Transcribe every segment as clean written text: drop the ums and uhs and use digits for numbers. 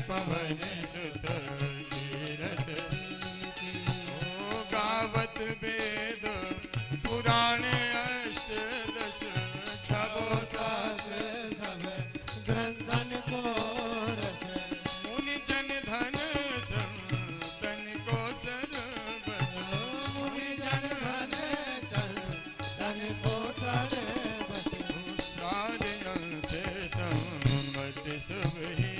पवन सुत कीरत गावत वेद पुराण अष्टदश छबो शास्त्र सब ग्रंथन को रस मुनि जन धन संतन को सर्वस मुनि जन धन संतन को सर्वस सारे अंश संमत सब ही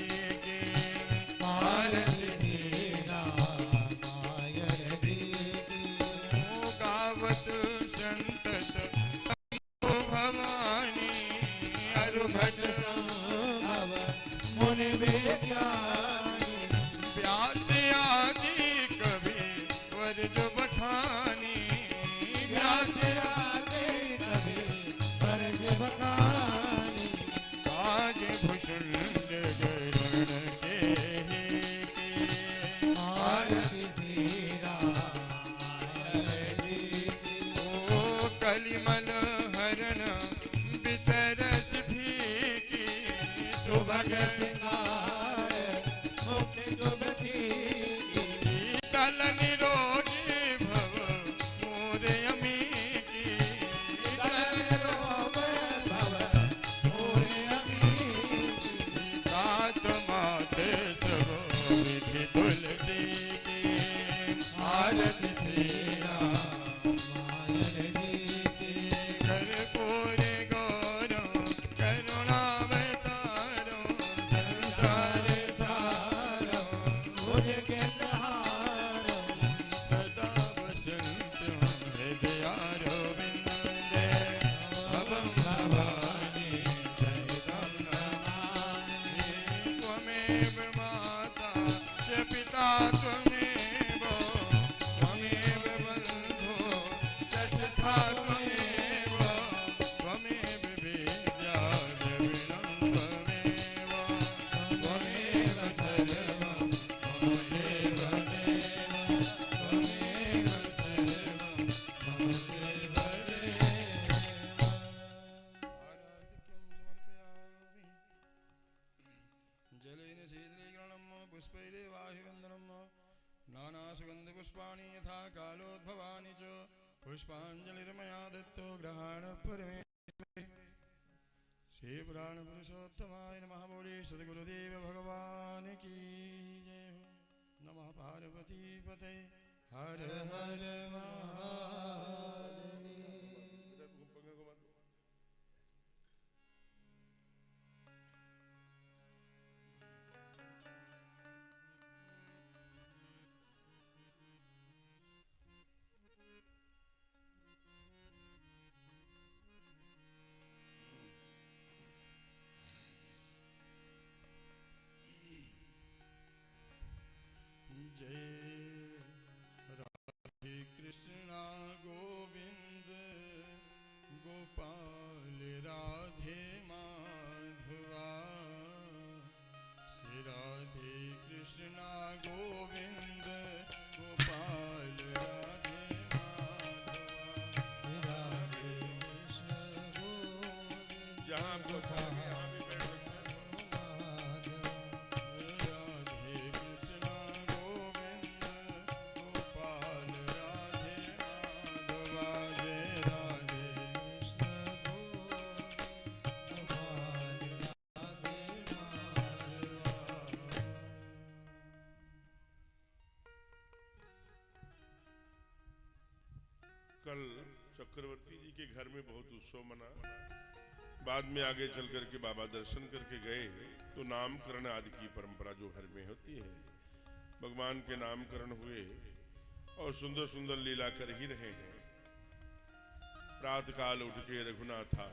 पुष्पाणि यथा कालोद्भवानि च पुष्पांजलिर्मया दत्तो ग्रहण परमे श्री पुराण पुरुषोत्तमाय नमः। बोले सद्गुरुदेव भगवान की जय हो। नमः पार्वती पते हर हर महादेव। जय राधे कृष्णा गोविंद गोपाल राधे माधवा श्री राधे कृष्णा गोविंद गोपाल राधे माधवा राधे कृष्ण गोविंद जहाँ आपको था कल चक्रवर्ती जी के घर में बहुत उत्सव मना। बाद में आगे चल करके बाबा दर्शन करके गए तो नामकरण आदि की परंपरा जो घर में होती है, भगवान के नामकरण हुए और सुंदर सुंदर लीला कर ही रहे हैं। प्रातः काल उठ के रघुनाथा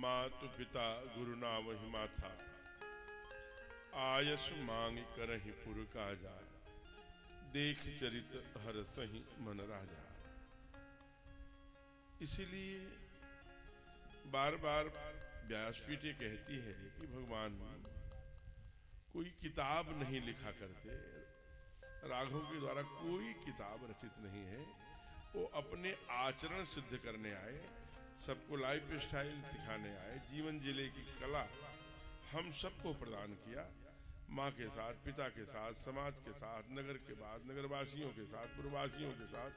मातु पिता गुरु नाम वही माथा आयस मांग करहि पुर काजा देख चरित हर सही मन राजा। इसीलिए बार बार व्यासपीठ ये कहती है कि भगवान कोई किताब नहीं लिखा करते, राघव के द्वारा कोई किताब रचित नहीं है। वो अपने आचरण सिद्ध करने आए, सबको लाइफ स्टाइल सिखाने आए, जीवन जीने की कला हम सबको प्रदान किया। माँ के साथ, पिता के साथ, समाज के साथ, नगर के बाद नगरवासियों के साथ, पूर्ववासियों के साथ,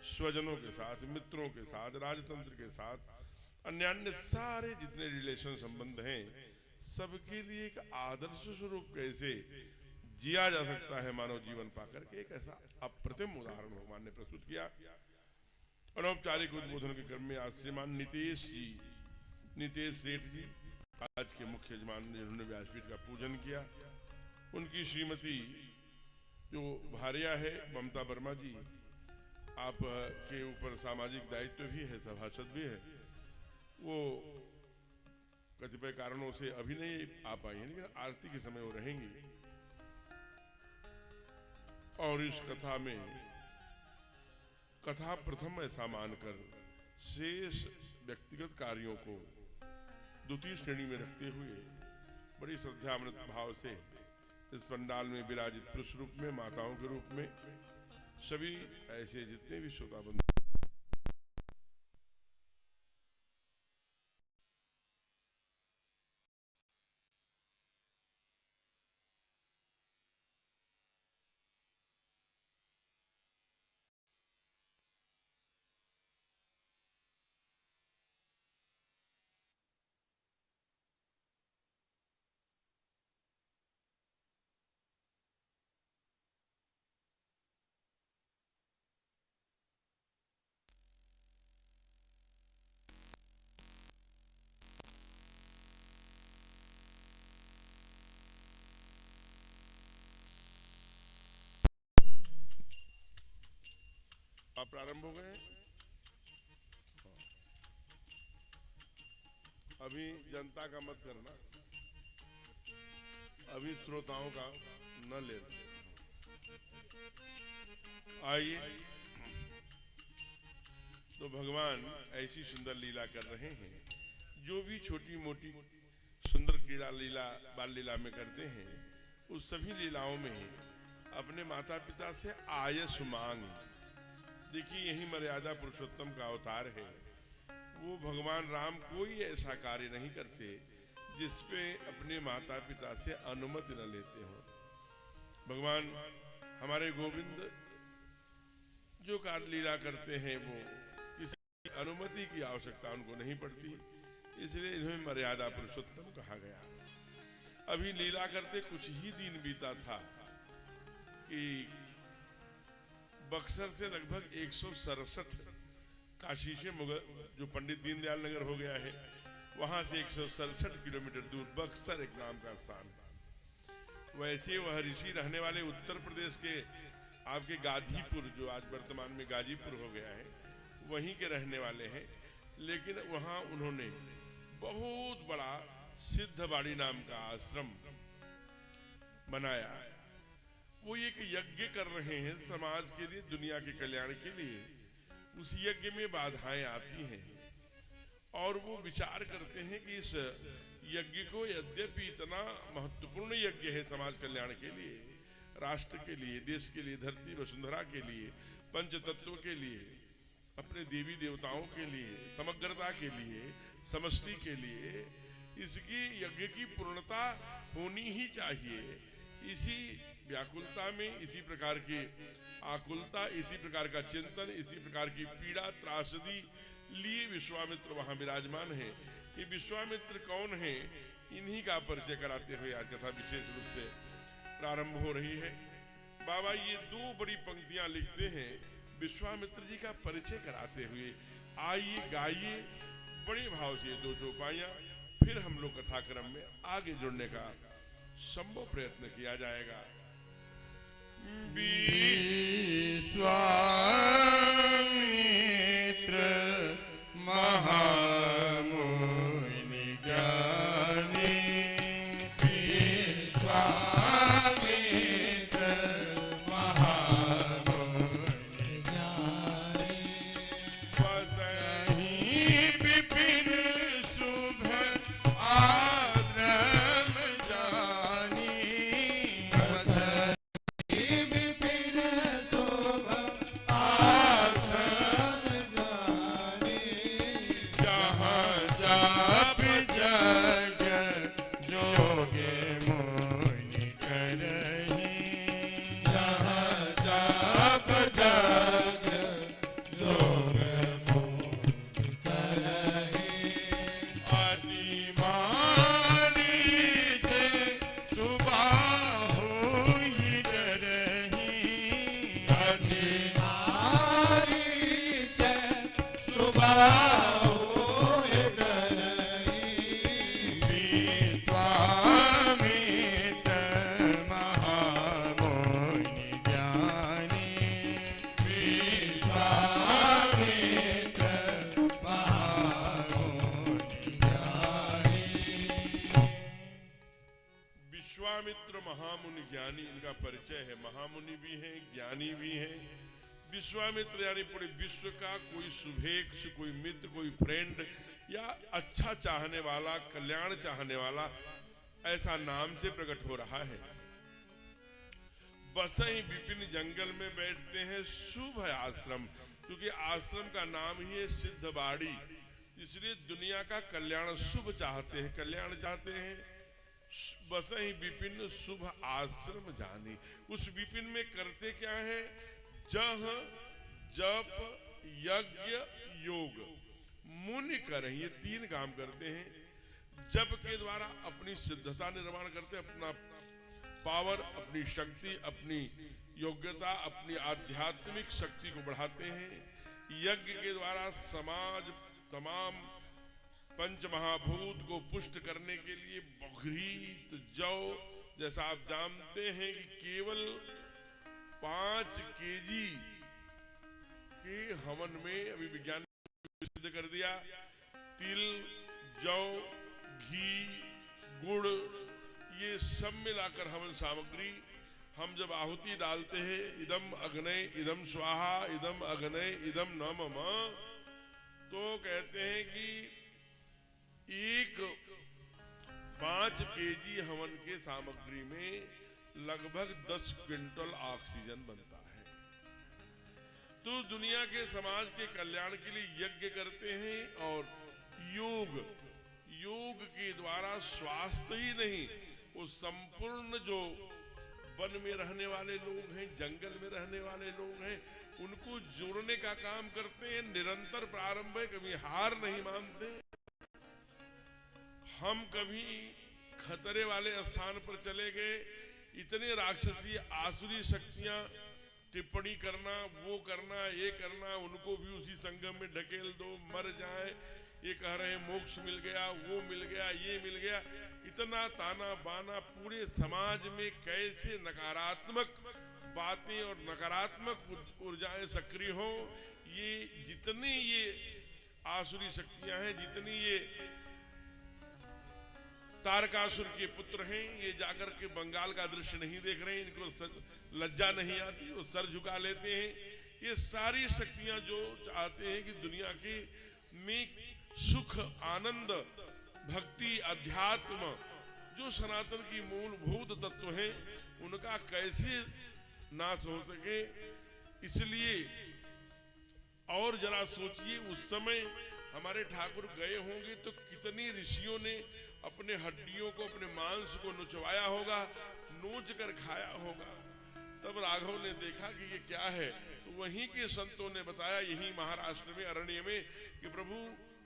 स्वजनों के साथ, मित्रों के साथ, राजतंत्र के साथ, अन्य सारे जितने रिलेशन संबंध हैं, सबके लिए एक आदर्श स्वरूप कैसे जिया जा सकता है मानव जीवन पाकर के, एक ऐसा अप्रतिम उदाहरण भगवान ने प्रस्तुत किया। अनौपचारिक उद्बोधन के क्रम में आज श्रीमान नीतेश सेठ जी आज के मुख्य यजमान, जिन्होंने व्यासपीठ का पूजन किया, उनकी श्रीमती जो भार्या है ममता वर्मा जी, आप के ऊपर सामाजिक दायित्व भी है, सभासद भी है, वो कतिपय कारणों से अभी नहीं आ पाई है, लेकिन आरती के समय वो रहेंगी। और इस कथा में कथा प्रथम ऐसा मानकर शेष व्यक्तिगत कार्यों को द्वितीय श्रेणी में रखते हुए बड़ी श्रद्धामृत भाव से इस पंडाल में विराजित पुरुष रूप में, माताओं के रूप में सभी ऐसे जितने भी श्रोता बंधु प्रारंभ हो गए। अभी जनता का मत करना, अभी श्रोताओं का न ले। आइए, तो भगवान ऐसी सुंदर लीला कर रहे हैं, जो भी छोटी मोटी सुंदर क्रीड़ा लीला बाल लीला में करते हैं, उस सभी लीलाओं में अपने माता पिता से आयस मांग। देखिए, यही मर्यादा पुरुषोत्तम का अवतार है। वो भगवान राम कोई ऐसा कार्य नहीं करते जिसपे अपने माता पिता से अनुमति न लेते हो। भगवान हमारे गोविंद जो कार्य लीला करते हैं, वो किसी अनुमति की आवश्यकता उनको नहीं पड़ती, इसलिए इन्हें मर्यादा पुरुषोत्तम कहा गया। अभी लीला करते कुछ ही दिन बीता था कि बक्सर से लगभग 167 काशी से मुगल जो पंडित दीनदयाल नगर हो गया है, वहां से 167 किलोमीटर दूर बक्सर एक नाम का स्थान है। वैसे वह ऋषि रहने वाले उत्तर प्रदेश के आपके गाजीपुर, जो आज वर्तमान में गाजीपुर हो गया है, वहीं के रहने वाले हैं। लेकिन वहां उन्होंने बहुत बड़ा सिद्धबाड़ी नाम का आश्रम बनाया। वो एक यज्ञ कर रहे हैं समाज के लिए, दुनिया के कल्याण के लिए। उस यज्ञ में बाधाएं आती हैं और वो विचार करते हैं कि इस यज्ञ को, यद्यपि इतना महत्वपूर्ण यज्ञ है समाज कल्याण के लिए, राष्ट्र के लिए, देश के लिए, धरती वसुंधरा के लिए, पंच तत्व के लिए, अपने देवी देवताओं के लिए, समग्रता के लिए, समष्टि के लिए, इसकी यज्ञ की पूर्णता होनी ही चाहिए। इसी व्याकुलता में, इसी प्रकार की आकुलता, इसी प्रकार का चिंतन, इसी प्रकार की पीड़ा त्रासदी लिए विश्वामित्र वहां विराजमान है। ये विश्वामित्र कौन है, इन्हीं का परिचय कराते हुए आज कथा विशेष रूप से प्रारंभ हो रही है। बाबा ये दो बड़ी पंक्तियां लिखते हैं विश्वामित्र जी का परिचय कराते हुए। आइए गाइए बड़े भाव से दो चौपाइयां, फिर हम लोग कथाक्रम में आगे जुड़ने का संभव प्रयत्न किया जाएगा। विश्वामित्र महामुनि ज्ञानी, विश्वामित्र महामुनि ज्ञानी, बसहि विपिन शुभ आश्रम जानी, बसहि विपिन विश्वामित्र महामुनि ज्ञानी, इनका परिचय है। महामुनि भी हैं, ज्ञानी भी हैं। विश्वामित्र यानी पूरे विश्व का कोई शुभेच्छ, कोई मित्र, कोई फ्रेंड या अच्छा चाहने वाला, कल्याण चाहने वाला, ऐसा नाम से प्रकट हो रहा है। बसई विपिन जंगल में बैठते हैं, शुभ है आश्रम, क्योंकि आश्रम का नाम ही है सिद्धबाड़ी, इसलिए दुनिया का कल्याण शुभ चाहते हैं, कल्याण चाहते हैं। बसई विपिन शुभ आश्रम जानी, उस विपिन में करते क्या है? जह जप यज्ञ योग मुनि करें, ये तीन काम करते हैं। जप के द्वारा अपनी सिद्धता निर्माण करते हैं, अपना पावर, अपनी शक्ति, अपनी योग्यता, अपनी आध्यात्मिक शक्ति को बढ़ाते हैं। यज्ञ के द्वारा समाज तमाम पंच महाभूत को पुष्ट करने के लिए घृत जौ, जैसा आप जानते हैं कि केवल 5 केजी के हवन में अभी विज्ञान सिद्ध कर दिया, तिल, जौ, घी, गुड़, ये सब मिलाकर हवन सामग्री हम जब आहुति डालते हैं, इदम अग्नय इदम स्वाहा इदम अग्नय इदम नमः, तो कहते हैं कि 5 केजी हवन के सामग्री में लगभग 10 क्विंटल ऑक्सीजन बनता है। तो दुनिया के समाज के कल्याण के लिए यज्ञ करते हैं, और योग के द्वारा स्वास्थ्य ही नहीं, वो संपूर्ण जो वन में रहने वाले लोग हैं, जंगल में रहने वाले लोग हैं, उनको जोड़ने का काम करते हैं। निरंतर प्रारंभ है, कभी हार नहीं मानते। हम कभी खतरे वाले स्थान पर चले गए, इतने राक्षसी आसुरी शक्तियां टिप्पणी करना, वो करना, ये करना, उनको भी उसी संगम में ढकेल दो, मर जाए, ये कह रहे हैं मोक्ष मिल गया, वो मिल गया, ये मिल गया, इतना ताना बाना, पूरे समाज में कैसे नकारात्मक बातें और नकारात्मक ऊर्जाएं सक्रिय हो। ये जितनी ये आसुरी शक्तियां हैं, जितनी ये तारकासुर के पुत्र हैं, ये जाकर के बंगाल का दृश्य नहीं देख रहे हैं, इनको लज्जा नहीं आती, वो सर झुका लेते हैं। ये सारी शक्तियां जो चाहते हैं कि दुनिया के में सुख, आनंद, भक्ति, अध्यात्म, जो सनातन की मूलभूत तत्व हैं, उनका कैसे नाश हो सके। इसलिए और जरा सोचिए, उस समय हमारे ठाकुर गए होंगे तो कितनी ऋषियों ने अपने हड्डियों को, अपने मांस को नुचवाया होगा, नोच कर खाया होगा। तब राघव ने देखा कि ये क्या है, तो वहीं के संतों ने बताया, यही महाराष्ट्र में अरण्य में, कि प्रभु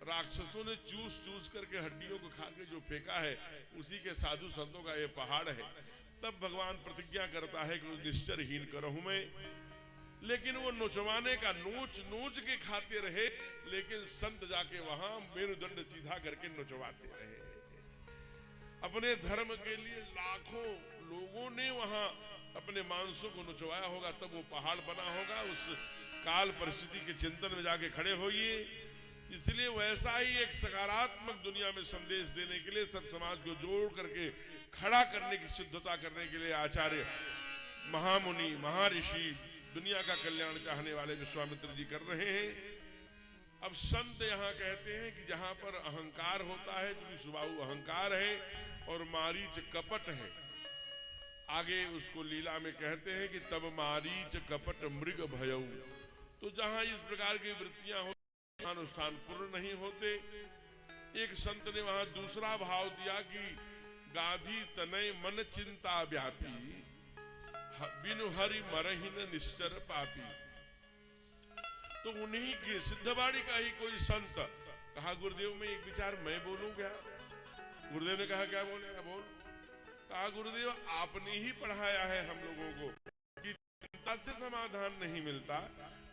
राक्षसों ने चूस चूस करके हड्डियों को खा के जो फेंका है, उसी के साधु संतों का ये पहाड़ है। तब भगवान प्रतिज्ञा करता है कि निश्चरहीन करहूं मैं, लेकिन वो नोचवाने का नोच नोच के खाते रहे, लेकिन संत जाके वहां मेरुदंड सीधा करके नोचवाते रहे। अपने धर्म के लिए लाखों लोगों ने वहां अपने मांसों को नोचवाया होगा, तब वो पहाड़ बना होगा। उस काल परिस्थिति के चिंतन में जाके खड़े होइए। इसलिए वैसा ही एक सकारात्मक दुनिया में संदेश देने के लिए, सब समाज को जोड़ करके खड़ा करने की सिद्धता करने के लिए आचार्य, महामुनि, महर्षि, दुनिया का कल्याण चाहने वाले विश्वामित्र जी कर रहे हैं। अब संत यहाँ कहते हैं कि जहां पर अहंकार होता है, तो सुबाहु अहंकार है और मारीच कपट है। आगे उसको लीला में कहते हैं कि तब मारीच कपट मृग भयऊ। तो जहां इस प्रकार की वृत्तियां होती, अनुष्ठान पूर्ण नहीं होते। एक संत ने वहां दूसरा भाव दिया कि गाधी तनय मन चिंता व्यापी, बिनु हरि मरहिन निश्चर पापी। तो उन्हीं की सिद्धबाड़ी का ही कोई संत कहा, गुरुदेव में एक विचार मैं बोलूं क्या? गुरुदेव ने कहा, क्या बोलेगा? बोल। कहा, गुरुदेव आपने ही पढ़ाया है हम लोगों को कि चिंता से समाधान नहीं मिलता,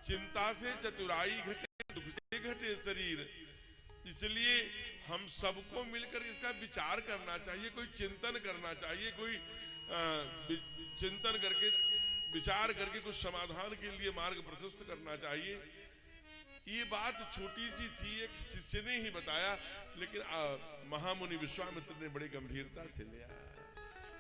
चिंता से चतुराई घटे, दुख से कैसे घटे शरीर। इसलिए हम सबको मिलकर इसका विचार करना चाहिए, कोई चिंतन करना चाहिए, कोई चिंतन करके विचार करके कुछ समाधान के लिए मार्ग प्रशस्त करना चाहिए। ये बात छोटी सी थी, एक शिष्य ने ही बताया, लेकिन महामुनि विश्वामित्र ने बड़ी गंभीरता से लिया।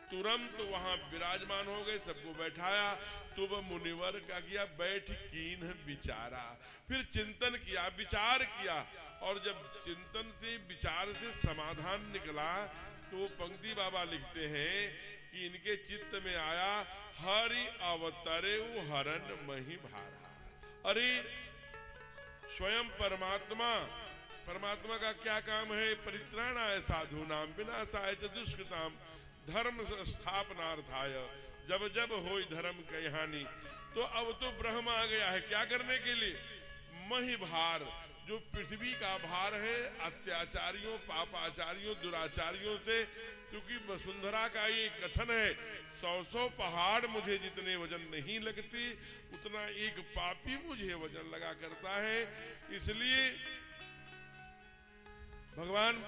तुरंत वहां विराजमान हो गए, सबको बैठाया। तुम मुनिवर क्या किया, बैठ कीन विचारा, फिर चिंतन किया, विचार किया, और जब चिंतन से विचार से समाधान निकला तो पंक्ति बाबा लिखते हैं कि इनके चित्त में आया, हरि अवतरे हरन मही भारा। अरे स्वयं परमात्मा का क्या काम है, परित्राणाय साधूनाम विनाशाय च दुष्कृताम धर्म स्थापनार्थाय जब जब होई धर्म की हानि। तो अब तो ब्रह्म आ गया है, क्या करने के लिए, मही भार, जो पृथ्वी का भार है अत्याचारियों, पापाचारियों, दुराचारियों से। क्योंकि वसुंधरा का ये कथन है, 100 पहाड़ मुझे जितने वजन नहीं लगती, उतना एक पापी मुझे वजन लगा करता है। इसलिए भगवान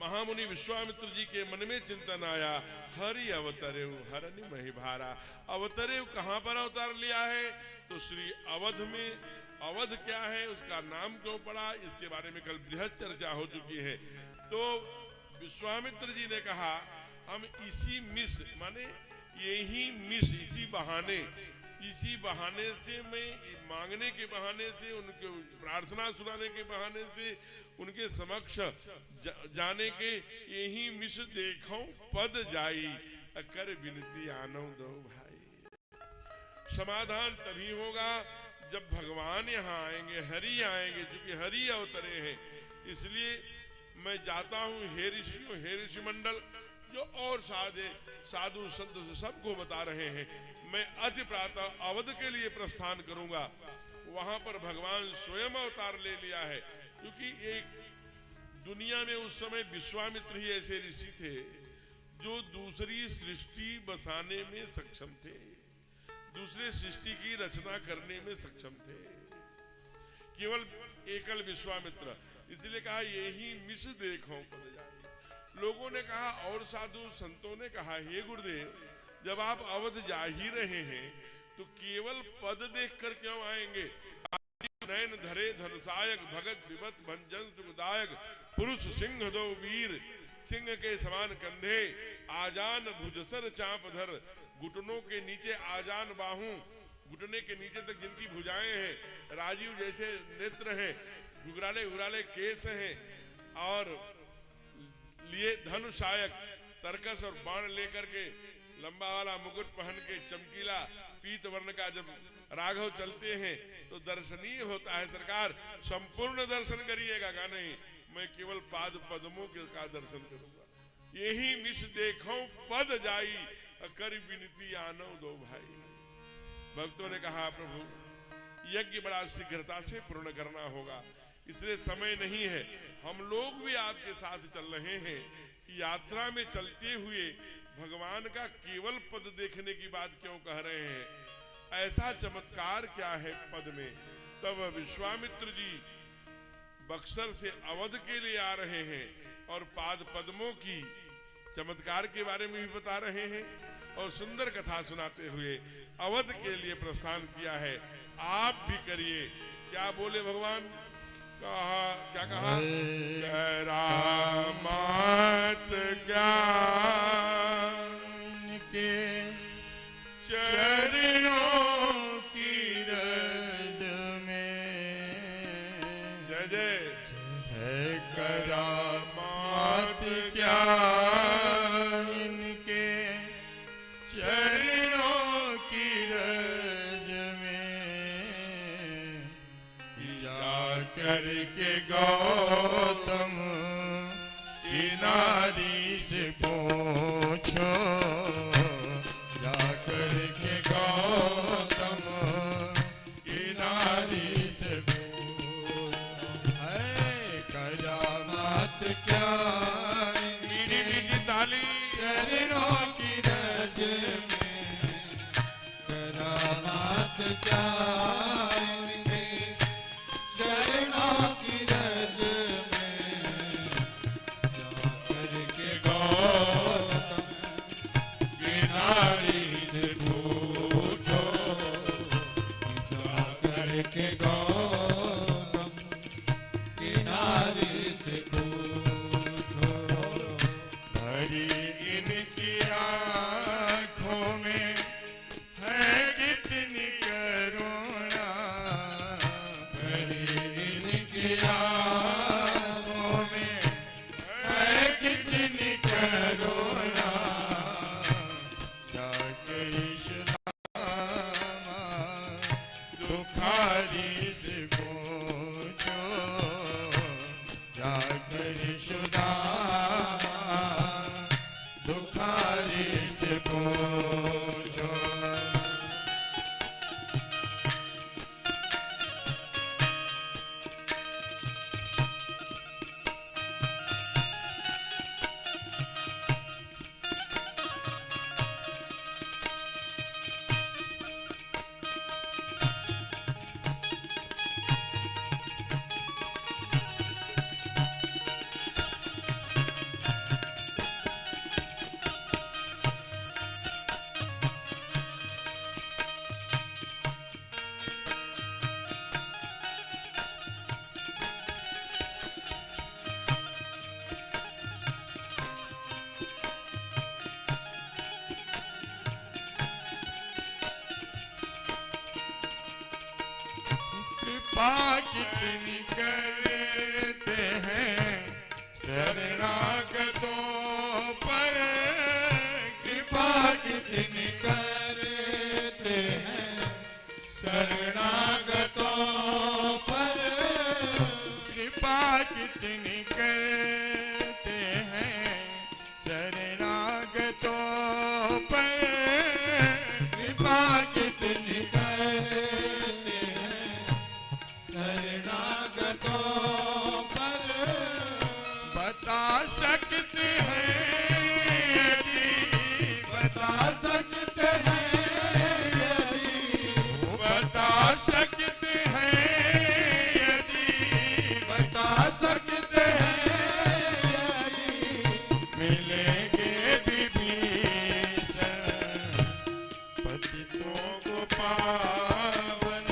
महामुनि विश्वामित्र जी के मन में चिंतन आया, हरि अवतरे हरनि मही भारा। अवतरे कहां पर अवतार लिया है, तो श्री अवध में। अवध क्या है, उसका नाम क्यों पड़ा, इसके बारे में कल बृहद चर्चा हो चुकी है। तो विश्वामित्र जी ने कहा, हम इसी मिस माने यही मिस, इसी बहाने से, मैं मांगने के बहाने से, उनके प्रार्थना सुनाने के बहाने से, उनके समक्ष जाने के यही मिस देखो पद जाई, कर विनती आनो दो भाई। समाधान तभी होगा जब भगवान यहाँ आएंगे, हरि आएंगे, क्योंकि हरि अवतरे हैं। इसलिए मैं जाता हूँ हे ऋषियों, हे ऋषि मंडल, जो और साधु संत सबको बता रहे हैं, मैं अति प्रातः अवध के लिए प्रस्थान करूंगा। वहां पर भगवान स्वयं अवतार ले लिया है, क्योंकि एक दुनिया में उस समय विश्वामित्र ही ऐसे ऋषि थे जो दूसरी सृष्टि बसाने में सक्षम थे, दूसरे सृष्टि की रचना करने में सक्षम थे, केवल एकल विश्वामित्र। इसलिए कहा यही मिस देखो पद जाई। लोगों ने कहा, और साधु संतों ने कहा, हे गुरुदेव, जब आप अवध जा ही रहे हैं तो केवल पद देखकर क्यों आएंगे। नयन धरे धनुषायक भगत विभत भंजन सुखदायक पुरुष सिंह दो वीर, सिंह के समान कंधे आजान भुजसर चाप धर, घुटनों के नीचे आजान बाहू, घुटने के नीचे तक जिनकी भुजाएं हैं, राजीव जैसे नेत्र हैं, घुघराले घुघराले केस हैं, और लिए धनुषायक तरकस और बाण लेकर के, लंबा वाला मुकुट पहन के, चमकीला पीत वर्ण का जब राघव चलते हैं तो दर्शनीय होता है। सरकार संपूर्ण दर्शन करिएगा का नहीं, मैं केवल पाद पद्मों का दर्शन करूंगा। यही मिस देखो पद जाई, कर विनती आनो दो भाई। भक्तों ने कहा, प्रभु यज्ञ बड़ा शीघ्रता से पूर्ण करना होगा, इसलिए समय नहीं है। हम लोग भी आपके साथ चल रहे हैं, यात्रा में चलते हुए भगवान का केवल पद देखने की बात क्यों कह रहे हैं, ऐसा चमत्कार क्या है पद में। तब विश्वामित्र जी बक्सर से अवध के लिए आ रहे हैं और पाद पद्मों की चमत्कार के बारे में भी बता रहे हैं, और सुंदर कथा सुनाते हुए अवध के लिए प्रस्थान किया है। आप भी करिए। क्या बोले भगवान, कहा क्या कहा, रामात ज्ञान के चरणों की रज में, जय जय है करामात क्या इनके चरणों की रज में, जा करके गौतम की नारी से पूछो, जा करके गौतम की नारी से पूछो, है करामात क्या चरणों की रज में, करामात क्या चरणों गौतम की नारी से पूछो। भरी इनकी आँखों में है कितनी करुणा, भरी इनकी आँखों में है कितनी करुणा। जाकर सुदामा दुखारी से पूछो, जाकर सुदामा दुखारी से पूछो। कृपा कितनी करते हैं शरणागतों पर, कृपा कितनी करते हैं शरणागतों पर, कृपा कितनी करते हैं शरणागतों पर, कृपा कितनी करते हैं शरणागतों पर। बता सकते हैं यदि, बता सकते हैं यदि, बता सकते हैं यदि, बता सकते हैं यदि, मिलेंगे विभीषण पतितों को पावन,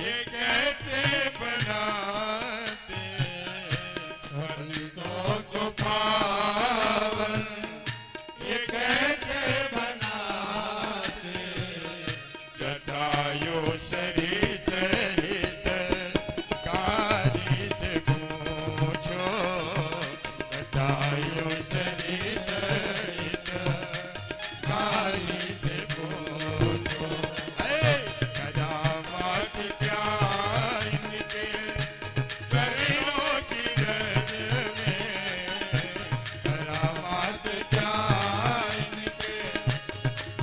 ये कैसे बनाते पतितों को पावन, ये कैसे बनाते। जटायु शरीर सहित कारी से पूछो, जटायु शरीर सहित कारी से पूछो। करामात क्या इनके चरणों की रज में, करामात क्या इनके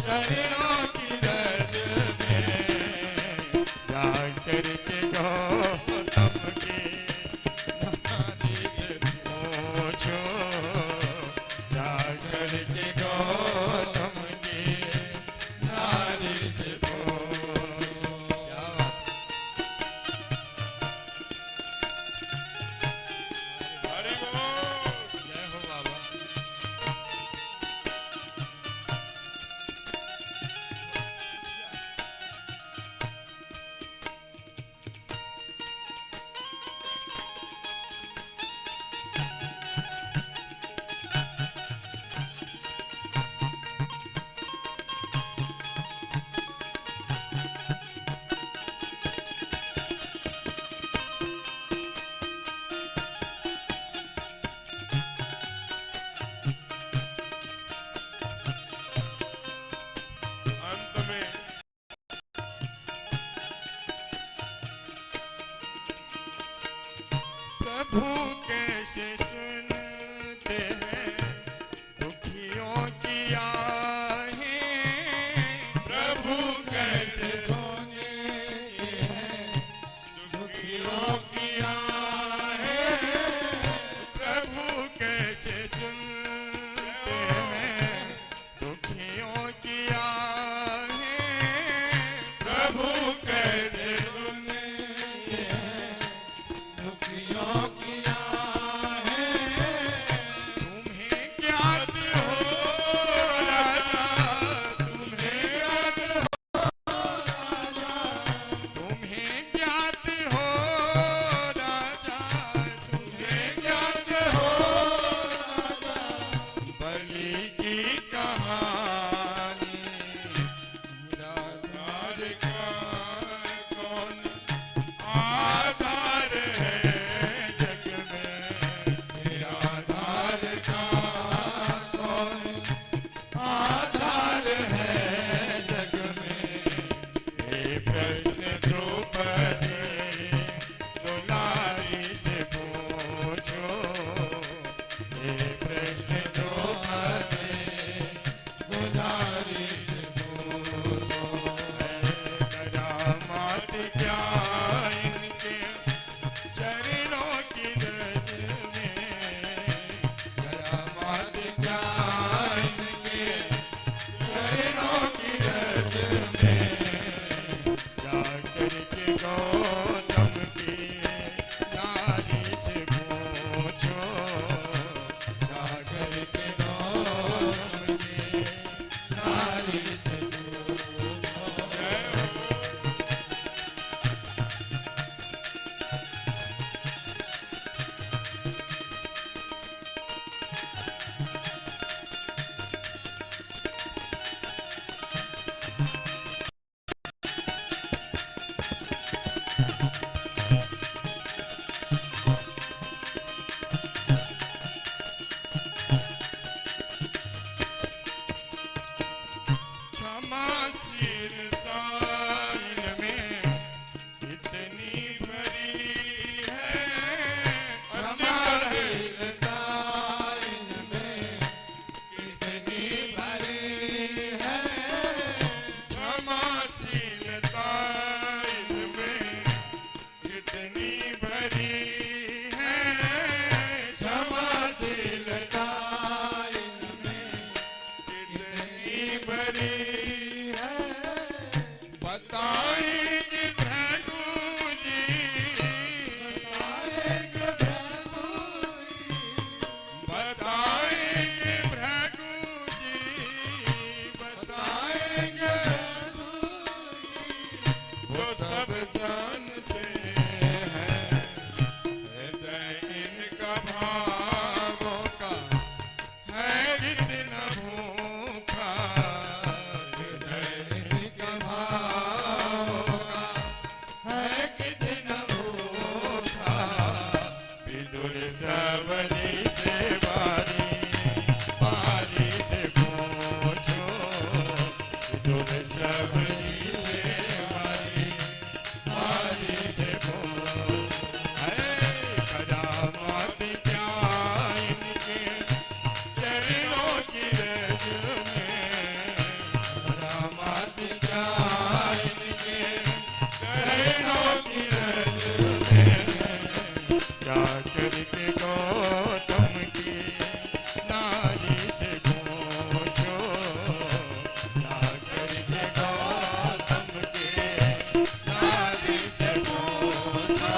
चरणों की रज में। जाकर के गौतम की नारी से पूछो, जाकर के गौतम की नारी से पूछो। क्या बात हरि बोल। जय हो बाबा। अंत में प्रभु कैसे सुनते हैं दुखियों की आहें, प्रभु कैसे सुनते हैं दुखियों की आहें, प्रभु कैसे सुनते हैं दुखियों की आहें, प्रभु कैसे सुनते हैं दुखियों की आधार है जग में, निराधार का कौन आधार है जग में। ये प्रश्न द्रौपदी दुलारी से पूछो, ये प्रश्न द्रौपदी दुलारी से पूछो। करामात क्या इनके चरणों की रज में, करामात क्या इनके चरणों की रज में। जाकर के गौतम की नारी से पूछो, जाकर के गौतम की नारी से पूछो। क्षमाशीलता इनमें इतनी भरी है, क्षमाशीलता इनमें इतनी भरी है, क्षमाशीलता इनमें इतनी भरी है, क्षमाशीलता इनमें इतनी भरी है। बताएंगे भृगु जी, बताएंगे भृगु जी, बताएंगे भृगु जी, बताएंगे भृगु जी। वो सब जानते हैं हृदय इनका भावों का है कितना भूखा, हृदय इनका भावों का है कितना भूखा। विदुर सबरी से बारी बारी से पूछो, विदुर सबरी से बारी बारी से पूछो। करामात क्या इनके चरणों की रज में, करामात क्या इनके चरणों की रज में। जाकर के गौतम की नारी से पूछो, जाकर के गौतम की नारी से पूछो,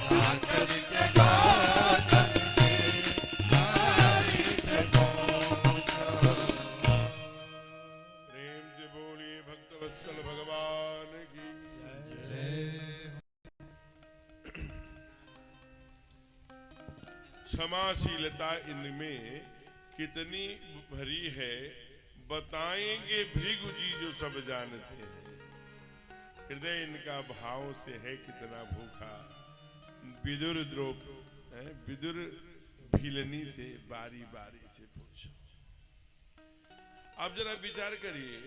जाकर के गौतम की नारी से पूछो। प्रेम से बोलिए भक्तवत्सल भगवान की क्षमाशीलता इनमें कितनी भरी है, बताएंगे भृगु जी जो सब जानते हैं। हृदय इनका भाव से है कितना भूखा। विदुर द्रोप विदुर भीलनी से बारी बारी से पूछो। आप जरा विचार करिए,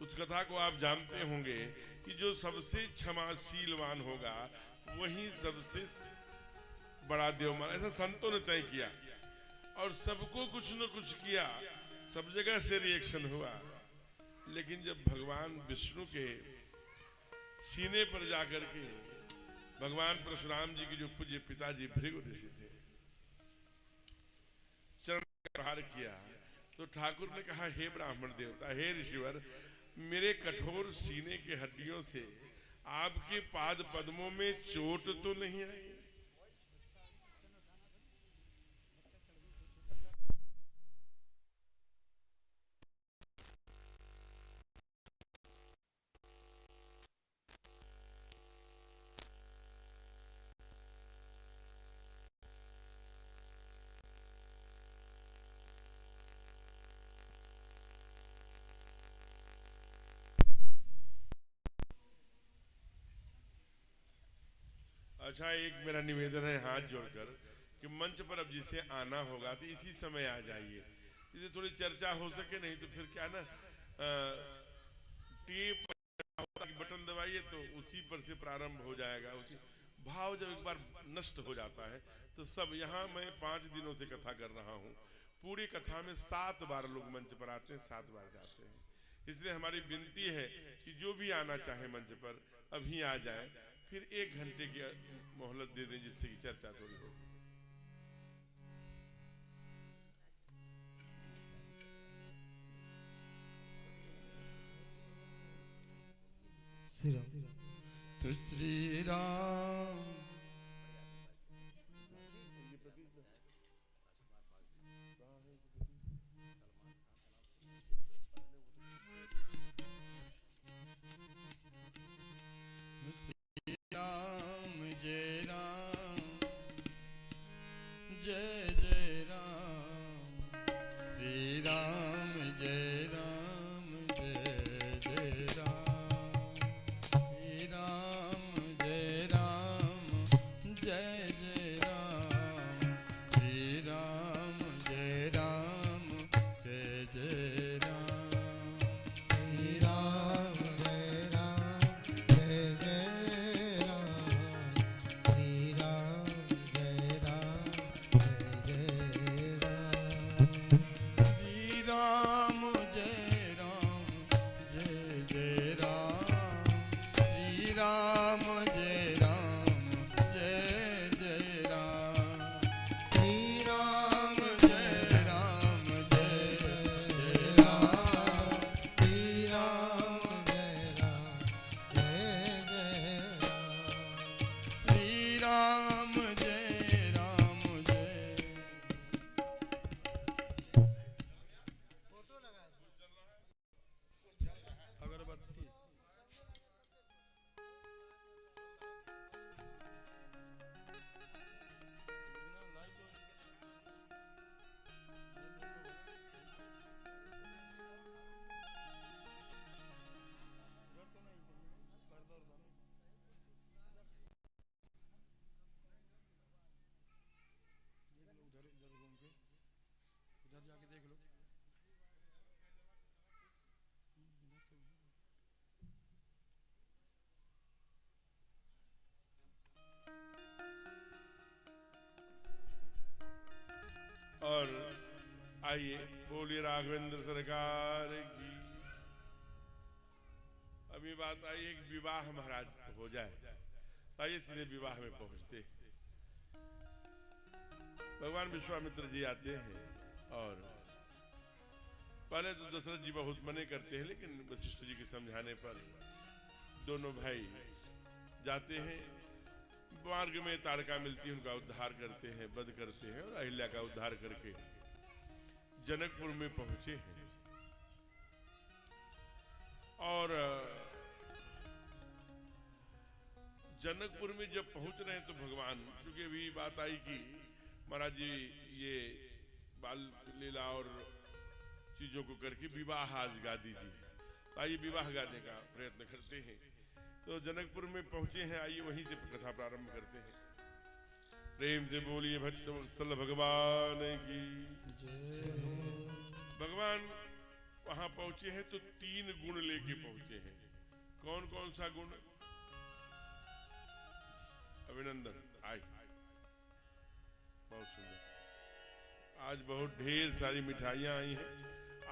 उस कथा को आप जानते होंगे कि जो सबसे क्षमाशीलवान होगा वही सबसे बड़ा देवमान, ऐसा संतों ने तय किया। और सबको कुछ न कुछ किया, सब जगह से रिएक्शन हुआ। लेकिन जब भगवान विष्णु के सीने पर जाकर के भगवान परशुराम जी के जो पूज्य पिताजी भृगु ऋषि थे, चरण प्रहार किया, तो ठाकुर ने कहा, हे ब्राह्मण देवता, हे ऋषिवर, मेरे कठोर सीने के हड्डियों से आपके पाद पद्मों में चोट तो नहीं आई? अच्छा, एक मेरा निवेदन है हाथ जोड़कर कि मंच पर अब जिसे आना होगा तो इसी समय आ जाइए, जिसे थोड़ी चर्चा हो सके, नहीं तो फिर क्या ना टेप बटन दबाइए तो उसी पर से प्रारंभ हो जाएगा। उसी भाव जब एक बार नष्ट हो जाता है तो सब, यहाँ मैं 5 दिनों से कथा कर रहा हूँ, पूरी कथा में 7 बार लोग मंच पर आते हैं, 7 बार जाते हैं। इसलिए हमारी विनती है कि जो भी आना चाहे मंच पर अभी आ जाए, फिर 1 घंटे की मोहलत दे दें जिससे कि चर्चा थोड़ी हो। तो श्री राम और आइए बोलिए राघवेंद्र सरकार की। अभी बात आई है कि विवाह महाराज हो जाए, आइए सीधे विवाह में पहुंचते। भगवान विश्वामित्र जी आते हैं और पहले तो दशरथ जी बहुत मने करते हैं, लेकिन वशिष्ठ जी के समझाने पर दोनों भाई जाते हैं। मार्ग में ताड़का मिलती है, उनका उद्धार करते हैं, वध करते हैं और अहिल्या का उद्धार करके जनकपुर में पहुंचे हैं। और जनकपुर में जब पहुंच रहे हैं तो भगवान, क्योंकि अभी बात आई कि महाराज जी ये बाल लीला और चीजों को करके विवाह आज गा दीजिए, तो आइए विवाह गाने का प्रयत्न करते हैं। तो जनकपुर में पहुंचे हैं, आइए वहीं से कथा प्रारंभ करते हैं। प्रेम से बोलिए भक्त वत्सल भगवान की जय। भगवान वहां पहुंचे हैं तो 3 गुण लेके पहुंचे हैं। कौन कौन सा गुण? अभिनंदन, आए, बहुत सुंदर। आज बहुत ढेर सारी मिठाइयां आई हैं,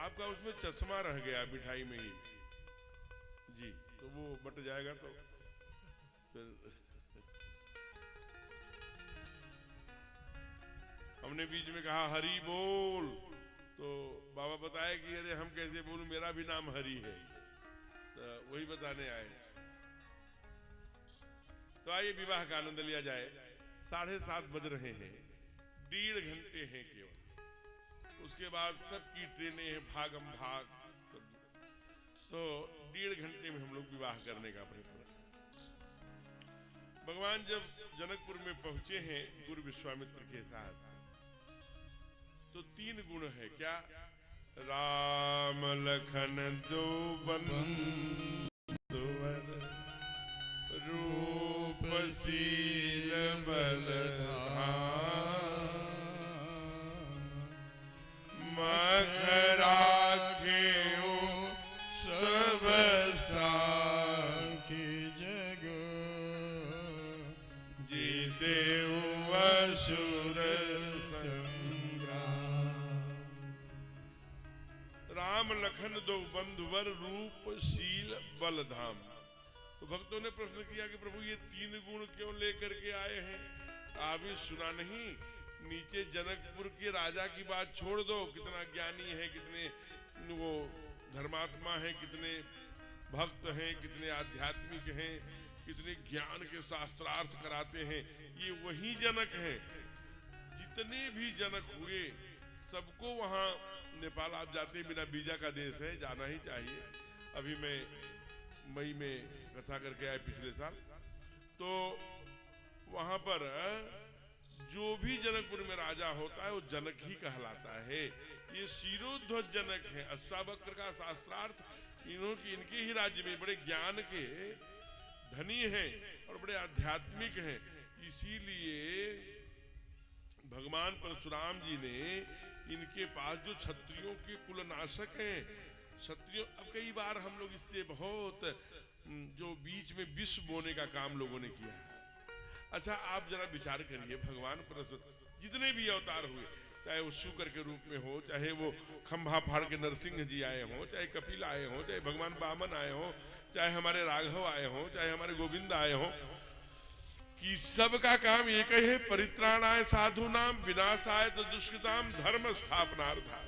आपका उसमें चश्मा रह गया मिठाई में ही जी, तो वो बट जाएगा तो फिर हमने बीच में कहा हरि बोल, तो बाबा बताए कि अरे हम कैसे बोलूं, मेरा भी नाम हरि है, तो वही बताने आए। तो आइए विवाह का आनंद लिया जाए। 7:30 बज रहे हैं, 1.5 घंटे हैं केवल, उसके बाद सबकी ट्रेनें हैं भागम भाग सब, तो 1.5 घंटे में हम लोग विवाह करने का प्रयत्न। भगवान जब जनकपुर में पहुंचे हैं गुरु विश्वामित्र के साथ, तो 3 गुण है क्या? राम लखन दो बंधुवर, रूप शील जीते असुर राम लखन दो बंधुवर रूप शील बल धाम। तो भक्तों ने प्रश्न किया कि प्रभु ये 3 गुण क्यों लेकर के आए हैं? अभी सुना नहीं, नीचे जनकपुर के राजा की बात छोड़ दो, कितना ज्ञानी है, कितने वो धर्मात्मा है, कितने भक्त हैं, कितने आध्यात्मिक हैं, कितने ज्ञान के शास्त्रार्थ कराते हैं, ये वही जनक हैं। जितने भी जनक हुए सबको वहां, नेपाल आप जाते बिना वीजा का देश है, जाना ही चाहिए। अभी मैं मई में कथा करके आए पिछले साल, तो वहां पर जो भी जनकपुर में राजा होता है वो जनक ही कहलाता है। ये शिरोध्वज जनक है, अश्वावक्र का शास्त्रार्थ इनके ही राज्य में बड़े ज्ञान के धनी हैं और बड़े आध्यात्मिक हैं। इसीलिए भगवान परशुराम जी ने इनके पास जो क्षत्रियों के कुलनाशक हैं, क्षत्रियों, अब कई बार हम लोग इससे बहुत जो बीच में विष बोने का काम लोगों ने किया। अच्छा आप जरा विचार करिए, भगवान परशुराम जितने भी अवतार हुए, चाहे वो शुकर के रूप में हो, चाहे वो खंभा फाड़ के नरसिंह जी आए हों, चाहे कपिल आए हों, चाहे भगवान वामन आए हों, चाहे हमारे राघव आए हों, चाहे हमारे गोविंद आए हों, कि सबका काम एक ही है, परित्राणाय साधु नाम विनाशाय दुष्कृताम धर्म स्थापनार्था।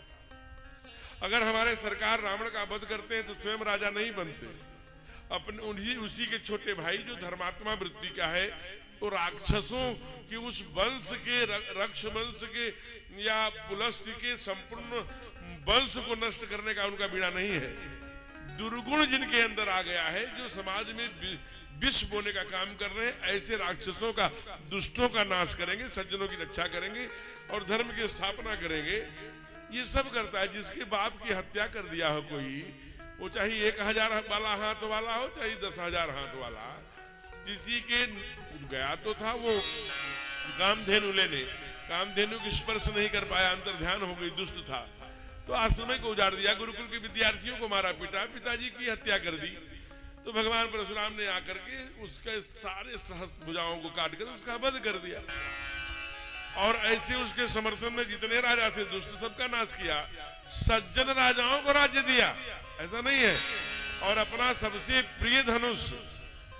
अगर हमारे सरकार रावण का वध करते हैं तो स्वयं राजा नहीं बनते, अपने उसी के छोटे भाई जो धर्मात्मा वृत्ति का है, तो राक्षसों के उस वंश के, रक्ष वंश के या पुलस्त्य के संपूर्ण वंश को नष्ट करने का उनका बीड़ा नहीं है। दुर्गुण जिनके अंदर आ गया है, जो समाज में विष बोने का काम कर रहे हैं, ऐसे राक्षसों का, दुष्टों का नाश करेंगे, सज्जनों की रक्षा करेंगे और धर्म की स्थापना करेंगे। ये सब करता है। जिसके बाप की हत्या कर दिया हो कोई, वो चाहे 1000 वाला हाथ वाला हो, चाहे 10,000 हाथ वाला, किसी के गया तो था वो कामधेनु लेने, कामधेनु की स्पर्श नहीं कर पाया, अंतर ध्यान हो गई, दुष्ट था, तो आश्रम को उजाड़ दिया, गुरुकुल के विद्यार्थियों को मारा पीटा, पिताजी की हत्या कर दी। तो भगवान परशुराम ने आकर के उसके सारे सहस्त्र भुजाओं को काट कर उसका वध कर दिया, और ऐसे उसके समर्थन में जितने राजा थे दुष्ट सबका नाश किया, सज्जन राजाओं को राज्य दिया, ऐसा नहीं है, और अपना सबसे प्रिय धनुष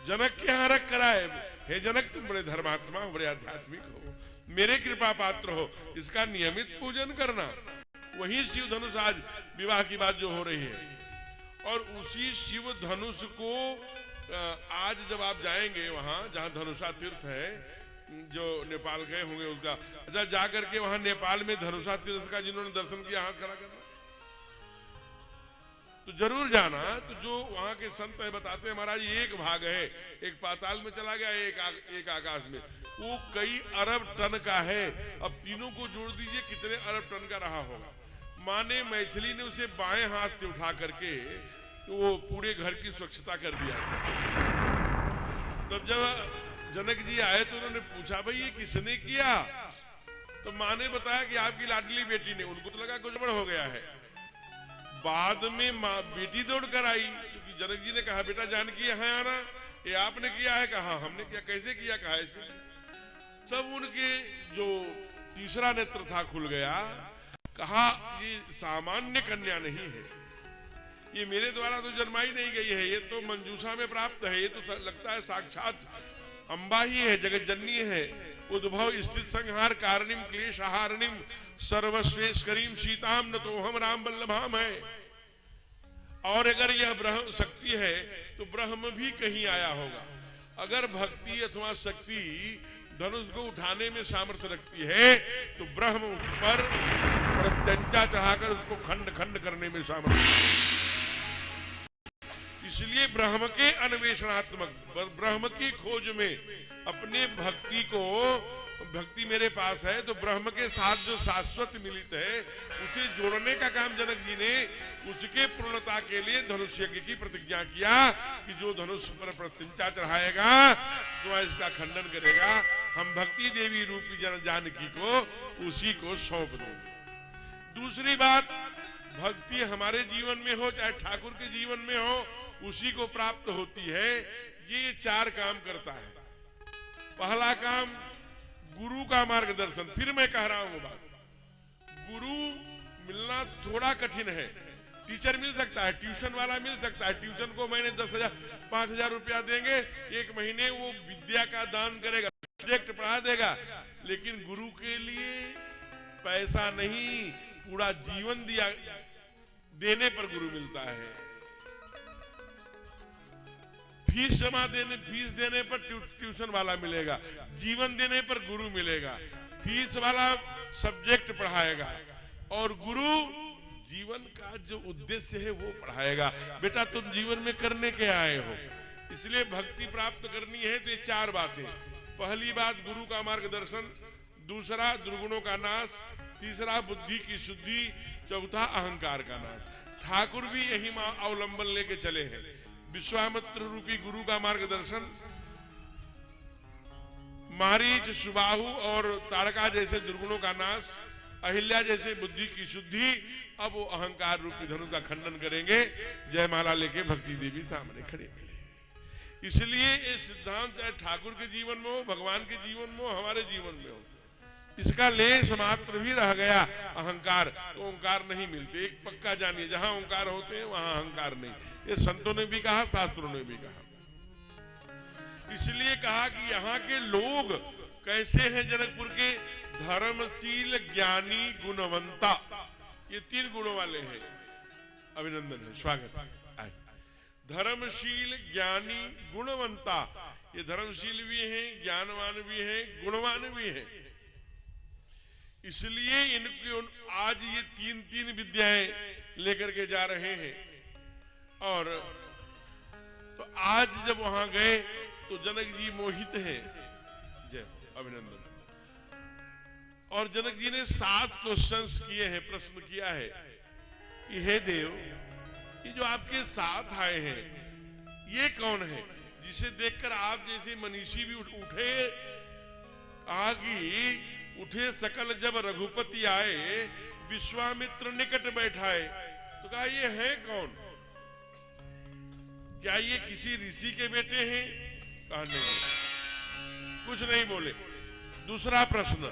जनक के यहाँ रख कराए। हे जनक, तुम बड़े धर्मात्मा हो, बड़े आध्यात्मिक हो, मेरे कृपा पात्र हो, इसका नियमित पूजन करना। वही शिव धनुष आज विवाह की बात जो हो रही है, और उसी शिव धनुष को आज जब आप जाएंगे वहां जहां धनुषा तीर्थ है, जो नेपाल गए होंगे उसका, अच्छा जाकर के वहां नेपाल में धनुषा तीर्थ का जिन्होंने दर्शन किया हाथ खड़ा करना, तो जरूर जाना। तो जो वहां के संत है बताते हैं, महाराज एक भाग है, एक पाताल में चला गया, एक आकाश में, वो कई अरब टन का है। अब तीनों को जोड़ दीजिए कितने अरब टन का रहा होगा। माने मैथिली ने उसे बाएं हाथ से उठा करके तो वो पूरे घर की स्वच्छता कर दिया। तब जब जनक जी आए तो उन्होंने पूछा, भाई ये किसने किया? तो माँ ने बताया कि आपकी लाडली बेटी ने। उनको तो लगा कुछ गड़बड़ हो गया है। बाद में माँ बेटी दौड़ कर आई, क्योंकि जनक जी ने कहा बेटा जानकी यहाँ आना, ये आपने किया है? कहा हमने किया। कैसे किया? कहा ऐसे। तब उनके जो तीसरा नेत्र था खुल गया। कहा ये सामान्य कन्या नहीं है, ये मेरे द्वारा तो जन्माई नहीं गई है, ये तो मंजूषा में प्राप्त है, ये तो लगता है साक्षात अम्बा ही है, जगत जननी है, उद्भव स्थित संहार कारणिम क्लेश हारणिम सर्वश्रेष्ठकरीम सीताम न तो हम राम वल्लभाम है। और अगर यह ब्रह्म शक्ति है तो ब्रह्म भी कहीं आया होगा। अगर भक्ति अथवा शक्ति धनुष को उठाने में सामर्थ्य रखती है तो ब्रह्म उस पर प्रत्यंचा चढ़ाकर उसको खंड खंड करने में सामर्थ्य। इसलिए ब्रह्म के अन्वेषणात्मक, ब्रह्म की खोज में अपने भक्ति को, भक्ति मेरे पास है तो ब्रह्म के साथ जो शाश्वत मिलित है उसे जोड़ने का काम जनक जी ने, उसके पूर्णता के लिए धनुष यज्ञ की प्रतिज्ञा किया कि जो धनुष पर प्रत्यंचा चढ़ाएगा तो इसका खंडन करेगा, हम भक्ति देवी रूपी जानकी को उसी को सौंप देंगे। दूसरी बात, भक्ति हमारे जीवन में हो चाहे ठाकुर के जीवन में हो, उसी को प्राप्त होती है। ये 4 काम करता है। पहला काम गुरु का मार्गदर्शन। फिर मैं कह रहा हूं बात, गुरु मिलना थोड़ा कठिन है। टीचर मिल सकता है, ट्यूशन वाला मिल सकता है, ट्यूशन को महीने 10,000 5,000 रुपया देंगे, एक महीने वो विद्या का दान करेगा, सब्जेक्ट पढ़ा देगा। लेकिन गुरु के लिए पैसा नहीं, पूरा जीवन दिया देने पर गुरु मिलता है। फीस देने पर ट्यूशन वाला मिलेगा, जीवन देने पर गुरु मिलेगा। फीस वाला सब्जेक्ट पढ़ाएगा और गुरु जीवन का जो उद्देश्य है वो पढ़ाएगा। बेटा तुम जीवन में करने के आए हो, इसलिए भक्ति प्राप्त करनी है तो ये 4 बातें। पहली बात गुरु का मार्गदर्शन, दूसरा दुर्गुणों का नाश, तीसरा बुद्धि की शुद्धि, चौथा अहंकार का नाश। ठाकुर भी यही अवलंबन लेके चले हैं। विश्वामित्र रूपी गुरु का मार्गदर्शन, मारीच, सुबाहु और तारका जैसे दुर्गुणों का नाश, अहिल्या जैसे बुद्धि की शुद्धि। अब वो अहंकार रूपी धनुष का खंडन करेंगे। जयमाला लेके भक्ति देवी सामने खड़े मिले। इसलिए ये सिद्धांत चाहे ठाकुर के जीवन में हो, भगवान के जीवन में हो, हमारे जीवन में हो, इसका लेश मात्र भी रह गया अहंकार तो ओंकार नहीं मिलते। एक पक्का जानिए, जहां ओंकार होते हैं वहां अहंकार नहीं। ये संतों ने भी कहा, शास्त्रों ने भी कहा। इसलिए कहा कि यहाँ के लोग कैसे हैं जनकपुर के, धर्मशील, ज्ञानी, गुणवंता, ये 3 गुणों वाले हैं। अभिनंदन है, स्वागत है। धर्मशील, ज्ञानी, गुणवंता, ये धर्मशील भी हैं, ज्ञानवान भी हैं, गुणवान भी हैं। इसलिए इनको आज ये 3 विद्याएं लेकर के जा रहे हैं। और तो आज जब वहां गए तो जनक जी मोहित हैं। जय, अभिनंदन। और जनक जी ने 7 क्वेश्चंस किए हैं, प्रश्न किया है कि हे देव, ये जो आपके साथ आए हैं ये कौन है, जिसे देखकर आप जैसे मनीषी भी उठे। कहा कि उठे सकल जब रघुपति आए, विश्वामित्र निकट बैठाए। तो कहा ये है कौन, क्या ये किसी ऋषि के बेटे हैं? कहा नहीं, कुछ नहीं बोले। दूसरा प्रश्न,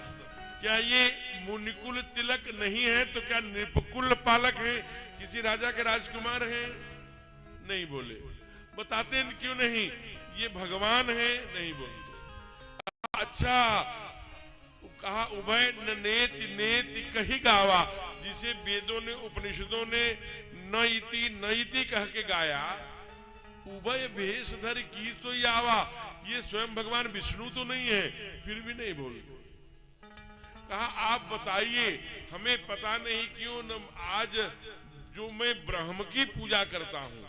क्या ये मुनिकुल तिलक नहीं है तो क्या नृपकुल पालक है, किसी राजा के राजकुमार हैं? नहीं बोले। बताते क्यों नहीं, ये भगवान है? नहीं बोले। अच्छा, कहा उभय नेति नेति कही गावा, जिसे वेदों ने, उपनिषदों ने न इति न इति कह के गाया। उभय भेष धर की सोई आवा, ये स्वयं भगवान विष्णु तो नहीं है, फिर भी नहीं बोलते। कहा आप बताइए, हमें पता नहीं क्यों न आज जो मैं ब्रह्म की पूजा करता हूं,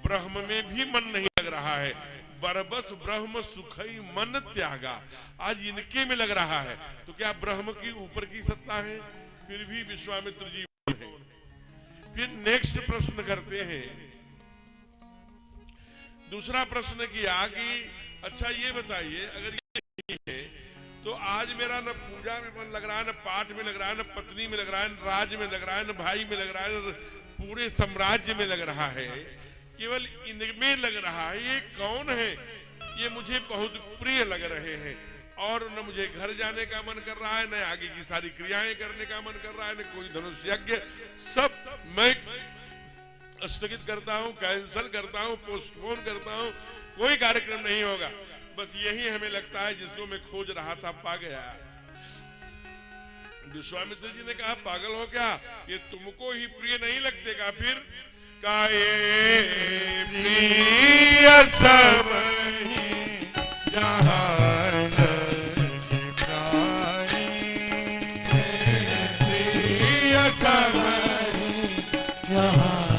ब्रह्म में भी मन नहीं लग रहा है। बरबस ब्रह्म सुखई मन त्यागा, आज इनके में लग रहा है। तो क्या ब्रह्म की ऊपर की सत्ता है? फिर भी विश्वामित्र जी बोले। फिर नेक्स्ट प्रश्न करते हैं। दूसरा प्रश्न किया कि अच्छा ये बताइए, अगर ये नहीं है तो आज मेरा न पूजा में मन लग रहा है, न पाठ में लग रहा है, न पत्नी में लग रहा है, न राज में लग रहा है, न भाई में लग रहा है, न पूरे साम्राज्य में लग रहा है, केवल इनमें लग रहा है। ये कौन है? ये मुझे बहुत प्रिय लग रहे हैं। और न मुझे घर जाने का मन कर रहा है, न आगे की सारी क्रियाएं करने का मन कर रहा है, न कोई धनुष यज्ञ, सब मैं स्थगित करता हूं, कैंसल करता हूं, पोस्टपोन करता हूं, कोई कार्यक्रम नहीं होगा। बस यही हमें लगता है जिसको मैं खोज रहा था पा गया। विश्वामित्र जी ने कहा पागल हो क्या, ये तुमको ही प्रिय नहीं लगते का? फिर काये प्रिय सब जहान प्रिय सब जहान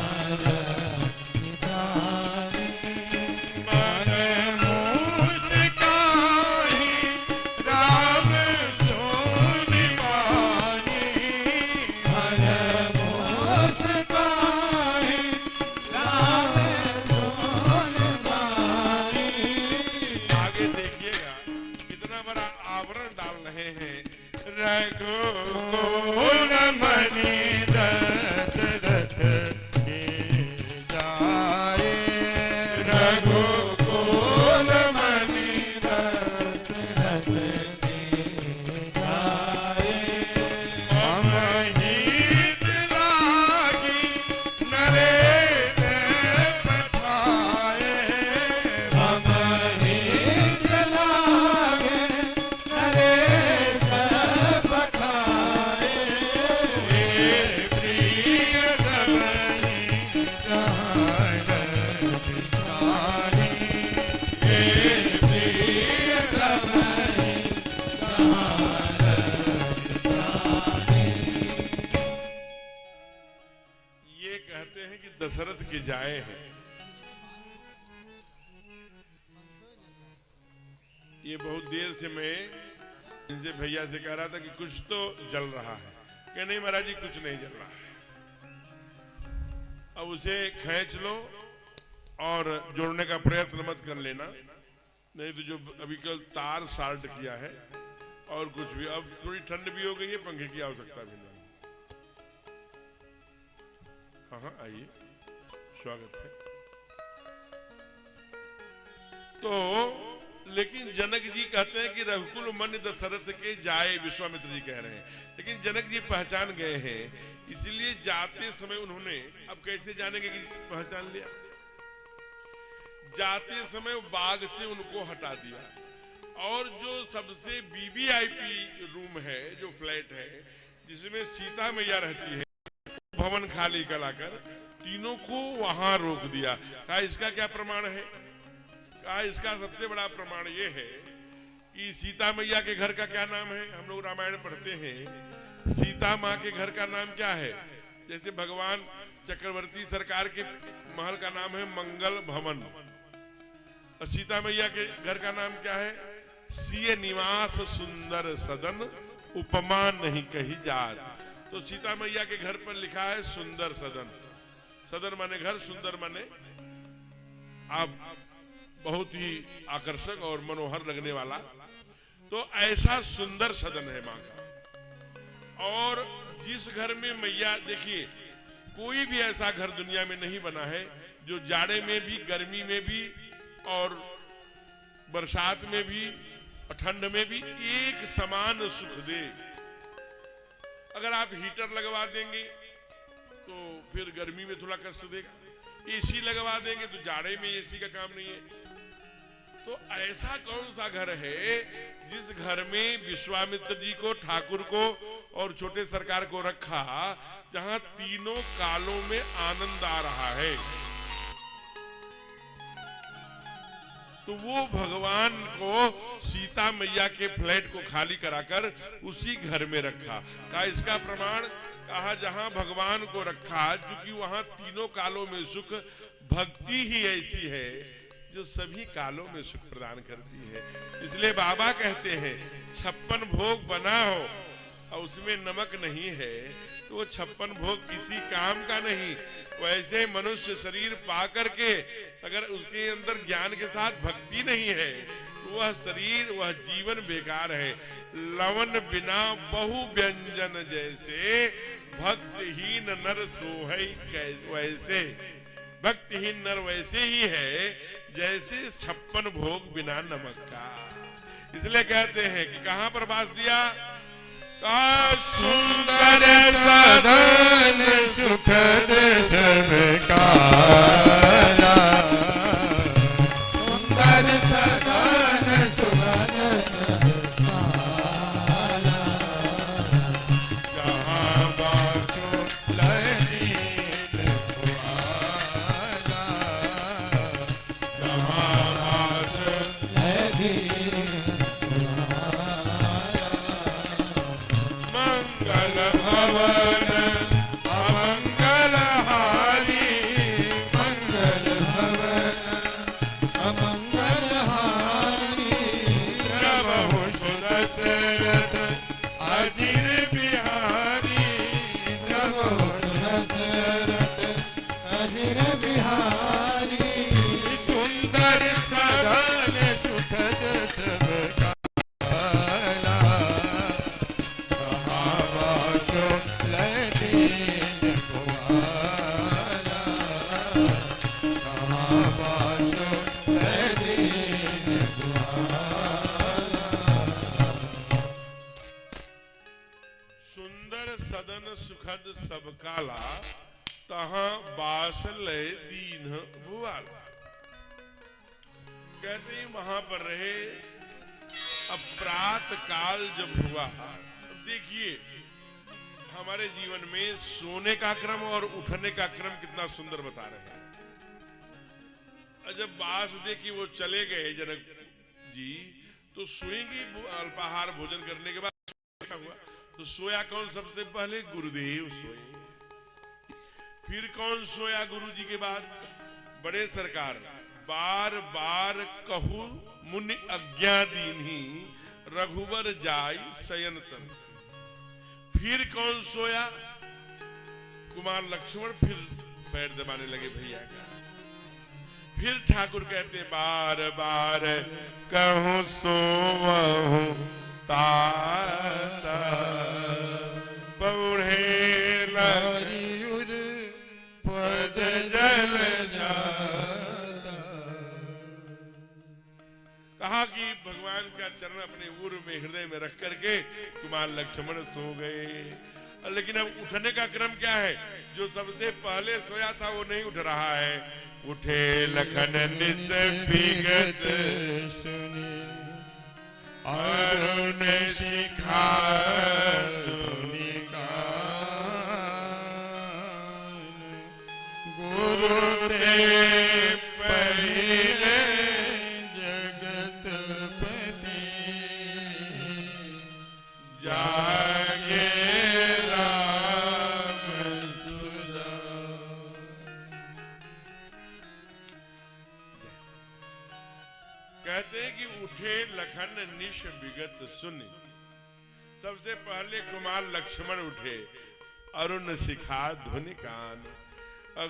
ये बहुत देर से मैं इनसे भैया से कह रहा था कि कुछ तो जल रहा है, कि नहीं महाराज जी कुछ नहीं जल रहा है। अब उसे खींच लो और जोड़ने का प्रयत्न मत कर लेना, नहीं तो जो अभी कल तार शार्ट किया है और कुछ भी। अब थोड़ी ठंड भी हो गई है, पंखे की आवश्यकता भी नहीं। हाँ हाँ आइए, स्वागत है। तो लेकिन जनक जी कहते हैं कि रघुकुल मन दशरथ के जाए, विश्वामित्र जी कह रहे हैं, लेकिन जनक जी पहचान गए हैं, इसलिए जाते समय उन्होंने, अब कैसे जानेंगे कि पहचान लिया, जाते समय बाग से उनको हटा दिया और जो सबसे वीवीआईपी रूम है, जो फ्लैट है जिसमें सीता मैया रहती है, भवन खाली कराकर तीनों को वहां रोक दिया। कहा इसका क्या प्रमाण है? कहा इसका सबसे बड़ा प्रमाण ये है कि सीता मैया के घर का क्या नाम है? हम लोग रामायण पढ़ते हैं, सीता माँ के घर का नाम क्या है? जैसे भगवान चक्रवर्ती सरकार के महल का नाम है मंगल भवन, और सीता मैया के घर का नाम क्या है? सिय निवास सुंदर सदन, उपमा नहीं कही जात। तो सीता मैया के घर पर लिखा है सुंदर सदन, सदन माने घर, सुंदर माने आप बहुत ही आकर्षक और मनोहर लगने वाला। तो ऐसा सुंदर सदन है मां का। और जिस घर में मैया, देखिए कोई भी ऐसा घर दुनिया में नहीं बना है जो जाड़े में भी, गर्मी में भी और बरसात में भी और ठंड में भी एक समान सुख दे। अगर आप हीटर लगवा देंगे तो फिर गर्मी में थोड़ा कष्ट देगा, एसी लगवा देंगे तो जाड़े में एसी का काम नहीं है। तो ऐसा कौन सा घर है जिस घर में विश्वामित्र जी को, ठाकुर को और छोटे सरकार को रखा, जहां तीनों कालों में आनंद आ रहा है? तो वो भगवान को सीता मैया के फ्लैट को खाली कराकर उसी घर में रखा। कहा इसका प्रमाण, कहा जहां भगवान को रखा, क्योंकि वहां तीनों कालों में सुख, भक्ति ही ऐसी है जो सभी कालों में सुख प्रदान करती है। इसलिए बाबा कहते हैं 56 भोग बना हो और उसमें नमक नहीं है तो वो 56 भोग किसी काम का नहीं। वैसे मनुष्य शरीर पा करके अगर उसके अंदर ज्ञान के साथ भक्ति नहीं है तो वह शरीर, वह जीवन बेकार है। लवन बिना बहु व्यंजन जैसे, भक्तहीन नर सोहै वैसे। भक्तिहीन नर वैसे ही है जैसे 56 भोग बिना नमक का। इसलिए कहते हैं कि कहां पर बास दिया? सुंदर सदन सुखद सबका, सुंदर सदन सुखद सबका, जहाँ बासो लदीन वाला, जहाँ बासो लदीन मंगल भवन अमंगल हारी, मंगल भवन अमंगल हारी, प्रभु दशरथ अजिर बिहारी, प्रभु दशरथ अजिर बिहारी, सुंदर सदन सुखद सबका, सुंदर सदन सुखद सब काला, तहां बास लय दीन भुआला। कहते हैं वहां पर रहे। अब प्रात काल जब हुआ, देखिए हमारे जीवन में सोने का क्रम और उठने का क्रम कितना सुंदर बता रहे हैं। जब बास दे कि वो चले गए जनक जी, तो सोएंगे अल्पाहार भोजन करने के बाद हुआ तो सोया कौन सबसे पहले? गुरुदेव सोए। फिर कौन सोया गुरु जी के बाद? बड़े सरकार। बार बार कहू मुनि अज्ञा दीन्ही रघुवर जाई शयन तन। फिर कौन सोया? कुमार लक्ष्मण फिर पैर दबाने लगे भैया का। फिर ठाकुर कहते बार बार कहूं सोवहु ताता पौढ़े हरिउर पद जल जाता। कहा कि भगवान का चरण अपने उर में हृदय में रख करके कुमार लक्ष्मण सो गए। लेकिन अब उठने का क्रम क्या है? जो सबसे पहले सोया था वो नहीं उठ रहा है। उठे लखन निस विगत सुनी अरुण शिखा गुरु ते पहिले जगतपति जागे राम सुजा। कहते हैं कि उठे लखन निश विगत सुनि। सबसे पहले कुमार लक्ष्मण उठे। अरुण शिखा ध्वनि कान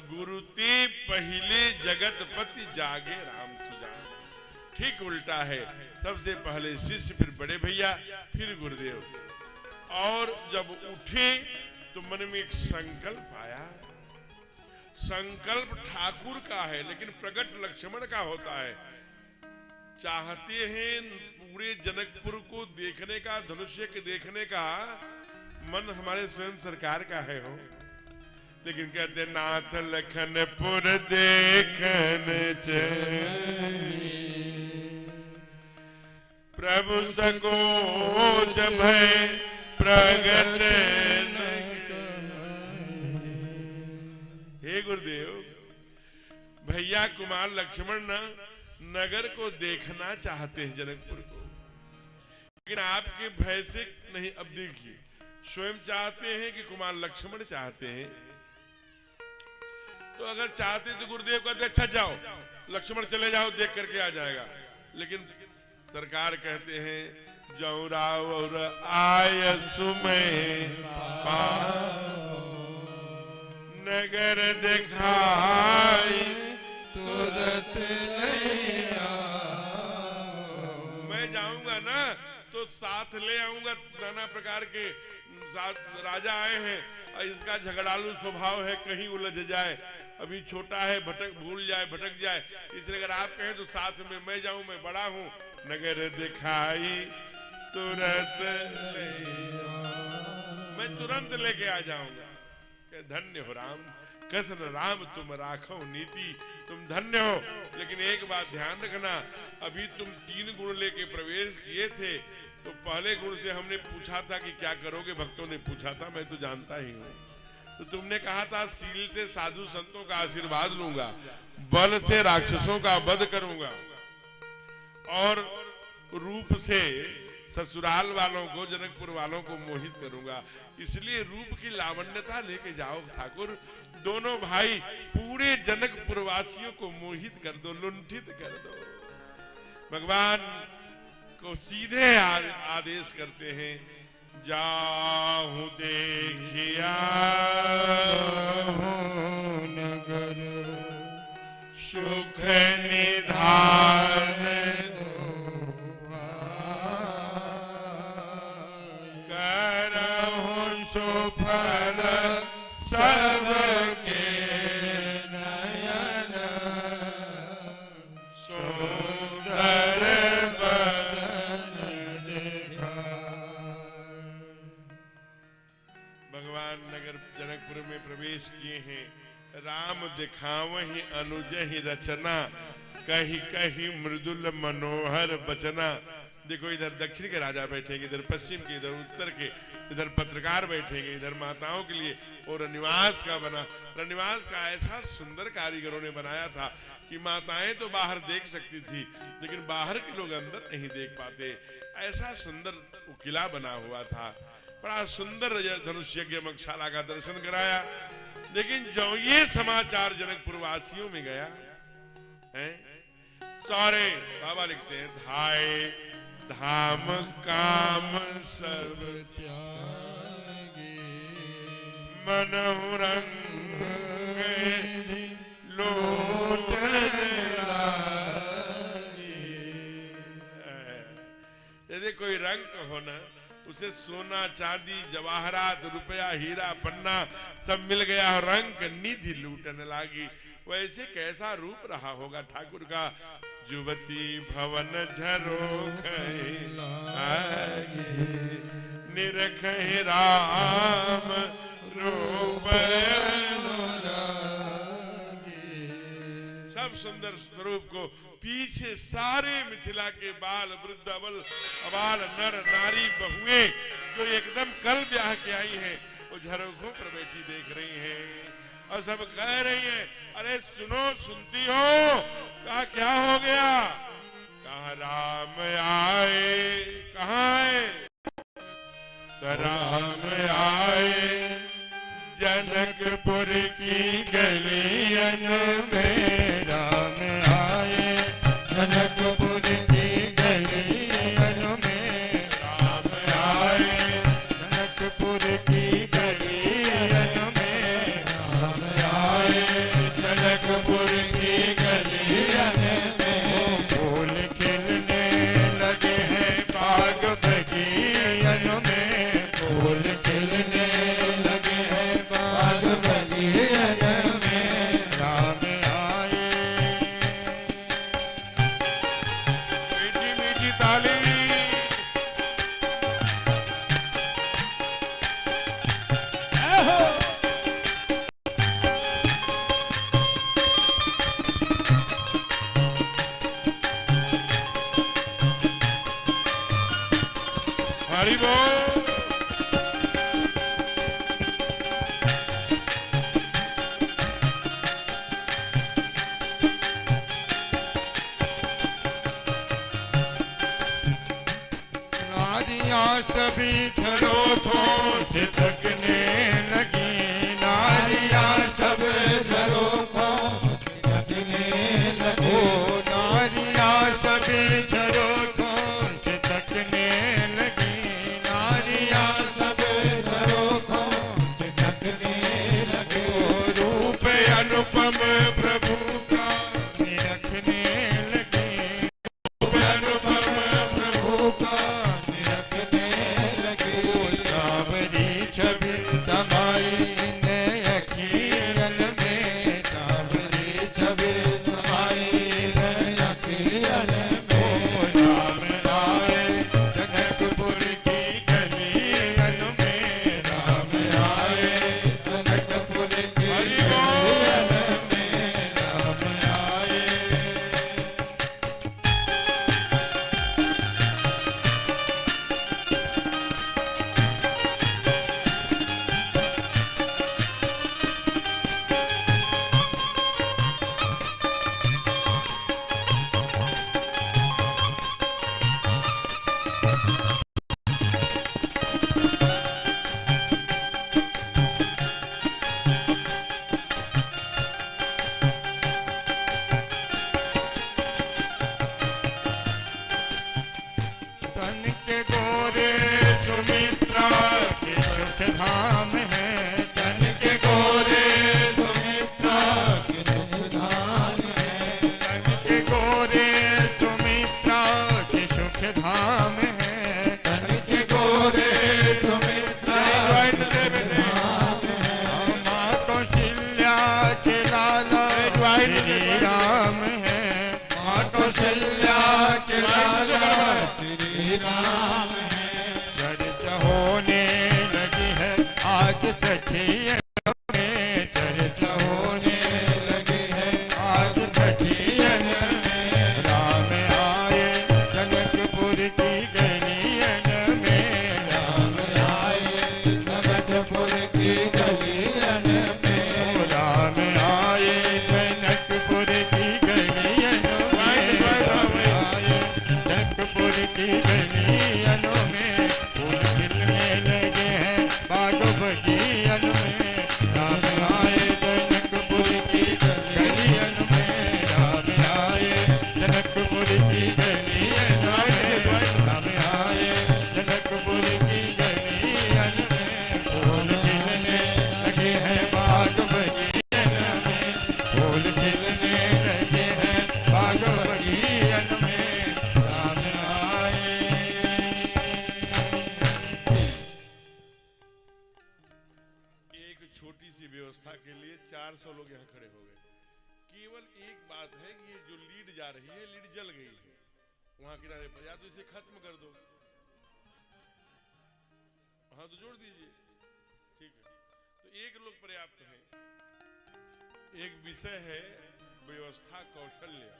गुरु ते पहले जगतपति जागे राम सुजा। ठीक उल्टा है। सबसे पहले शिष्य, फिर बड़े भैया, फिर गुरुदेव। और जब उठे तो मन में एक संकल्प आया। संकल्प ठाकुर का है लेकिन प्रकट लक्ष्मण का होता है। चाहते हैं पूरे जनकपुर को देखने का, धनुष्य के देखने का मन हमारे स्वयं सरकार का है हो। लेकिन कहते नाथ लखनपुर देखन चली प्रभु सको जब प्रगट हे गुरुदेव। भैया कुमार लक्ष्मण नगर को देखना चाहते हैं, जनकपुर को, लेकिन आपके भय से नहीं। अब देखिए, स्वयं चाहते हैं कि कुमार लक्ष्मण चाहते हैं। तो अगर चाहते तो गुरुदेव कहते अच्छा जाओ, लक्ष्मण चले जाओ, देख करके आ जाएगा। लेकिन सरकार कहते हैं जाऊं राव और आय सुमय नगर दिखाई तुरत नहीं मैं जाऊंगा ना तो साथ ले आऊंगा। नाना प्रकार के साथ राजा आए हैं, इसका झगड़ालू स्वभाव है, कहीं उलझ जाए, अभी छोटा है, भूल जाए, भटक जाए। इसलिए अगर आप कहें तो साथ में मैं जाऊं, मैं बड़ा हूं। नगर दिखाई तुरंत मैं तुरंत लेके आ जाऊंगा। धन्य हो राम, कसन राम तुम राखो नीति, तुम धन्य हो। लेकिन एक बात ध्यान रखना, अभी तुम 3 गुण लेके प्रवेश किए थे, तो पहले गुण से हमने पूछा था कि क्या करोगे, भक्तों ने पूछा था, मैं तो जानता ही हूँ। तो तुमने कहा था सील से साधु संतों का आशीर्वाद लूंगा, बल से राक्षसों का वध करूंगा, और रूप से ससुराल वालों को, जनकपुर वालों को मोहित करूंगा। इसलिए रूप की लावण्यता लेके जाओ ठाकुर। दोनों भाई पूरे जनकपुर वासियों को मोहित कर दो, लुंठित कर दो। भगवान को सीधे आदेश करते हैं, जाहु देखिया नगर सुख निधान करहु सुफल सबके नयन सुंदर बदन देखा। भगवान नगर जनकपुर में प्रवेश किए हैं। राम दिखावहि अनुजहि रचना, कही कही मृदुल मनोहर बचना। देखो, इधर दक्षिण के राजा बैठेंगे, इधर पश्चिम के, इधर उत्तर के, इधर पत्रकार बैठेंगे, इधर माताओं के लिए। और रनिवास का बना, रनिवास का ऐसा सुंदर कारीगरों ने बनाया था कि माताएं तो बाहर देख सकती थी, लेकिन बाहर के लोग अंदर नहीं देख पाते। ऐसा सुंदर किला बना हुआ था। बड़ा सुंदर धनुष यज्ञ यज्ञशाला का दर्शन कराया। लेकिन जो ये समाचार जनकपुर वासियों में गया है, सारे बाबा लिखते हैं धाय धाम काम सब त्यागे मनहु रंग लोट यदि कोई रंग हो ना, उसे सोना चांदी जवाहरात रुपया हीरा पन्ना सब मिल गया और रंग निधि लूटने लागी, वैसे कैसा रूप रहा होगा ठाकुर का। जुवती भवन झरोख निरख राम रूप सब सुंदर स्वरूप को पीछे सारे मिथिला के बाल वृद्ध अबल अबाल नर नारी बहुएं जो एकदम कल ब्याह के आई हैं, वो झरोखों पर बैठी देख रही हैं और सब कह रही हैं, अरे सुनो, सुनती हो? कहा क्या हो गया? कहा राम आए। कहाँ आए? तो राम आए जनकपुर की गलियन में। राम आए जनकपुर की गलियन में। राम आए जनकपुर की गलियन में। राम आए जनकपुर की गलियन में। फूल खिलने लगे हैं बाग बगियन में। फूल खिलने लगे हैं बाग बगियन में। राम आए। मीठी मीठी ताली। हरि बोल। नारियां सभी झरोखों से थकने लगी। नारियां सब झरोखों से थकने लगी। ओ नारियां सभी झरोखों से थकने लगी। नारियां सब झरोखों से थकने लगी। ओ रूप अनुपम प्रभु का निरखने लगी। रूप अनुपम प्रभु का निरखने लगी। सावरी छवि समाई ने अखियन में। सावरी छवि समाई ने अखियन में। राम आए जनकपुर की गलियन में। राम आए जनकपुर की गलियन में। राम आए। तन के गोरे सुमित्रा के सुख धाम है। तन के गोरे सुमित्रा के सुख धाम है। तन के गोरे सुमित्रा के सुख धाम है। तन के गोरे सुमित्रा के सुख धाम है। माँ कौशल्या के लाला श्री राम है। माँ कौशल्या के लाला श्री राम है। चर्चा होने लगी है आज सखियन में। चर्चा होने लगी है आज सखियन में। राम आए जनकपुर की गलियन में। राम आए जनकपुर की गलियन में। राम आए जनकपुर की गलियन में। राम आए जनकपुर की गलियनों में। फूल खिलने लगे हैं बाग बगियन में। राम आए जनकपुर की गलियन में। राम आए जनकपुर जा रही है, लीड जल गई है वहां किनारे पर, या तो इसे खत्म कर दो, हाँ तो जोड़ दीजिए, ठीक है। तो एक लोग पर्याप्त है। एक विषय है व्यवस्था कौशल्य।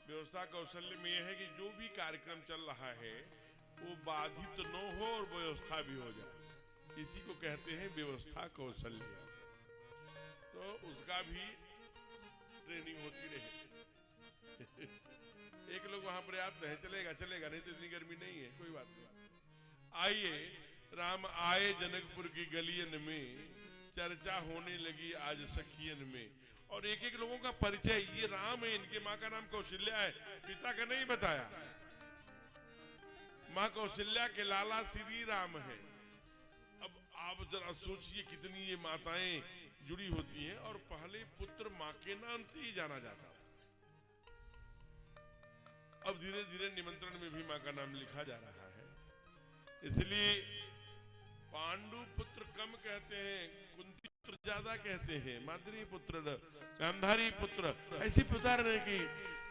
व्यवस्था कौशल्य में यह है कि जो भी कार्यक्रम चल रहा है वो बाधित न हो और व्यवस्था भी हो जाए, इसी को कहते हैं व्यवस्था कौशल्य। तो उसका भी ट्रेनिंग होती रहे। एक लोग वहां पर्याप्त है, चलेगा चलेगा, नहीं तो इतनी गर्मी नहीं है, कोई बात नहीं। आइए, राम आए जनकपुर की गलियन में, चर्चा होने लगी आज सखियन में। और एक एक लोगों का परिचय, ये राम है, इनके माँ का नाम कौशल्या है, पिता का नहीं बताया। माँ कौशल्या के लाला श्री राम है। अब आप जरा सोचिए कितनी ये माताएं जुड़ी होती हैं। और पहले पुत्र माँ के नाम से ही जाना जाता था, अब धीरे धीरे निमंत्रण में भी माँ का नाम लिखा जा रहा है। इसलिए पांडु पुत्र कम कहते हैं, कुंती पुत्र ज्यादा कहते हैं, माद्री पुत्र, गांधारी पुत्र, ऐसी प्रचार है कि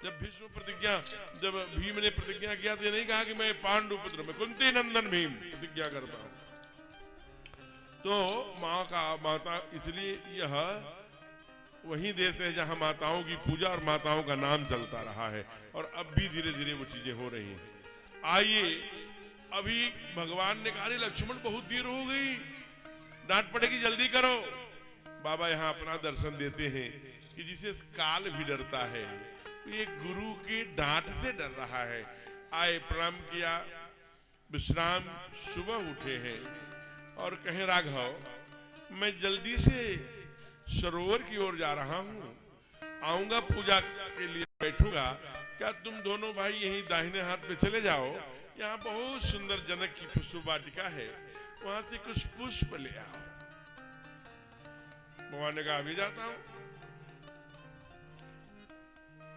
जब भीष्म प्रतिज्ञा, जब भीम ने प्रतिज्ञा किया तो नहीं कहा कि मैं पांडु पुत्र, मैं कुंती नंदन भीम प्रतिज्ञा करता हूं। तो माँ का माता, इसलिए यह वही देश है जहां माताओं की पूजा और माताओं का नाम चलता रहा है, और अब भी धीरे धीरे वो चीजें हो रही हैं। आइए, अभी भगवान ने कहा लक्ष्मण बहुत देर हो गई, डांट पड़ेगी, जल्दी करो। बाबा यहाँ अपना दर्शन देते हैं कि जिसे काल भी डरता है, ये गुरु की डांट से डर रहा है। आए, प्रणाम किया, विश्राम, सुबह उठे हैं और कहें राघव मैं जल्दी से सरोवर की ओर जा रहा हूं, आऊंगा, पूजा के लिए बैठूंगा, क्या तुम दोनों भाई यहीं दाहिने हाथ पे चले जाओ, यहाँ बहुत सुंदर जनक की पुष्प वाटिका है, वहां से कुछ पुष्प ले आओ। भगवान ने कहा अभी जाता हूं।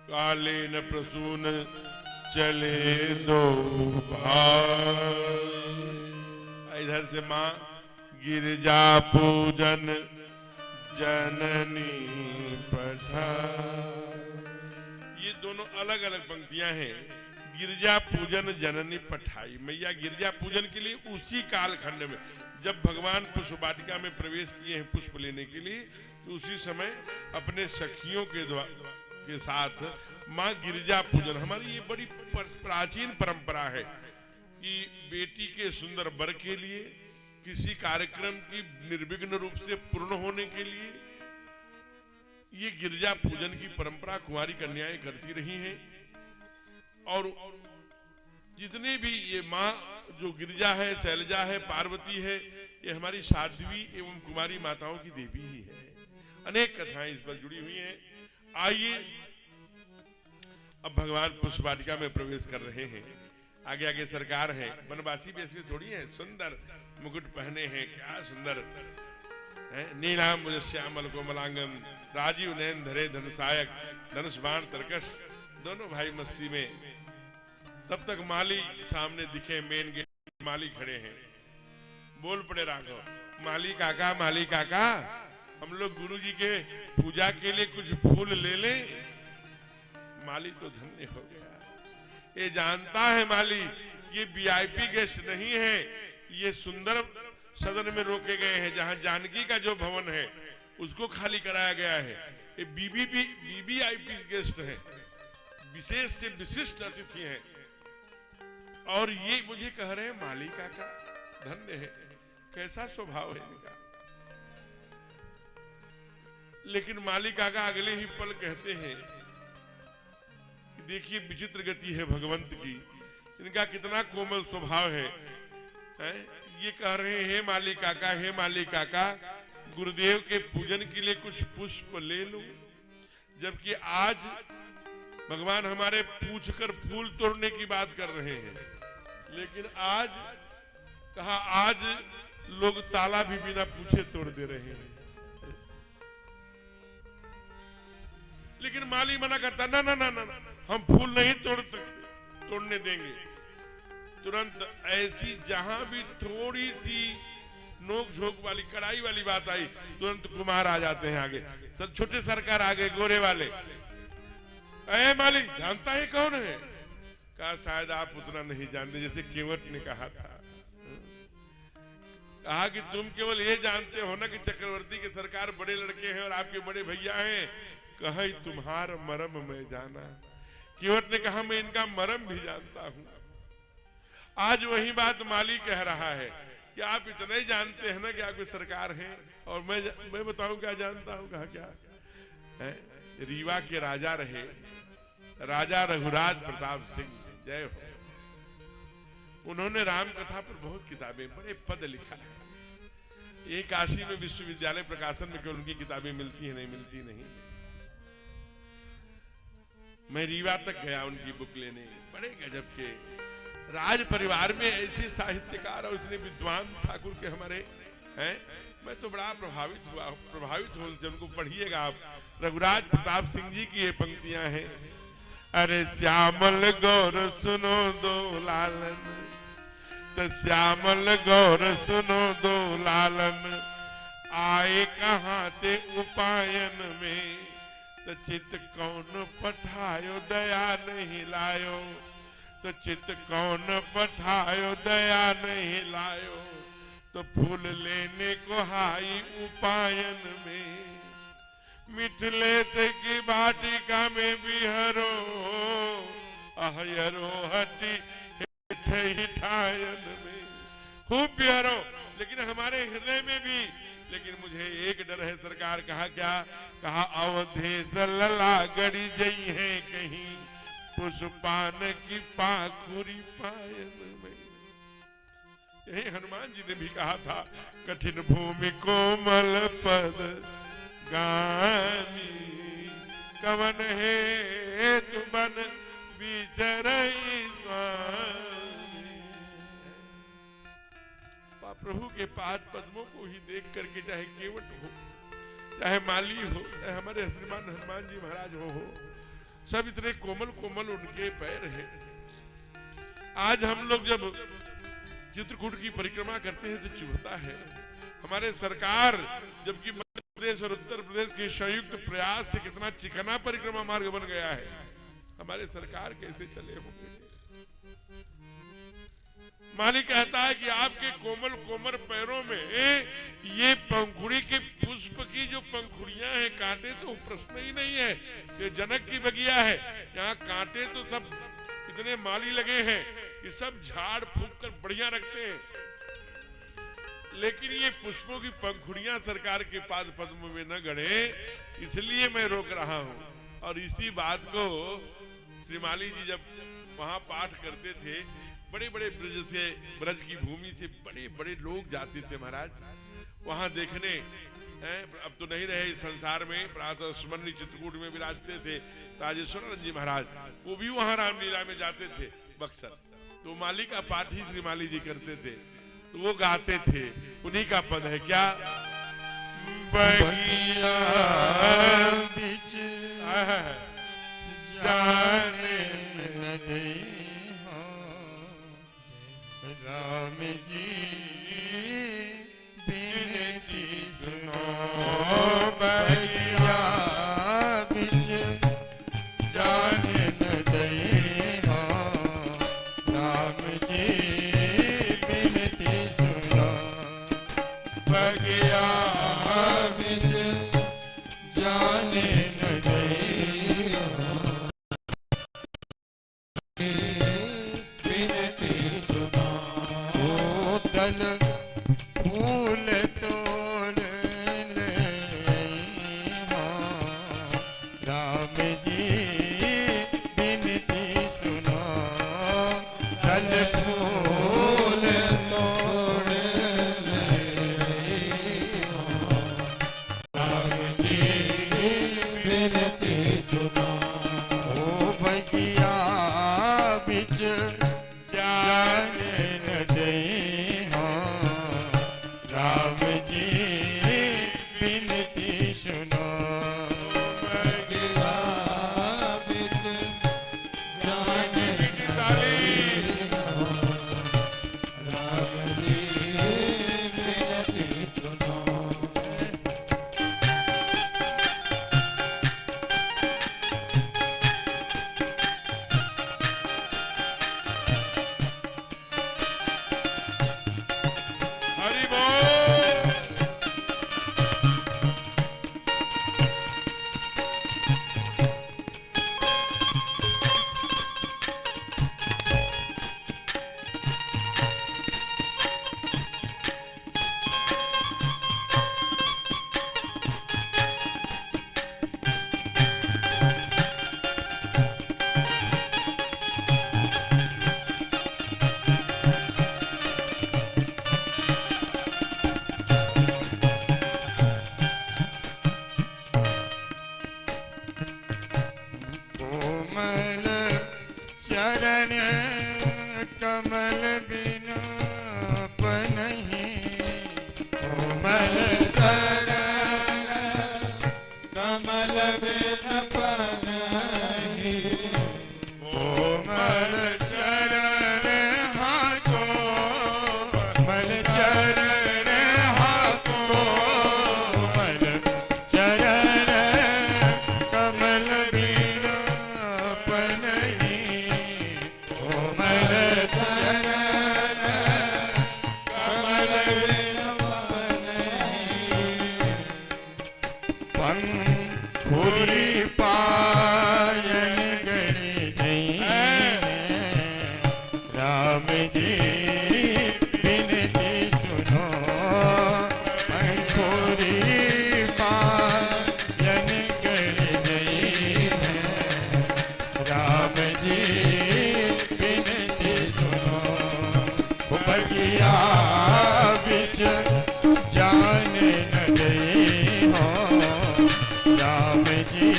काले न प्रसून चले दो भाई, इधर से माँ गिरजा पूजन जननी पठा, ये दोनों अलग अलग पंक्तियां हैं। गिरजा पूजन जननी पठाई, मैया गिरजा पूजन के लिए उसी कालखंड में जब भगवान पुष्प वाटिका में प्रवेश किए हैं पुष्प लेने के लिए, तो उसी समय अपने सखियों के साथ माँ गिरजा पूजन, हमारी ये बड़ी प्राचीन परंपरा है कि बेटी के सुंदर वर के लिए, किसी कार्यक्रम की निर्विघ्न रूप से पूर्ण होने के लिए ये गिरजा पूजन की परंपरा कुंवारी कन्याएं करती रही हैं। और जितने भी ये माँ जो गिरजा है, शैलजा है, पार्वती है, ये हमारी साध्वी एवं कुमारी माताओं की देवी ही है। अनेक कथाएं इस पर जुड़ी हुई हैं। आइए, अब भगवान पुष्प वाटिका में प्रवेश कर रहे हैं। आगे आगे सरकार है, वनवासी भी ऐसे थोड़ी है, सुंदर मुकुट पहने हैं, क्या सुंदर है, नीलाम श्यामल कोमलांगम, राजीव नयन धरे धनुषायक, धनुष बाण तरकस, दोनों भाई मस्ती में। तब तक माली सामने दिखे, मेन गेट माली खड़े हैं। बोल पड़े राघव, माली काका, माली काका, हम लोग गुरुजी के पूजा के लिए कुछ फूल ले लें। माली तो धन्य हो गया, ये जानता है माली ये वीआईपी गेस्ट नहीं है, ये सुंदर सदन में रोके गए हैं, जहां जानकी का जो भवन है उसको खाली कराया गया है। ये वीवीआईपी गेस्ट हैं, विशेष से विशिष्ट अतिथि हैं, और ये मुझे कह रहे हैं माली काका, धन्य है, कैसा स्वभाव है इनका। लेकिन माली काका अगले ही पल कहते हैं, देखिए विचित्र गति है भगवंत की, इनका कितना कोमल स्वभाव है, ये कह रहे हैं माली काका, हे माली काका, गुरुदेव के पूजन के लिए कुछ पुष्प ले लो। जबकि आज भगवान हमारे पूछकर फूल तोड़ने की बात कर रहे हैं, लेकिन आज कहा, आज लोग ताला भी बिना पूछे तोड़ दे रहे हैं। लेकिन माली मना करता, ना ना ना ना, हम फूल नहीं तोड़ने देंगे। तुरंत ऐसी जहां भी थोड़ी सी नोक झोंक वाली, कड़ाई वाली बात आई, तुरंत कुमार आ जाते हैं आगे, सब छोटे सरकार आगे, गोरे वाले, अरे मालिक जानता है कौन है? कहा शायद आप उतना नहीं जानते जैसे केवट ने कहा था। कहा कि तुम केवल ये जानते हो ना कि चक्रवर्ती के सरकार बड़े लड़के हैं और आपके बड़े भैया हैं। कहा तुम्हारा मरम मैं जाना। केवट ने कहा मैं इनका मरम भी जानता हूं। आज वही बात माली कह रहा है कि आप इतना ही जानते हैं ना कि आपकी सरकार है, और मैं बताऊं क्या जानता हूं। कहा क्या है? रीवा के राजा रहे राजा रघुराज प्रताप सिंह, जय हो। उन्होंने राम कथा पर बहुत किताबें, बड़े पद लिखा है। ये काशी में विश्वविद्यालय प्रकाशन में केवल उनकी किताबें मिलती हैं, नहीं मिलती नहीं। मैं रीवा तक गया उनकी बुक लेने। बड़े गजब के राज परिवार में ऐसे साहित्यकार और इतने विद्वान ठाकुर के हमारे हैं। मैं तो बड़ा प्रभावित हूं उनसे। उनको पढ़िएगा आप। रघुराज प्रताप सिंह जी की ये पंक्तियां हैं। अरे श्यामल गौर सुनो दो लालन, तो श्यामल गौर सुनो दो लालन, आए कहाँ ते उपायन में, तो चित कौन पठायो दया नहीं लायो, तो चित कौन पठायो दया नहीं लायो, तो फूल लेने को हाई उपायन में, मिथिलेश की वाटिका में बिहरो, अहयरो हटी हिठायन में। खूब बिहरो, लेकिन हमारे हृदय में भी। लेकिन मुझे एक डर है सरकार। कहा क्या? कहा अवधेश लला गड़ी जई है कहीं, पुष्पान की पाखुरी पायन में। यही हनुमान जी ने भी कहा था, कठिन भूमि कोमल पद गामी, कवन है तुमन विचरई स्वामी। प्रभु के पाद पद्मों को ही देख करके, चाहे केवट हो, चाहे माली हो, चाहे हमारे श्रीमान हनुमान जी महाराज हो, सब इतने कोमल कोमल उनके पैर हैं। आज हम लोग जब चित्रकूट की परिक्रमा करते हैं तो चुभता है। हमारे सरकार जबकि मध्य प्रदेश और उत्तर प्रदेश के संयुक्त प्रयास से कितना चिकना परिक्रमा मार्ग बन गया है, हमारे सरकार कैसे चले होंगे। माली कहता है कि आपके कोमल कोमल पैरों में ये पंखुड़ी के पुष्प की जो पंखुड़ियां हैं, कांटे तो प्रश्न ही नहीं है। ये जनक की बगिया है, यहाँ कांटे तो सब इतने माली लगे हैं कि सब झाड़ फूक कर बढ़िया रखते हैं, लेकिन ये पुष्पों की पंखुड़ियां सरकार के पाद पद्म में न गड़े, इसलिए मैं रोक रहा हूं। और इसी बात को श्री माली जी जब वहां पाठ करते थे, बड़े बड़े ब्रज की भूमि से बड़े बड़े लोग जाते थे महाराज वहां देखने। अब तो नहीं रहे इस संसार में, प्रातः स्मरणीय चित्रकूट में विराजते थे राजेश्वर जी महाराज, वो भी वहां रामलीला में जाते थे बक्सर। तो माली का पाठ ही श्री माली जी करते थे, तो वो गाते थे। उन्हीं का पद है क्या? बगिया बिच जाने न दे राम जी बिनती सुनो, बगिया बिच जाने न दे राम जी बिनती सुनो, बगिया बिच जाने न दे फूल तोड़ ले राम जी बिनती सुनो, कल फूल तोड़ ले राम जी बिनती सुनो, ओ बगिया बिच जाने न दे राम जी बिनती सुनो, बगिया बिच जाने न दे कमल बिना पनहि कोमल चरण कमल बिन पनहि कोमल चरण हाको कोमल चरण हाको कोमल चरण कमल बिना पनहि कोमल चरण कमल बिन पनहि पंखुरी पायन गणि राम जी बिनती सुनो पंखुरी पायन गणि राम जी बिनती सुनो बगिया बिच जान न दई हो राम जी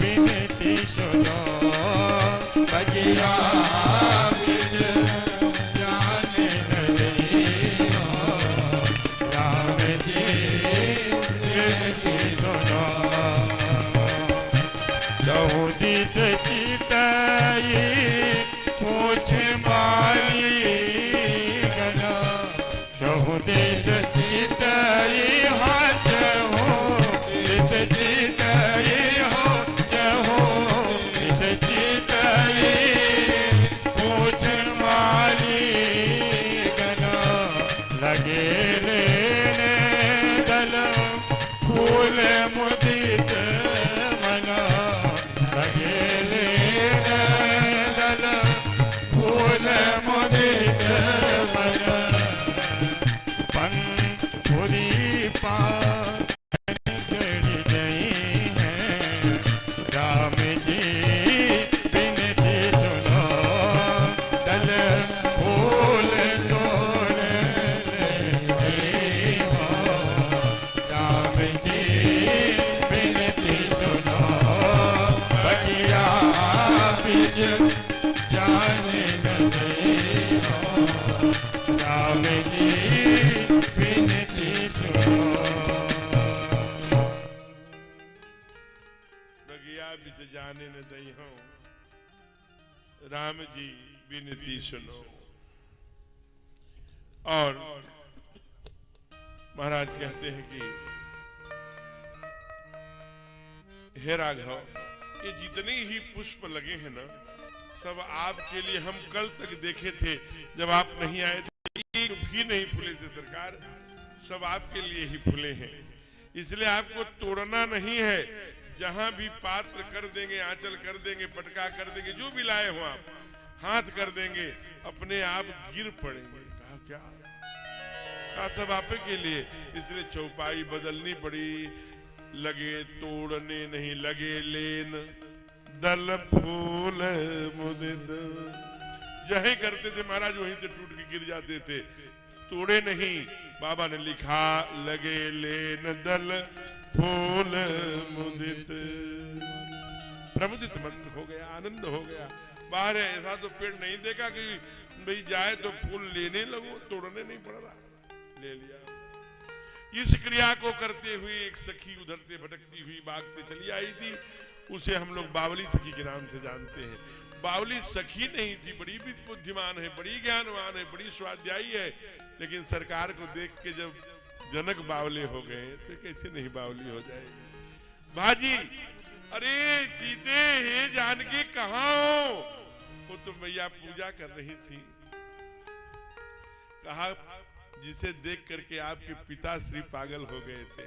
बिनती सुनो बगिया बिच जान न दई हो राम जी बिनती सुनो बहुदित चिताई पूछ माली गना बहुदित चिताई हाथ हो दित चिताई हो चहो दित चिताई पूछ माली गना लगे लेने दल फूल मुदित मना लगे लेने दल फूल मुदित मना पंखुरी पायन गणि गई है राम जी बिनती सुनो दल फूल तोड़ ले हो राम जी बिनती सुनो बगिया बिच जान न दई हो राम जी बिनती सुनो बगिया बिच जाने न दई हो राम जी विनती सुनो। और महाराज कहते हैं कि हे राघव, ये जितने ही पुष्प लगे हैं ना, सब आपके लिए। हम कल तक देखे थे जब आप नहीं आए थे, एक भी नहीं फूले थे सरकार, सब आपके लिए ही फूले हैं। इसलिए आपको तोड़ना नहीं है, जहां भी पात्र कर देंगे, आंचल कर देंगे, पटका कर देंगे, जो भी लाए हो आप हाथ कर देंगे, अपने आप गिर पड़ेंगे। कहा क्या? कहा सब आप के लिए। इसलिए चौपाई बदलनी पड़ी। लगे तोड़ने नहीं लगे लेन, दल फूल मुदित। यही करते थे महाराज, वहीं से टूट के गिर जाते थे, तोड़े नहीं। बाबा ने लिखा लगे लेन दल फूल मुदित। प्रमुदित मन हो गया, आनंद हो गया। बाहर ऐसा तो पेड़ नहीं देखा कि भाई जाए तो फूल लेने लगो, तोड़ने नहीं पड़ रहा, ले लिया। इस क्रिया को करते हुए एक सखी उधर से भटकती हुई बाग से चली आई थी। उसे हम लोग बावली सखी के नाम से जानते हैं। बावली सखी नहीं थी, बड़ी बुद्धिमान है, बड़ी ज्ञानवान है, बड़ी स्वाध्यायी है। लेकिन सरकार को देख के जब जनक बावले हो गए तो कैसे नहीं बावली हो जाएगी। भाजी, अरे जीते हे जानकी कहाँ हो? वो तो मैया पूजा कर रही थी। कहा जिसे देख करके आपके पिताश्री पागल हो गए थे,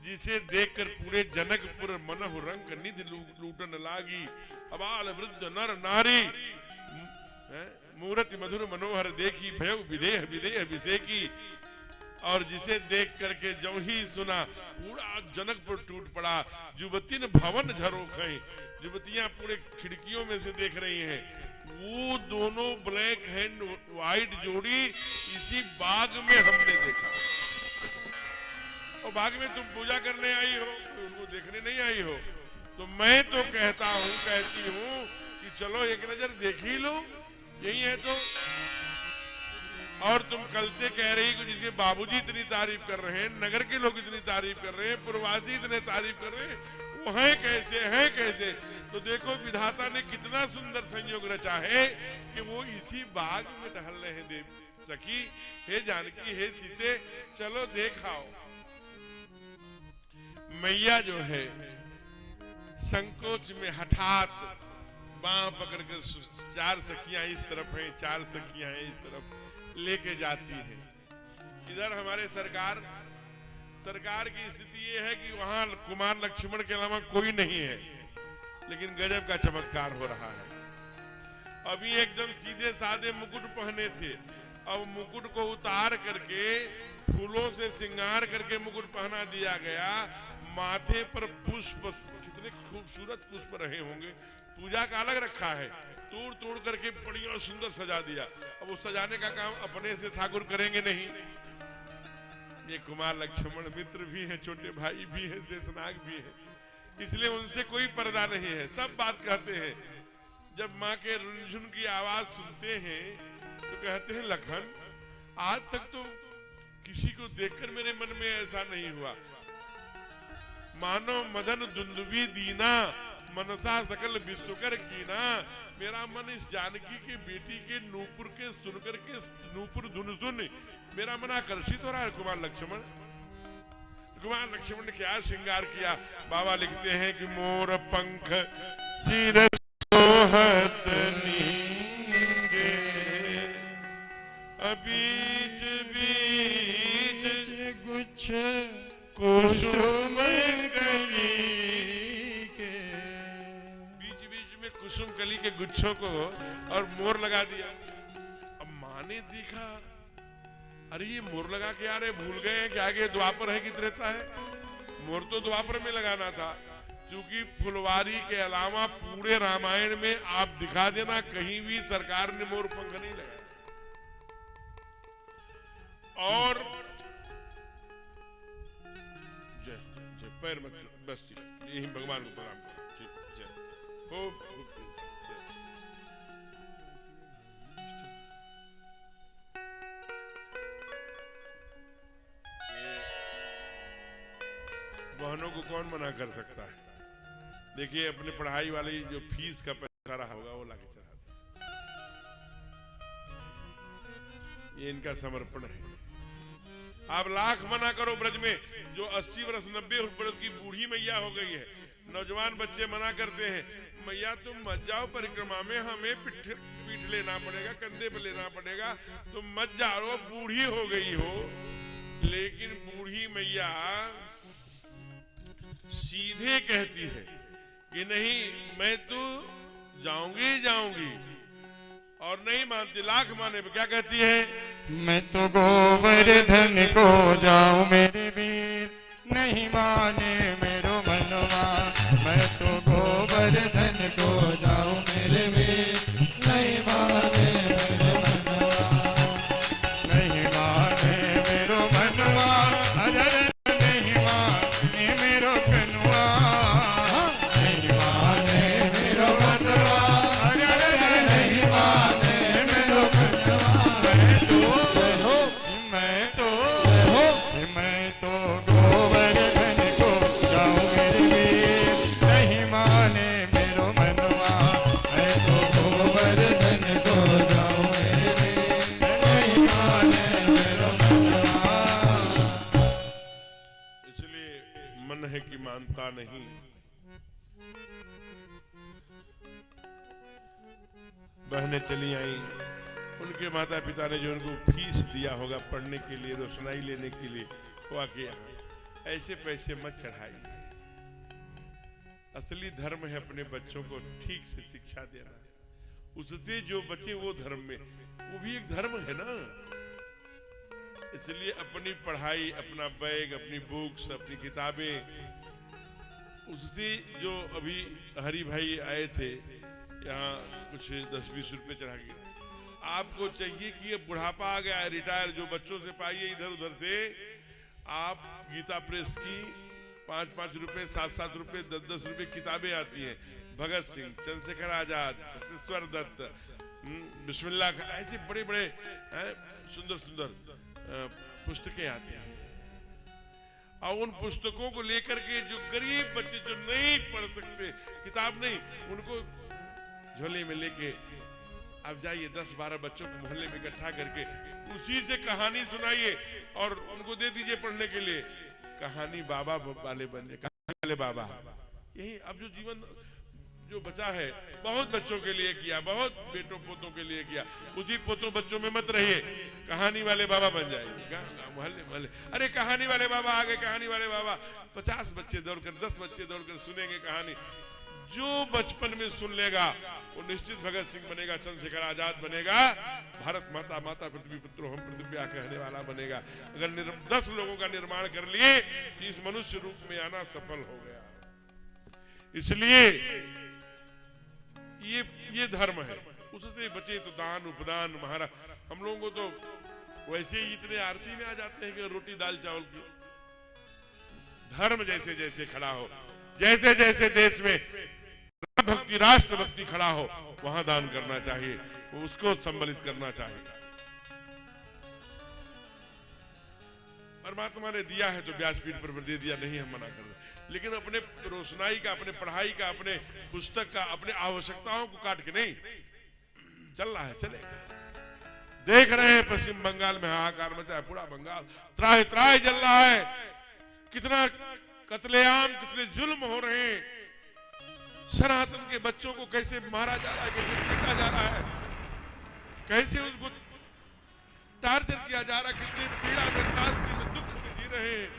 जिसे देखकर पूरे जनकपुर मनहु रंग निधि लूटन लागी। अबाल वृद्ध नर नारी मूर्ति मधुर मनोहर देखी, भय विदेह विदेह विसेकी। और जिसे देख करके जो ही सुना पूरा जनकपुर टूट पड़ा। युवती ने भवन झरो खई, युवतियां पूरे खिड़कियों में से देख रही हैं। वो दोनों ब्लैक हैंड व्हाइट जोड़ी इसी बाग में हमने देखा। और बाग में तुम पूजा करने आई हो, उनको देखने नहीं आई हो। तो मैं तो कहता हूँ, कहती हूँ कि चलो एक नजर देख ही लो। यही है तो। और तुम कल से कह रही कि जिसके बाबूजी इतनी तारीफ कर रहे हैं, नगर के लोग इतनी तारीफ कर रहे हैं, प्रवासी इतने तारीफ कर रहे हैं, वो हैं कैसे, हैं कैसे? तो देखो विधाता ने कितना सुंदर संयोग रचा है कि वो इसी बाग में टहल रहे हैं। देव सखी, हे जानकी, हे सीते, चलो देखाओ। मैया जो है संकोच में हठात बांह पकड़कर 4 सखियां इस तरफ हैं, 4 सखियां हैं इस तरफ, लेके जाती है। इधर हमारे सरकार की स्थिति ये है कि वहां कुमार लक्ष्मण के अलावा कोई नहीं है, लेकिन गजब का चमत्कार हो रहा है। अभी एकदम सीधे साधे मुकुट पहने थे, अब मुकुट को उतार करके फूलों से श्रृंगार करके मुकुट पहना दिया गया। माथे पर पुष्प, कितने खूबसूरत पुष्प रहे होंगे, पूजा का अलग रखा है, तोड़ तोड़ करके बढ़िया सुंदर सजा दिया। अब उस सजाने का काम अपने से ठाकुर करेंगे नहीं। ये कुमार लक्ष्मण मित्र भी हैं, छोटे भाई भी हैं, शेषनाग भी हैं, इसलिए उनसे कोई पर्दा नहीं है, सब बात कहते हैं। जब माँ के रुनझुन की आवाज सुनते हैं तो कहते हैं, लखन आज तक तो किसी को देखकर मेरे मन में ऐसा नहीं हुआ। मानो मदन दुंदुभी दीना, मनसा सकल विश्वकर कीना। मेरा मन इस जानकी के बेटी के नूपुर के सुनकर के, नूपुर धुन सुन मेरा मन आकर्षित हो रहा है। कुमार लक्ष्मण ने क्या श्रृंगार किया। बाबा लिखते हैं कि मोर पंख सिर सोहत नींगे, बीच बीच गुच्छ कुसुम कली के, बीच बीच में कुसुम कली के गुच्छों को और मोर लगा दिया। अब माँ ने देखा, अरे ये मोर लगा के आ रहे, भूल गए हैं कि आगे द्वापर है कि त्रेता है। मोर तो द्वापर में लगाना था, क्योंकि फुलवारी के अलावा पूरे रामायण में आप दिखा देना कहीं भी सरकार ने मोर पंख नहीं लगाया। और जय जय, पैर मत, बस यही भगवान को प्रणाम करो। जय खूब बहनों को कौन मना कर सकता है। देखिए अपने पढ़ाई वाली जो फीस का पैसा रहा होगा वो लाके चढ़ा दे, ये इनका समर्पण है। आप लाख मना करो, ब्रज में जो 80 वर्ष 90 वर्ष की बूढ़ी मैया हो गई है, नौजवान बच्चे मना करते हैं, मैया तुम मत जाओ परिक्रमा में, हमें पीठ लेना पड़ेगा, कंधे पे लेना पड़ेगा, तुम मत जाओ, बूढ़ी हो गई हो। लेकिन बूढ़ी मैया सीधे कहती है कि नहीं, मैं तो जाऊंगी, और नहीं मानती। लाख माने पे क्या कहती है, मैं तो गोवर्धन को जाऊं मेरे वीर, नहीं माने मेरो मनवा। मैं तो गोवर्धन को जाऊं मेरे वीर, नहीं माने मेरो मनवा, नहीं माने मेरो मनवा। अरे नहीं माने मेरो कनुआ, नहीं माने मेरो मनवा। अरे नहीं माने मेरो कनुआ। मैं तो गोवर्धन को जाऊं मेरे वीर, नहीं माने मेरो मनवा। मैं तो गोवर्धन को जाऊं मेरे वीर, नहीं माने मेरो मनवा। इसलिए मन है कि मानता नहीं। बहनें चली आई, उनके माता पिता ने जो उनको फीस दिया होगा पढ़ने के लिए, रोशनाई लेने के लिए, वो आके ऐसे पैसे मत चढ़ाइए। असली धर्म है अपने बच्चों को ठीक से शिक्षा देना, उससे जो बचे वो धर्म में, वो भी एक धर्म है ना। इसलिए अपनी पढ़ाई, अपना बैग, अपनी बुक्स, अपनी किताबें, उससे जो अभी हरि भाई आए थे यहाँ कुछ 10-20 रुपए चढ़ा के, आपको चाहिए कि अब बुढ़ापा आ गया है, रिटायर जो बच्चों से पाइए इधर उधर से, आप गीता प्रेस की 5-5 रुपए, 7-7 रुपए, 10-10 रुपए किताबें आती हैं। भगत सिंह, चंद्रशेखर आजाद, ईश्वर दत्त, बिस्मिल्लाह ऐसे बड़े बड़े सुंदर सुंदर पुस्तकें आती हैं, और उन पुस्तकों को लेकर के जो गरीब बच्चे जो नहीं पढ़ सकते, किताब नहीं, उनको झोले में लेके अब जाइए 10-12 बच्चों को मोहल्ले में इकट्ठा करके उसी से कहानी सुनाइए और उनको दे दीजिए पढ़ने के लिए। कहानी बाबा वाले बन जाए, कहानी वाले बाबा। यही अब जो जीवन जो बचा है बहुत बच्चों के लिए किया, बहुत बेटों पोतों के लिए किया, उसी पोतों बच्चों में मत रहिए, कहानी वाले बाबा बन जाएंगे। मोहल्ले मोहल्ले अरे कहानी वाले बाबा आ गए, कहानी वाले बाबा। 50 बच्चे दौड़कर 10 बच्चे दौड़कर सुनेंगे कहानी। जो बचपन में सुन लेगा वो निश्चित भगत सिंह बनेगा, चंद्रशेखर आजाद बनेगा, भारत माता माता पृथ्वी पुत्रो हम पृथ्व्या कहने वाला बनेगा। अगर 10 लोगों का निर्माण कर लिए तो इस मनुष्य रूप में आना सफल हो गया। इसलिए ये धर्म है, उससे बचे तो दान उपदान महाराज। हम लोगों को तो वैसे ही इतने आरती में आ जाते हैं कि रोटी दाल चावल की। धर्म जैसे जैसे खड़ा हो, जैसे जैसे देश में भक्ति राष्ट्र भक्ति खड़ा हो, वहां दान करना चाहिए, उसको सम्मिलित करना चाहिए। परमात्मा ने दिया है तो व्यासपीठ पर दे दिया, नहीं हम मना कर रहे, लेकिन अपने रोशनाई का, अपने पढ़ाई का, अपने पुस्तक का, अपने आवश्यकताओं को काट के नहीं। चल रहा है चलेगा। देख रहे हैं पश्चिम बंगाल में हाहाकार मचा है, पूरा बंगाल त्राहि त्राहि जल रहा है। कितना कत्लेआम, कितने जुल्म हो रहे हैं। सनातन के बच्चों को कैसे मारा जा रहा है, कैसे पीटा जा रहा है, कैसे उनको टार्चर किया जा रहा है, कितनी पीड़ा में, त्रासदी में, दुख में जी रहे हैं।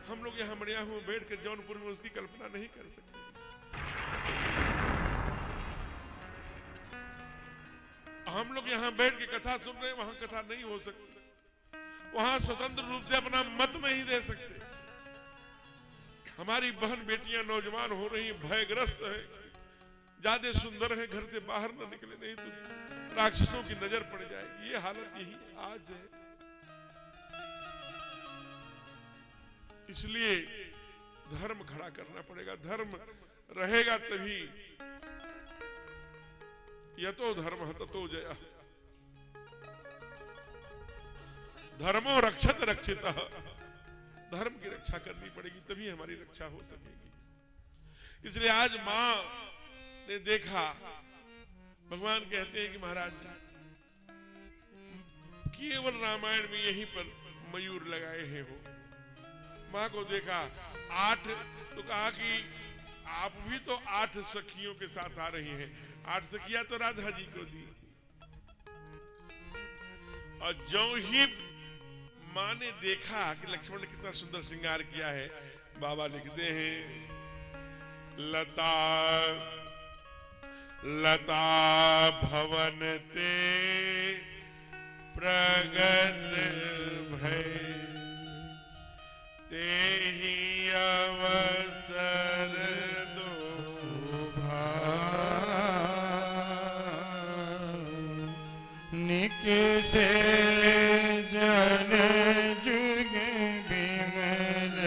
हम लोग यहाँ बढ़िया हुए बैठ कर जौनपुर में उसकी कल्पना नहीं कर सकते। हम लोग यहाँ बैठ के कथा सुन रहे हैं, वहां कथा नहीं हो सकती, वहां स्वतंत्र रूप से अपना मत नहीं दे सकते। हमारी बहन बेटियां नौजवान हो रही हैं, भयग्रस्त है, ज्यादा सुंदर है, घर से बाहर न निकले नहीं तो राक्षसों की नजर पड़ जाएगी। ये हालत यही आज है। इसलिए धर्म खड़ा करना पड़ेगा। धर्म रहेगा तभी। यतो धर्म ततो जयः। धर्मो रक्षत रक्षितः। धर्म की रक्षा करनी पड़ेगी तभी हमारी रक्षा हो सकेगी। इसलिए आज मां ने देखा, भगवान कहते हैं कि महाराज केवल रामायण में यहीं पर मयूर लगाए हैं वो। मां को देखा 8, तो कहा कि आप भी तो 8 सखियों के साथ आ रही हैं। 8 सखियां तो राधा जी को दी। और जो ही मां ने देखा कि लक्ष्मण ने कितना सुंदर श्रृंगार किया है, बाबा लिखते हैं लता लता भवन ते प्रगट भय ते ही अवसर दो निकसे जन जुग बिमल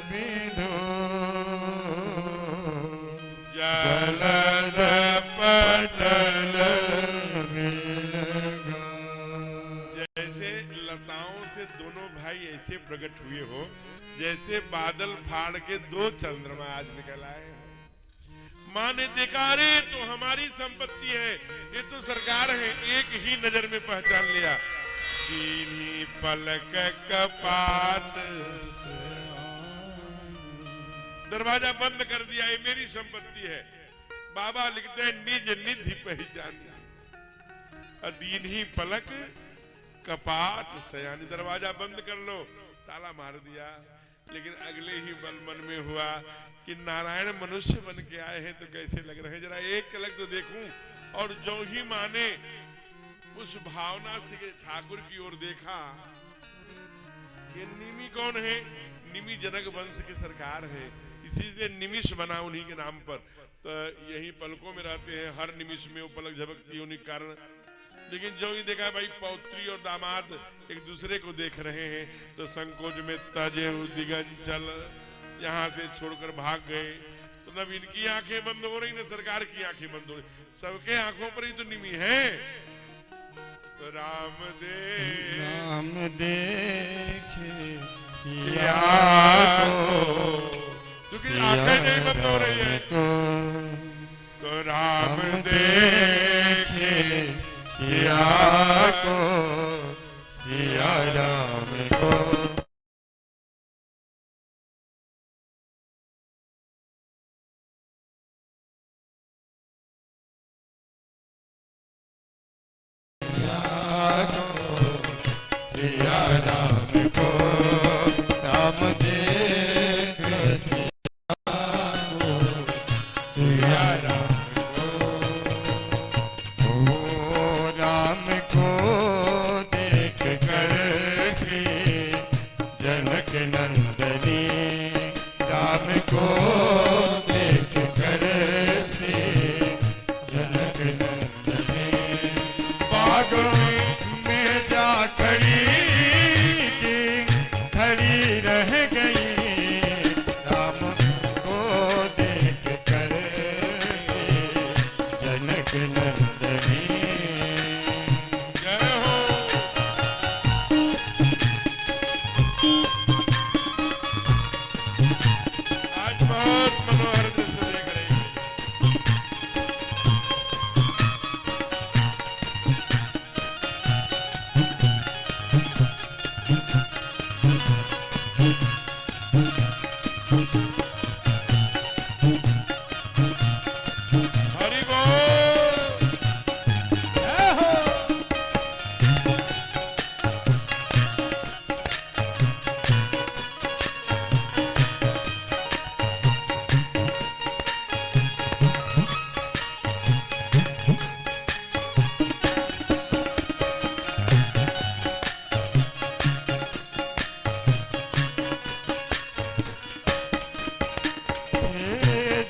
विधो जलद पटल मिलगा। जैसे लताओं से दोनों भाई ऐसे प्रकट हुए हो जैसे बादल फाड़ के 2 चंद्रमा आज निकल आए। मां ने देखा, अरे तो हमारी संपत्ति है, ये तो सरकार है, एक ही नजर में पहचान लिया। सीधी पलक कपाट दरवाजा बंद कर दिया, ये मेरी संपत्ति है। बाबा लिखते हैं निज निधि पहचान। दीन ही पलक कपाट सयानी। दरवाजा बंद कर लो, ताला मार दिया। लेकिन अगले ही मन में हुआ कि नारायण मनुष्य बन के आए हैं तो कैसे लग रहे हैं, जरा एक अलग तो देखूं। और जो ही माने उस भावना से ठाकुर की ओर देखा। ये निमी कौन है? निमी जनक वंश की सरकार है, इसीलिए निमिष बना उन्हीं के नाम पर। तो यही पलकों में रहते हैं, हर निमिष में वो पलक झपकती है उन्हीं कारण। लेकिन जो ही देखा भाई पौत्री और दामाद एक दूसरे को देख रहे हैं तो संकोच में तजे दिगंचल यहाँ से छोड़कर भाग गए। तो न इनकी आंखें बंद हो रही न सरकार की आंखें बंद हो रही, सबके आंखों पर ही तो निमी है। राम देखे सिया को, क्योंकि आंखें नहीं बंद हो रही है तो राम देखे सिया को, सिया राम को। सिया राम को, राम देखे सिया को, सिया राम को। ओ राम को देख कर श्री जनक नंदनी, राम को देख कर श्री जनक नंदनी, बागों में जा खड़ी रह गई, राम को देख कर जनक नंदनी। जय हो। आज बहुत मनोहर दृश्य देख रहे हैं। हरि बोल। जय हो।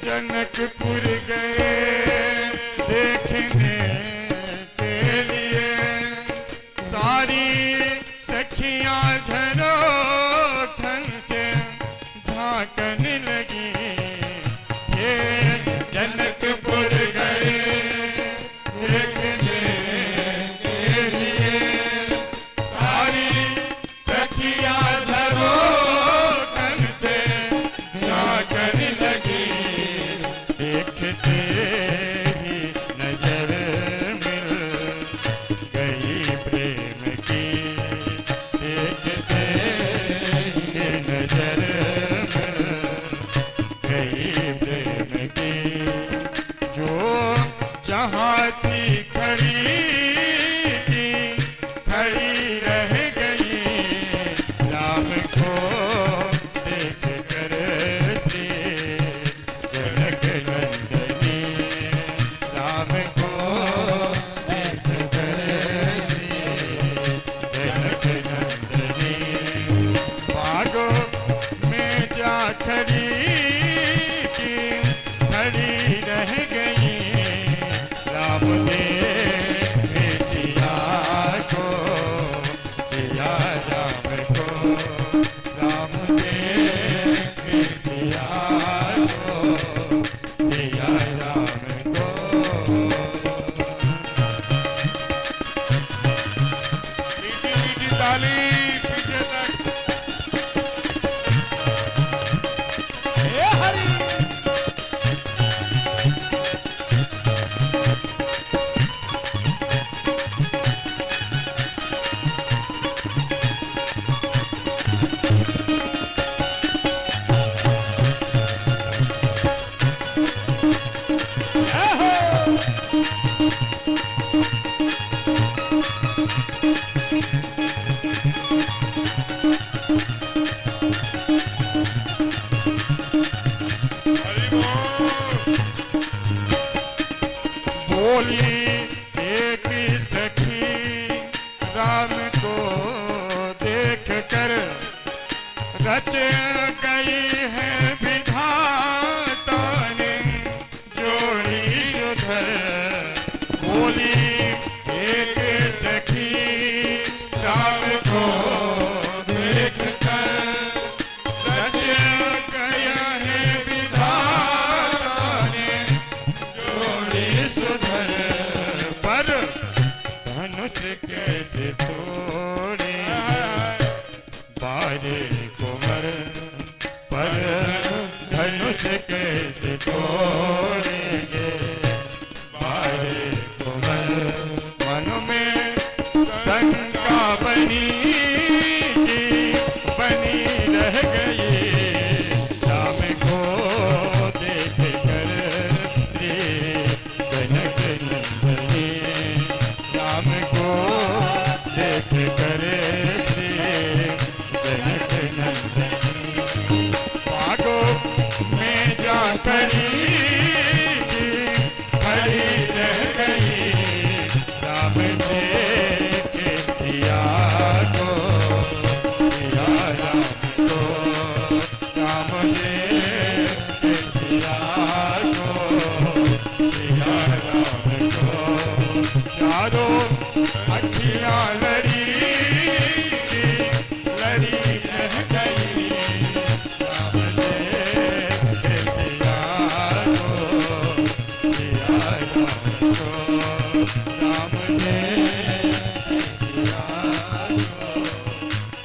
जनकपुर गए देखने के लिए, सारी सखियां झरोखन से झांकने लगी। ये जनकपुर गए देखने के लिए, सारी सखियां झरोखन से झांकने लगी। देखते ही नजर मिल गई प्रेम की, देखते ही नजर मिल गई प्रेम की। जो जहाँ थी खड़ी रह गई, राम को देख कर जनक नंदनी, राम को देख कर जनक नंदनी, बागों में जा खड़ी रह गई, राम देखे सिया को, सिया राम को, राम देखे सिया को, सिया राम को। मीठी मीठी ताली पीछे तक। हे हरि। बोली एक सखी राम को देख कर, रच गई है विधाता ने जोड़ी सुधर। बोली एक सखी राम को देख कर, रच गया है विधाता ने जोड़ी सुधर। पर धनुष के कैसे तोड़ेंगे बारे कुंवर पर धनुष कैसे तोड़ेंगे बारे कुंवर मन में शंका बनी रह गई राम को देख कर जनक नंदनी राम को देख कर जनक नंदनी पागो में जा करी खड़ी रह गई राम देख दिया को दिया राम को राम देख दिया को दिया राम को चारों अखियां लड़ी रह गई राम देख दिया को दिया राम को राम देख दिया को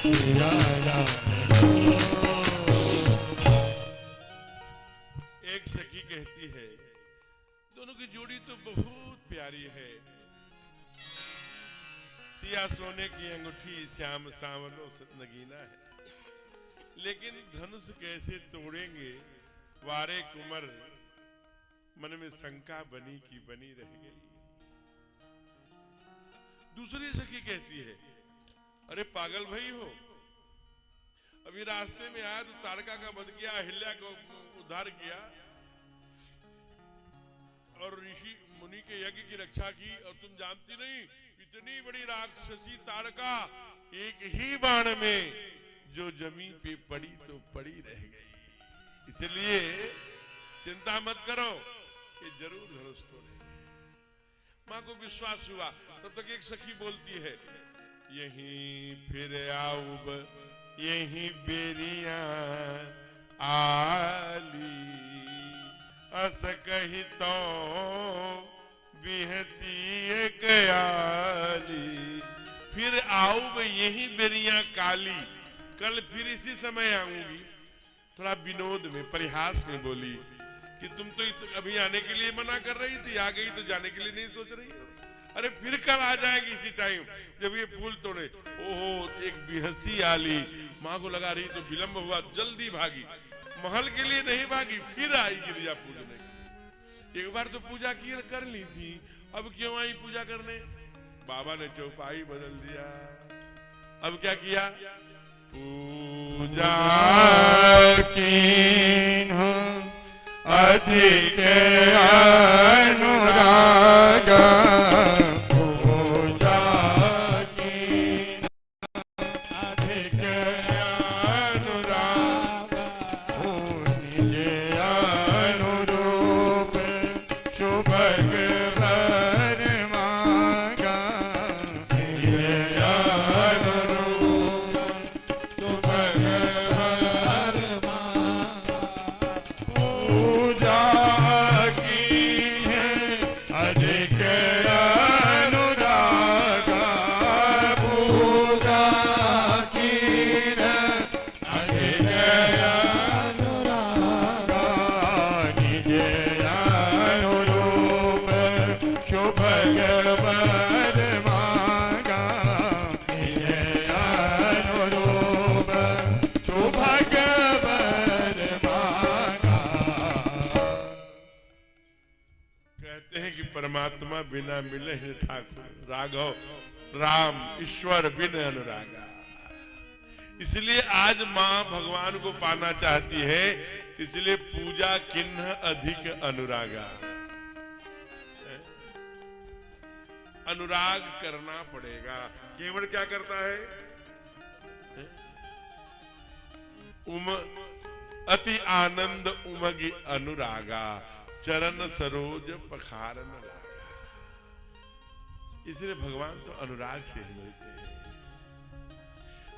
दिया राम एक सखी कहती है दोनों की जोड़ी तो बहुत प्यारी है, सिया सोने की अंगूठी श्याम सावनो नगीना है, लेकिन धनुष कैसे तोड़ेंगे वारे कुंवर मन में शंका बनी की बनी रह गई। दूसरी सखी कहती है अरे पागल भाई हो, अभी रास्ते में आया तो ताड़का का वध किया, अहिल्या को उद्धार किया और ऋषि मुनि के यज्ञ की रक्षा की, और तुम जानती नहीं इतनी बड़ी राक्षसी ताड़का एक ही बाण में जो जमीन पे पड़ी तो पड़ी रह गई, इसलिए चिंता मत करो कि जरूर धनुष तोड़ेंगे। मां को विश्वास हुआ, तब तक एक सखी बोलती है यहीं फिर आऊब यहीं बेरिया आली अस कही तो बिहसी एक आली, फिर आऊब यहीं बेरिया काली, कल फिर इसी समय आऊंगी। थोड़ा विनोद में परिहास में बोली कि तुम तो अभी आने के लिए मना कर रही थी, आ गई तो जाने के लिए नहीं सोच रही हो, अरे फिर कल आ जाएगी इसी टाइम जब ये फूल तोड़े। ओहो एक बिहसी आली, माँ को लगा रही तो विलंब हुआ, जल्दी भागी, महल के लिए नहीं भागी, फिर आई गिरिजा पूजने। एक बार तो पूजा की कर ली थी, अब क्यों आई पूजा करने? बाबा ने चौपाई बदल दिया। अब क्या किया? पूजा कीन अधिक अनुराग पूजा कीन अधिक अनुराग निज अनुरूप शुभग वर मांगा निज अनुरूप शुभग वर मांगा पूजा की है अधिक अनुरागा पूजा की है अधिक अनुरागा निज अनुरूप शुभग वर मांगा निज अनुरूप शुभग वर मांगा। कहते हैं कि परमात्मा बिना मिले ही ठाकुर, राघव राम ईश्वर बिन अनुरागा। इसलिए आज मां भगवान को पाना चाहती है, इसलिए पूजा किन्ह अधिक अनुरागा, अनुराग करना पड़ेगा। केवल क्या करता है? अति आनंद उमगी अनुरागा चरण सरोज पखारन लागा। इसलिए भगवान तो अनुराग से ही मिलते हैं,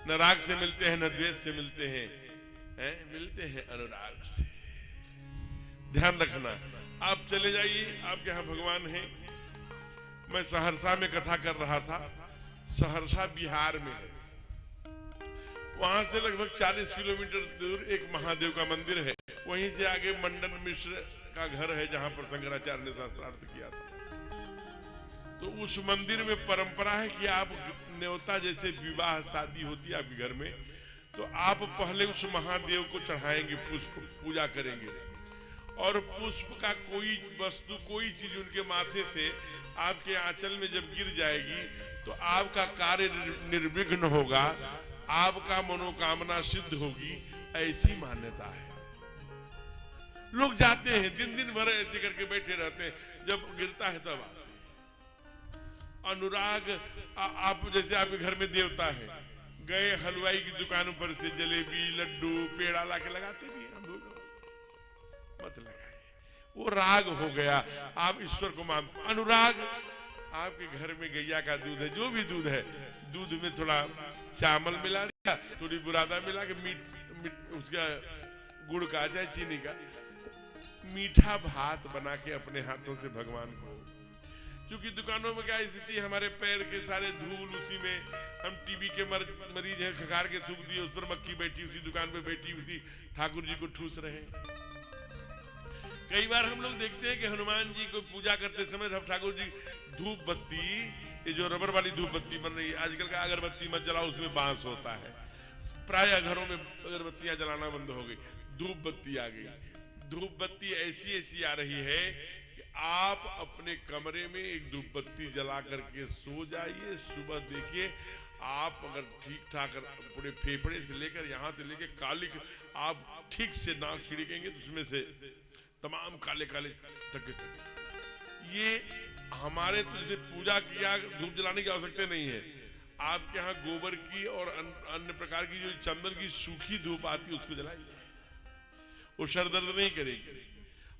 न राग से मिलते हैं न द्वेष से मिलते हैं, मिलते हैं अनुराग से। ध्यान रखना। आप चले जाइए, आपके यहां भगवान हैं। मैं सहरसा में कथा कर रहा था, सहरसा बिहार में है। वहां से लगभग 40 किलोमीटर दूर एक महादेव का मंदिर है। वहीं से आगे मंडन मिश्र का घर है जहां पर शंकराचार्य ने शास्त्रार्थ किया था। तो उस मंदिर में परंपरा है कि आप न्योता जैसे विवाह शादी होती है आपके घर में, तो आप पहले उस महादेव को चढ़ाएंगे, पुष्प पूजा करेंगे, और पुष्प का कोई वस्तु कोई चीज उनके माथे से आपके आंचल में जब गिर जाएगी तो आपका कार्य निर्विघ्न होगा, आपका मनोकामना सिद्ध होगी, ऐसी मान्यता है। लोग जाते हैं दिन दिन भर ऐसे करके बैठे रहते हैं, जब गिरता है तब आते हैं। अनुराग आप जैसे आपके घर में देवता है, गए हलवाई की दुकानों पर से जलेबी लड्डू पेड़ा ला के लगाते भी हम लोग, मत लगाए, वो राग हो गया, आप ईश्वर को मानते। अनुराग आपके घर में गैया का दूध है, जो भी दूध है, दूध में थोड़ा चावल मिला दिया, थोड़ी बुरादा मिला के मीठ उसका गुड़ का चाहे चीनी का मीठा भात बना के अपने हाथों से भगवान को, क्योंकि दुकानों में क्या स्थिति, हमारे पैर के सारे धूल उसी में, हम टीबी के मरीज हैं, खकार के थूक दिए, उस पर मक्खी बैठी, उसी दुकान पे बैठी, उसी ठाकुर जी को ठूस रहे। कई बार हम लोग देखते हैं कि हनुमान जी को पूजा करते समय हम ठाकुर जी धूप बत्ती, ये जो रबर वाली धूप बत्ती बन रही है आजकल का, अगरबत्ती मत जलाओ, उसमें बांस होता है, प्राय घरों में अगरबत्तियां जलाना बंद हो गई, धूप बत्ती आ गई। धूप बत्ती ऐसी ऐसी आ रही है कि आप अपने कमरे में एक धूप बत्ती जला करके सो जाइए, सुबह देखिए आप अगर ठीक ठाक पूरे फेफड़े से लेकर यहाँ से लेकर कालिक आप ठीक से नाक छिड़केंगे तो उसमें से तमाम काले काले तक। ये हमारे तो जैसे पूजा किया धूप जलाने की आवश्यकता नहीं है, आपके यहाँ गोबर की और अन्य प्रकार की जो चंदन की सूखी धूप आती है उसको जलाइए, वो सर दर्द नहीं करेगी।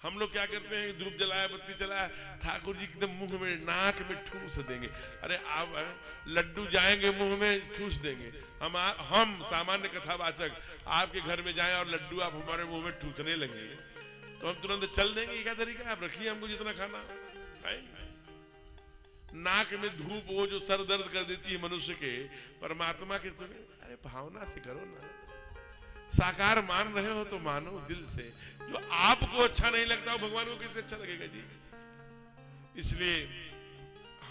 हम लोग क्या करते हैं, धूप जलाया बत्ती जलाया, ठाकुर जी एकदम मुंह में नाक में ठूस देंगे, अरे आप लड्डू जाएंगे मुंह में ठूस देंगे। हम सामान्य कथावाचक आपके घर में जाएं और लड्डू आप हमारे मुंह में ठूसने लगे तो हम तुरंत चल देंगे, ये क्या तरीका है, आप रखिए हमको जितना खाना खाएंगे। नाक में धूप वो जो सर दर्द कर देती है मनुष्य के, परमात्मा के सुने, अरे भावना से करो ना, साकार मान रहे हो तो मानो दिल से, जो आपको अच्छा नहीं लगता वो भगवान को कैसे अच्छा लगेगा जी। इसलिए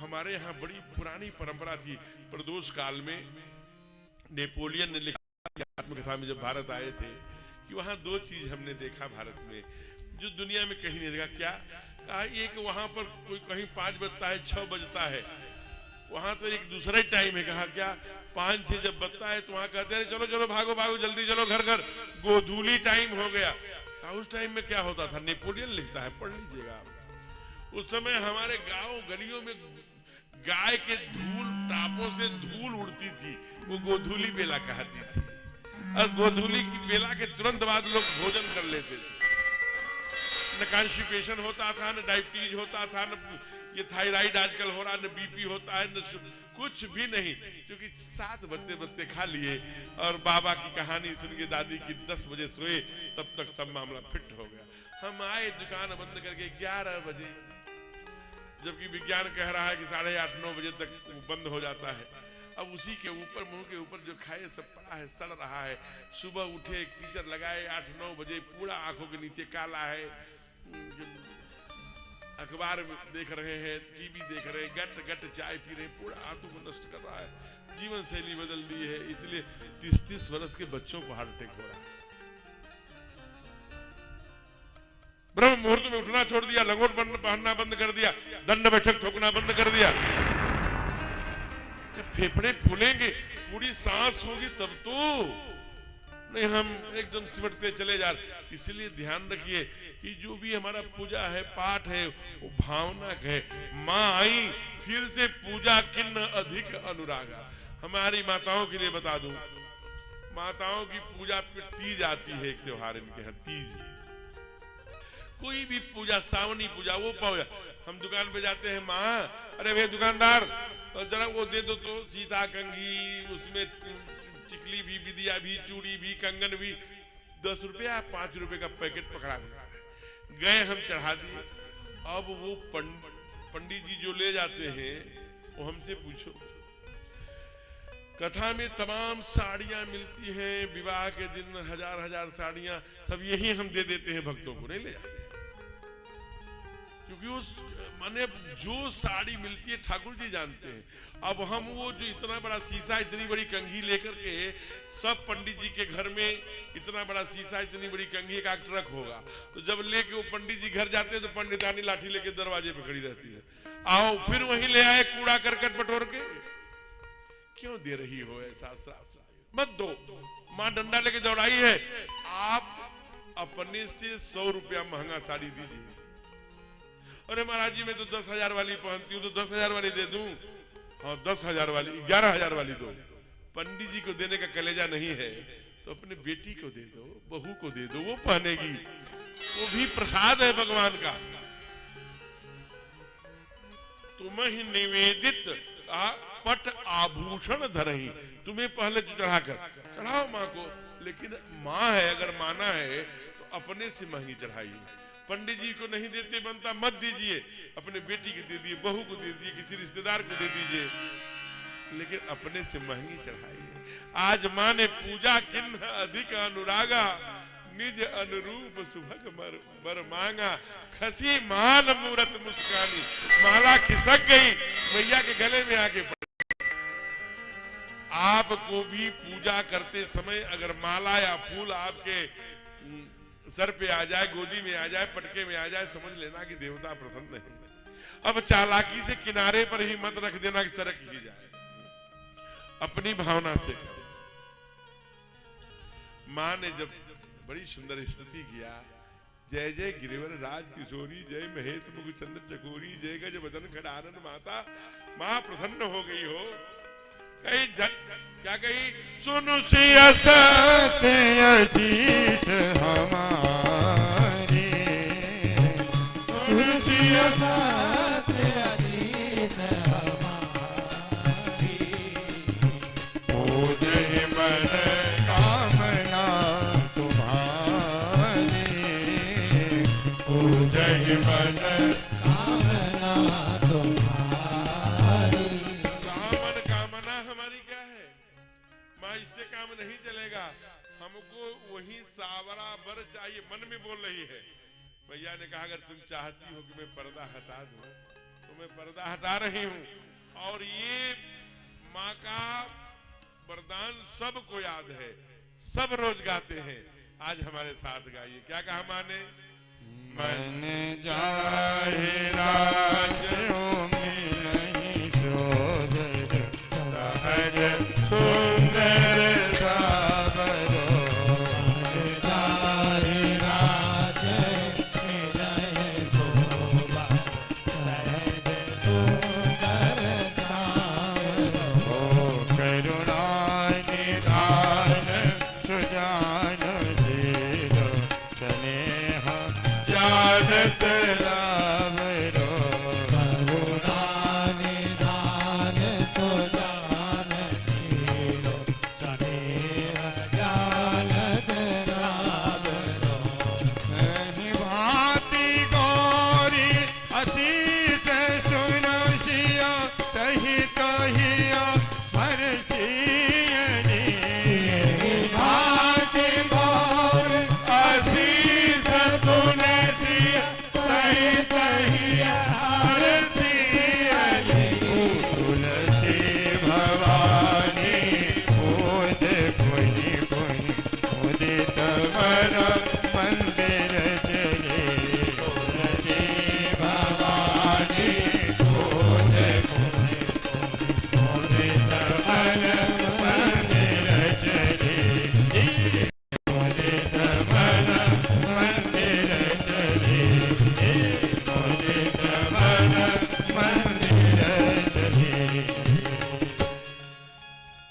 हमारे यहाँ बड़ी पुरानी परंपरा थी, प्रदोष काल में नेपोलियन ने लिखा आत्मकथा में जब भारत आए थे कि वहां दो चीज हमने देखा भारत में जो दुनिया में कहीं नहीं देखा। क्या कहा, एक वहां पर कोई कहीं 5 बजता है 6 बजता है, वहां तो एक दूसरा ही टाइम है। कहा क्या, 5 से जब बजता है तो वहां कहते हैं चलो चलो भागो भागो जल्दी चलो घर घर, गोधूली टाइम हो गया। उस टाइम में क्या होता था, नेपोलियन लिखता है, पढ़ लीजिएगा आप। उस समय हमारे गांव गलियों में गाय के धूल टापों से धूल उड़ती थी, वो गोधूली बेला कहती थी, और गोधूली की बेला के तुरंत बाद लोग भोजन कर लेते थे। न कॉन्स्टिपेशन होता था, न डायबिटीज होता था, न ये थायराइड आजकल हो रहा, न बीपी होता है, न कुछ भी नहीं, क्योंकि 7 बजते बजते खा लिए। और बाबा की कहानी सुन के दादी की 10 बजे सोए, तब तक सब मामला फिट हो गया। हम आए दुकान बंद करके 11 बजे, जबकि विज्ञान कह रहा है कि 8:30-9 बजे तक बंद हो जाता है। अब उसी के ऊपर मुंह के ऊपर जो खाए सब पड़ा है, सड़ रहा है। सुबह उठे, एक टीचर लगाए 8-9 बजे, पूरा आंखों के नीचे काला है, अखबार देख रहे हैं, टीवी देख रहे हैं, गट गट चाय पी रहे हैं, पूरा आंखों को नष्ट कर रहा है। जीवन शैली बदल दी है, इसलिए 30-30 वर्ष के बच्चों को हार्ट अटैक हो रहा है। ब्रह्म मुहूर्त में उठना छोड़ दिया, लंगोट पहनना बंद कर दिया, दंड बैठक ठोकना बंद कर दिया। फेफड़े फूलेंगे, पूरी सांस होगी तब तो नहीं, हम एकदम सिमटते चले जा रहे। इसलिए ध्यान रखिए कि जो भी हमारा पूजा है, पाठ है, वो भावनाक है। माँ आई फिर से पूजा किन्न अधिक अनुरागा। हमारी माताओं के लिए बता दूं, माताओं की पूजा पे तीज आती है, एक त्योहार इनके यहाँ तीज। कोई भी पूजा, सावनी पूजा, वो पूजा, हम दुकान पे जाते हैं, माँ अरे भैया दुकानदार जरा वो दे दो तो, सीता कंघी, उसमें टिकली भी, विदिया भी, चूड़ी भी, कंगन भी, 10 रुपया 5 रुपए का पैकेट पकड़ा देता है। गए हम चढ़ा दिए। अब वो पंडित जी जो ले जाते हैं, वो हमसे पूछो कथा में तमाम साड़ियां मिलती हैं, विवाह के दिन हजार हजार साड़ियां, सब यही हम दे देते हैं भक्तों को, नहीं ले जाते, क्योंकि उस माने जो साड़ी मिलती है ठाकुर जी जानते हैं। अब हम वो जो इतना बड़ा शीशा, इतनी बड़ी कंघी लेकर के, सब पंडित जी के घर में इतना बड़ा शीशा, इतनी बड़ी कंघी का ट्रक होगा, तो जब लेके वो पंडित जी घर जाते हैं तो पंडितानी लाठी लेके दरवाजे पे खड़ी रहती है, आओ फिर वहीं ले आए कूड़ा करकट बटोर के। क्यों दे रही हो ऐसा? मत दो, माँ डंडा लेके दौड़ाई है, आप अपने से 100 रुपया महंगा साड़ी दीजिए। अरे महाराज जी मैं तो 10,000 वाली पहनती हूँ, तो 10,000 वाली दे दूं? हाँ 10,000 वाली, 11,000 वाली दो। पंडित जी को देने का कलेजा नहीं है तो अपने बेटी को दे दो, बहू को दे दो, वो पहनेगी, वो भी प्रसाद है भगवान का। तुम ही निवेदित पट आभूषण धरही, तुम्हें पहले चढ़ाकर चढ़ाओ माँ को, लेकिन माँ है अगर माना है तो अपने से महंगी चढ़ाइए। पंडित जी को नहीं देते बनता, मत दीजिए, अपने बेटी को दे दिए, बहू को दे दिए, किसी रिश्तेदार को दे दीजिए, लेकिन अपने से महंगी चढ़ाइए। आज माँ ने पूजा किन्ह अधिक अनुरागा, निज अनुरूप सुभग बर मांगा, खसी मान मूरत मुस्कानी, माला खिसक गई, मैया के गले में आके पड़ी। आपको भी पूजा करते समय अगर माला या फूल आपके सर पे आ जाए, गोदी में आ जाए, पटके में आ जाए, समझ लेना कि देवता प्रसन्न है। अब चालाकी से किनारे पर ही मत रख देना कि सरक ही जाए, अपनी भावना से करो। माँ ने जब बड़ी सुंदर स्तुति किया, जय जय गिरिवर राज किशोरी, जय महेश मुख चंद्र चकोरी, जय गज बदन खड़ानन माता, माँ प्रसन्न हो गई हो। कही क्या कही? सुनु सिया सत्य अजीत हमारी, सुनु सिया सत्य अजीत हमारी, पूजहि मन कामना तुम्हारी, पूजहि मन कामना तुम्हारी। इससे काम नहीं चलेगा, हमको वही सावरा बर चाहिए। मन में बोल रही है। भैया ने कहा अगर तुम चाहती हो कि मैं पर्दा हटा दूं तो मैं पर्दा हटा रही हूं। और ये माँ का वरदान सबको याद है, सब रोज गाते हैं। आज हमारे साथ गाइए। क्या कहा माँ ने? मन जाहि राजों में नहीं शोभे, सहज सुंदर सावरो, जाहि राज में नहीं शोभा, सहज सुंदर सावरो, करुणा निधान सुजान दीनो, स्नेह जानत रावरो, करुणा निधान सुजान दीनो, स्नेह जानत रावरो, नहीं भांति गौरी असीत सुनो सिया, तहि कहिया हर सियनी, भांति गौरी असीत सुनो सिया, तहि कहिया हर सियनी, तुलसी भवानी पूज पुनि पुनि, उदित मन मंदिर चले, तुलसी भवानी पूज पुनि पुनि, उदित मन मंदिर चले, उदित मन मंदिर चले, उदित मन मंदिर चले।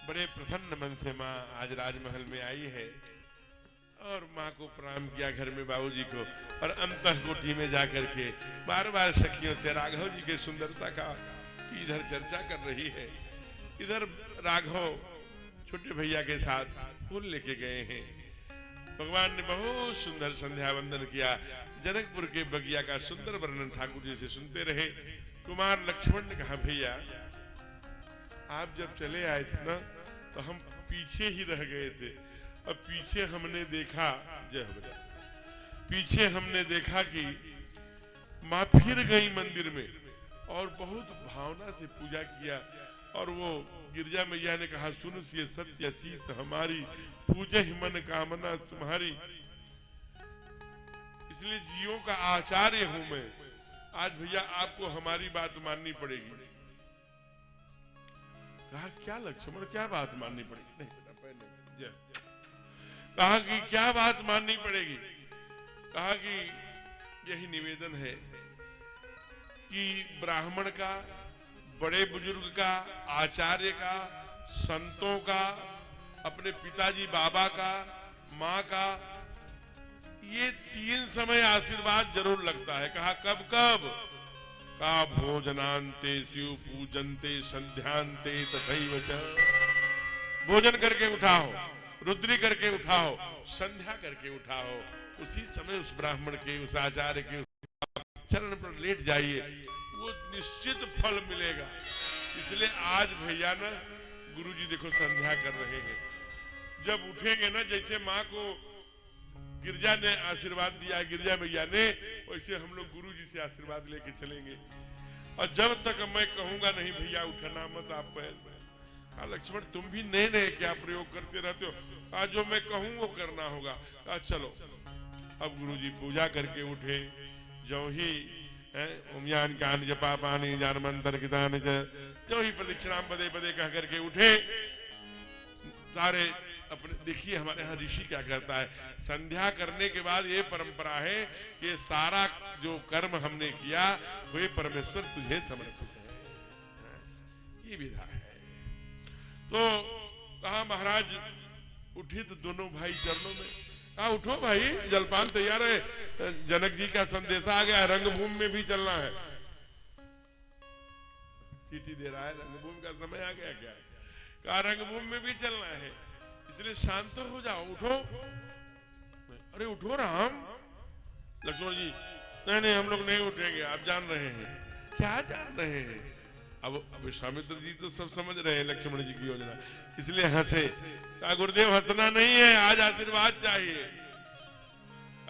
बड़े प्रसन्न मन से माँ आज राजमहल में आई है और माँ को प्रणाम किया घर में बाबूजी को, और अंतः कोठी में जाकर के बार बार सखियों से राघव जी की सुंदरता का इधर चर्चा कर रही है। इधर राघव छोटे भैया के साथ फूल लेके गए हैं। भगवान ने बहुत सुंदर संध्या वंदन किया। जनकपुर के बगिया का सुंदर वर्णन ठाकुर जी से सुनते रहे। कुमार लक्ष्मण ने कहा भैया आप जब चले आए थे ना तो हम पीछे ही रह गए थे। अब पीछे हमने देखा, जय हो बेटा, पीछे हमने देखा कि माँ फिर गई मंदिर में और बहुत भावना से पूजा किया। और वो गिरजा मैया ने कहा, सुन से सत्य चीत हमारी, पूजे ही मन कामना तुम्हारी। इसलिए जियों का आचार्य हूं मैं। आज भैया आपको हमारी बात माननी पड़ेगी। कहा क्या लक्ष्मण, क्या बात माननी पड़ेगी? नहीं बेटा पहले कहा कि क्या बात माननी पड़ेगी? कहा कि यही निवेदन है कि ब्राह्मण का, बड़े बुजुर्ग का, आचार्य का, संतों का, अपने पिताजी बाबा का, माँ का, ये 3 समय आशीर्वाद जरूर लगता है। कहा कब कब? का भोजनांते शिव पूजनते संध्यांते तथैव च। भोजन करके उठाओ, रुद्री करके उठाओ, संध्या करके उठाओ, उसी समय उस ब्राह्मण के, उस आचार्य के चरण पर लेट जाइए, वो निश्चित फल मिलेगा। इसलिए आज भैया ना गुरुजी देखो संध्या कर रहे हैं। जब उठेंगे ना, जैसे माँ को गिरजा ने आशीर्वाद दिया, गिरजा मैया ने, वैसे हम लोग गुरुजी से आशीर्वाद लेके चलेंगे। और जब तक मैं कहूंगा नहीं भैया उठना मत आप पैर में। कहा लक्ष्मण तुम भी नए नए क्या प्रयोग करते रहते हो? कहा जो मैं कहूं वो करना होगा। कहा चलो। अब गुरुजी पूजा करके उठे। जो ही उम्यान ज्ञान जपा पानी जान मंत्र कितान, जो ही प्रदक्षिणाम पदे पदे कह करके उठे। सारे अपने देखिए हमारे यहाँ ऋषि क्या करता है, संध्या करने के बाद ये परंपरा है कि सारा जो कर्म हमने किया वे परमेश्वर तुझे समर्पित है, ये विधा है। तो कहा महाराज उठे तो दोनों भाई चरणों में। कहा उठो भाई, जलपान तैयार है, जनक जी का संदेशा आ गया, रंगभूमि में भी चलना है। सीटी दे रहा है, रंगभूमि का समय आ गया क्या? कहा रंगभूमि में भी चलना है, इसलिए शांत हो जाओ, उठो। अरे उठो राम। लक्ष्मण जी नहीं नहीं हम लोग नहीं उठेंगे, आप जान रहे हैं। क्या जान रहे हैं? अब विश्वामित्र जी तो सब समझ रहे हैं लक्ष्मण जी की योजना, इसलिए हंसे। कहा गुरुदेव हंसना नहीं है, आज आशीर्वाद चाहिए।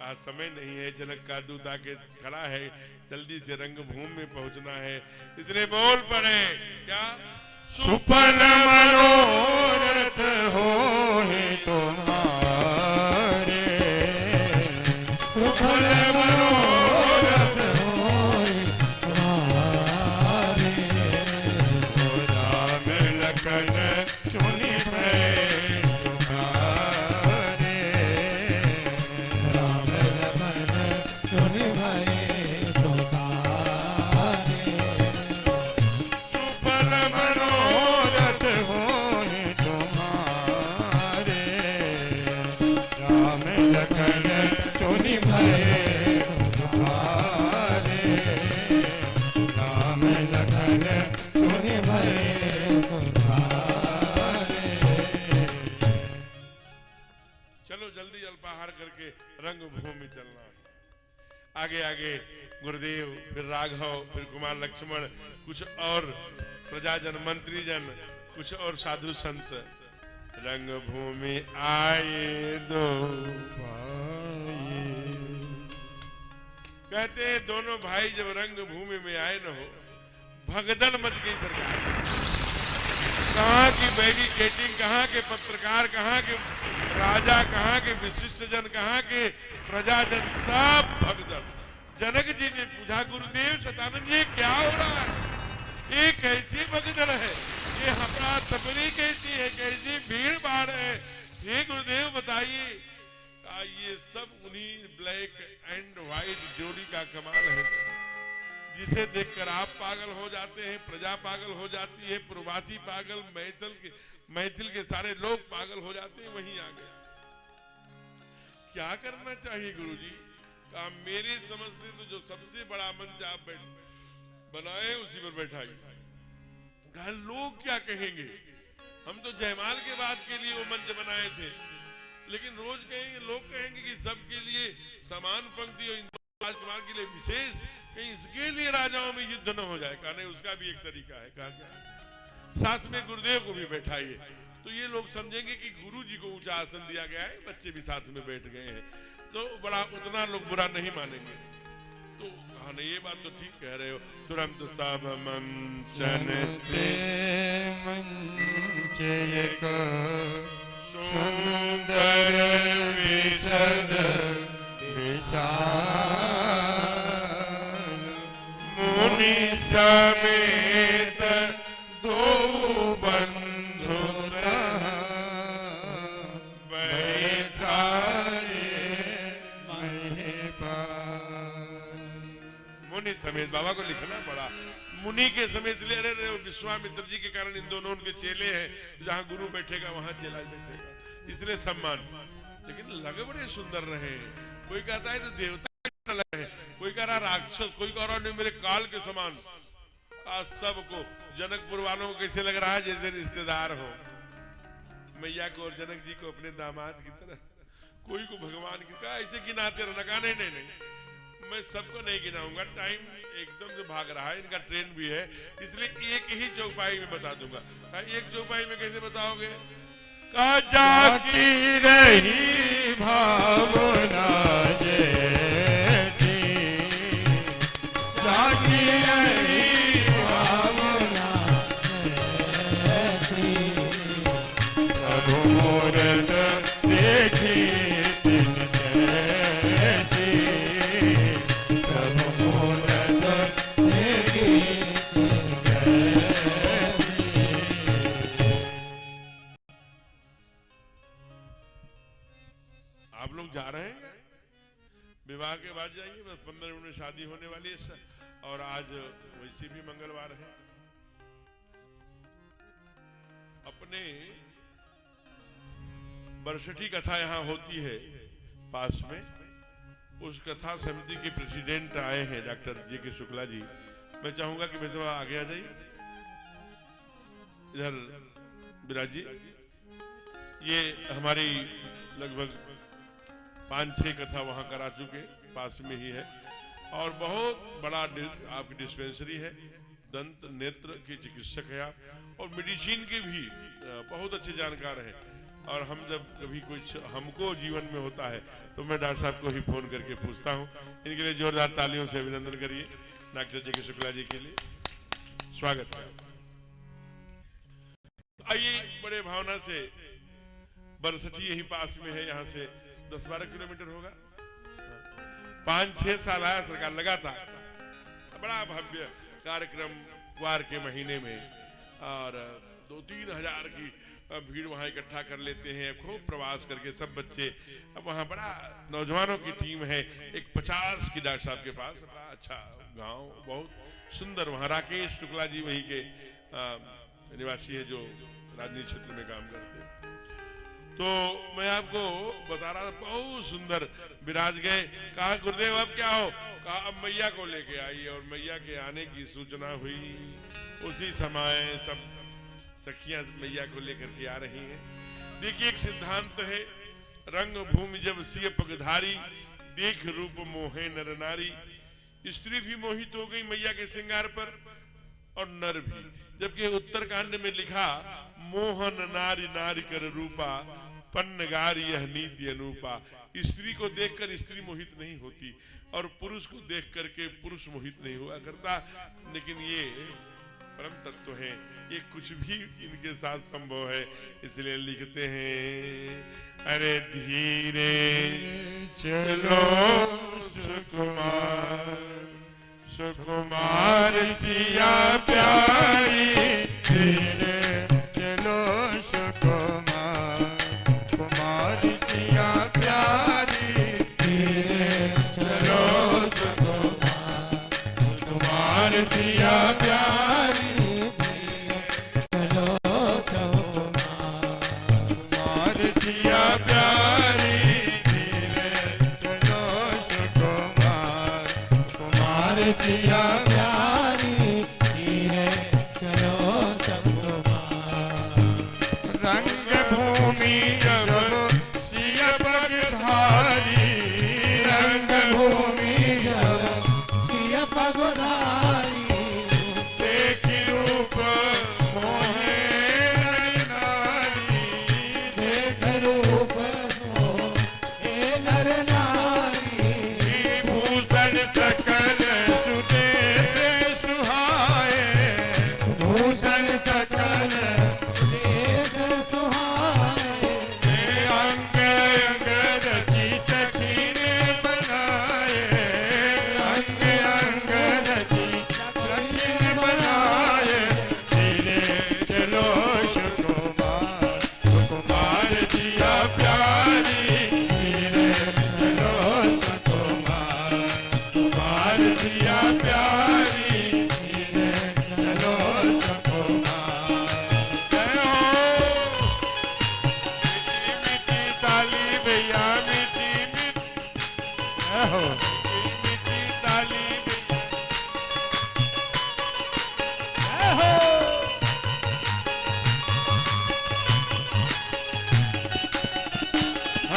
आज समय नहीं है, जनक का दूत आके खड़ा है, जल्दी से रंगभूमि में पहुंचना है। इतने बोल पड़े क्या? सुपन मनोरथ होए तुम्हारे, सुपन मनोरथ होए तुम्हारे, राम लखन चुनि भय तुम्हारे, राम लखन चुनि भय रंगभूमि चलना है। आगे आगे गुरुदेव, फिर राघव, फिर कुमार लक्ष्मण, कुछ और प्रजाजन, मंत्री जन, कुछ और साधु संत रंगभूमि आए दो भाई। कहते हैं दोनों भाई जब रंगभूमि में आए न हो, भगदड़ मच गई सरकार। कहाँ की बैरिकेडिंग, कहाँ के पत्रकार, कहाँ के राजा, कहाँ के विशिष्ट जन, कहाँ के प्रजाजन, सब भगदड़। जनक जी ने पूछा गुरुदेव शतानंद ये क्या हो रहा है? ये कैसी भगदड़ है? ये हमारा तबरी कैसी है, कैसी भीड़ भाड़ है? ये गुरुदेव बताइए। ये सब उन्हीं ब्लैक एंड व्हाइट जोड़ी का कमाल है, जिसे देखकर आप पागल हो जाते हैं, प्रजा पागल हो जाती है, प्रवासी पागल, मैथिल के सारे लोग पागल हो जाते हैं। वहीं आ गया। क्या करना चाहिए गुरुजी? कहा मेरी समझ से तो जो सबसे बड़ा मंच आप बनाए उसी पर बैठाइए। कहा लोग क्या कहेंगे? हम तो जयमाल के बाद के लिए वो मंच बनाए थे, लेकिन रोज कहेंगे, लोग कहेंगे कि सबके लिए समान पंक्ति और राजकुमार के लिए विशेष, कहीं इसके लिए राजाओं में युद्ध न हो जाए। कहा नहीं, उसका भी एक तरीका है। कहा क्या? साथ में गुरुदेव को भी बैठाइए। तो ये लोग समझेंगे कि गुरु जी को ऊंचा आसन दिया गया है, बच्चे भी साथ में बैठ गए हैं, तो बड़ा उतना लोग बुरा नहीं मानेंगे। तो हाँ नहीं, ये बात तो ठीक कह रहे हो। तुरंत सब मंचन मंचयक सुंदर विशद विशाल मुनि समेत दो बंधु बैठा रे महिपाल। मुनि समेत, बाबा को लिखना पड़ा मुनि के समेत, ले रहे विश्वामित्र जी के कारण इन दोनों उनके चेले हैं, जहां गुरु बैठेगा वहां चेला बैठेगा, इसलिए सम्मान। लेकिन लगे बड़े सुंदर रहे, कोई कहता है तो देवता लगे, कोई कह रहा राक्षस, कोई कह रहा नहीं मेरे काल के समान। आज सबको जनकपुर वालों को कैसे लग रहा है जैसे रिश्तेदार हो, मैया को और जनक जी को अपने दामाद की तरह, कोई को भगवान की तरह ऐसे गिनाते रहना। कहा नहीं नहीं नहीं, मैं सबको नहीं गिनाऊंगा, टाइम एकदम से भाग रहा है, इनका ट्रेन भी है, इसलिए एक ही चौपाई में बता दूंगा। एक चौपाई में कैसे बताओगे? कहा जाकी रही भावना जैसी, जाकी रही भावना जैसी, प्रभु मूरत देखी तिन जैसी, प्रभु मूरत देखी तिन जैसी। आप लोग जा रहे हैं क्या? विवाह के बाद जाइए, बस 15 मिनट में शादी होने वाली है, और आज वैसे भी मंगलवार है। अपने बरसठी कथा यहाँ होती है पास में, उस कथा समिति के प्रेसिडेंट आए हैं डॉक्टर J.K. शुक्ला जी। मैं चाहूंगा कि भैया आगे आ जाइए, इधर विराजी। ये हमारी लगभग 5-6 कथा वहां करा चुके, पास में ही है, और बहुत बड़ा आपकी डिस्पेंसरी है, दंत नेत्र के चिकित्सक है आप, और मेडिसिन के भी बहुत अच्छे जानकार हैं। और हम जब कभी कुछ हमको जीवन में होता है तो मैं डॉक्टर साहब को ही फोन करके पूछता हूं। इनके लिए जोरदार तालियों से अभिनंदन करिए डॉक्टर J.K. शुक्ला जी के लिए, स्वागत है। आइए बड़े भावना से, बरसठी यही पास में है, यहाँ से 10-12 किलोमीटर होगा। 5-6 साल आया सरकार लगातार, बड़ा भव्य कार्यक्रम वार के महीने में, और 2-3 हजार की भीड़ वहां इकट्ठा कर लेते हैं, खूब प्रवास करके सब बच्चे। अब वहां बड़ा नौजवानों की टीम है, एक 50 की डॉक्टर साहब के पास, बड़ा अच्छा गांव, बहुत सुंदर। वहां राकेश शुक्ला जी वहीं के निवासी है, जो राजनीति क्षेत्र में काम करते हैं। तो मैं आपको बता रहा था, बहुत सुंदर विराज गए। कहा गुरुदेव अब क्या हो? कहा अब मैया को लेके आई, और मैया के आने की सूचना हुई। उसी समय सब सखियां मैया को लेकर के आ रही हैं। देखिए एक सिद्धांत है, रंग भूमि जब सिय पगधारी, देख रूप मोहे नर नारी। स्त्री भी मोहित हो गई मैया के श्रृंगार पर, और नर भी। जबकि उत्तरकांड में लिखा, मोहन नारी नारी कर रूपा, पन्नगारी यह नीति अनूपा। स्त्री को देखकर स्त्री मोहित नहीं होती, और पुरुष को देख करके पुरुष मोहित नहीं हुआ करता। लेकिन ये परम तत्व है, ये कुछ भी इनके साथ संभव है, इसलिए लिखते हैं, अरे धीरे चलो सुकुमार, सुकुमार सिया प्यारी, धीरे चलो सुकुमार, कुमार सिया प्यारी, धीरे चलो सुकुमार, कुमार सिया प्यारी, धीरे चलो सुकुमार, कुमार सिया प्यारी, धीरे चलो सुकुमार, कुमार सिया प्यारी, धीरे चलो सुकुमार।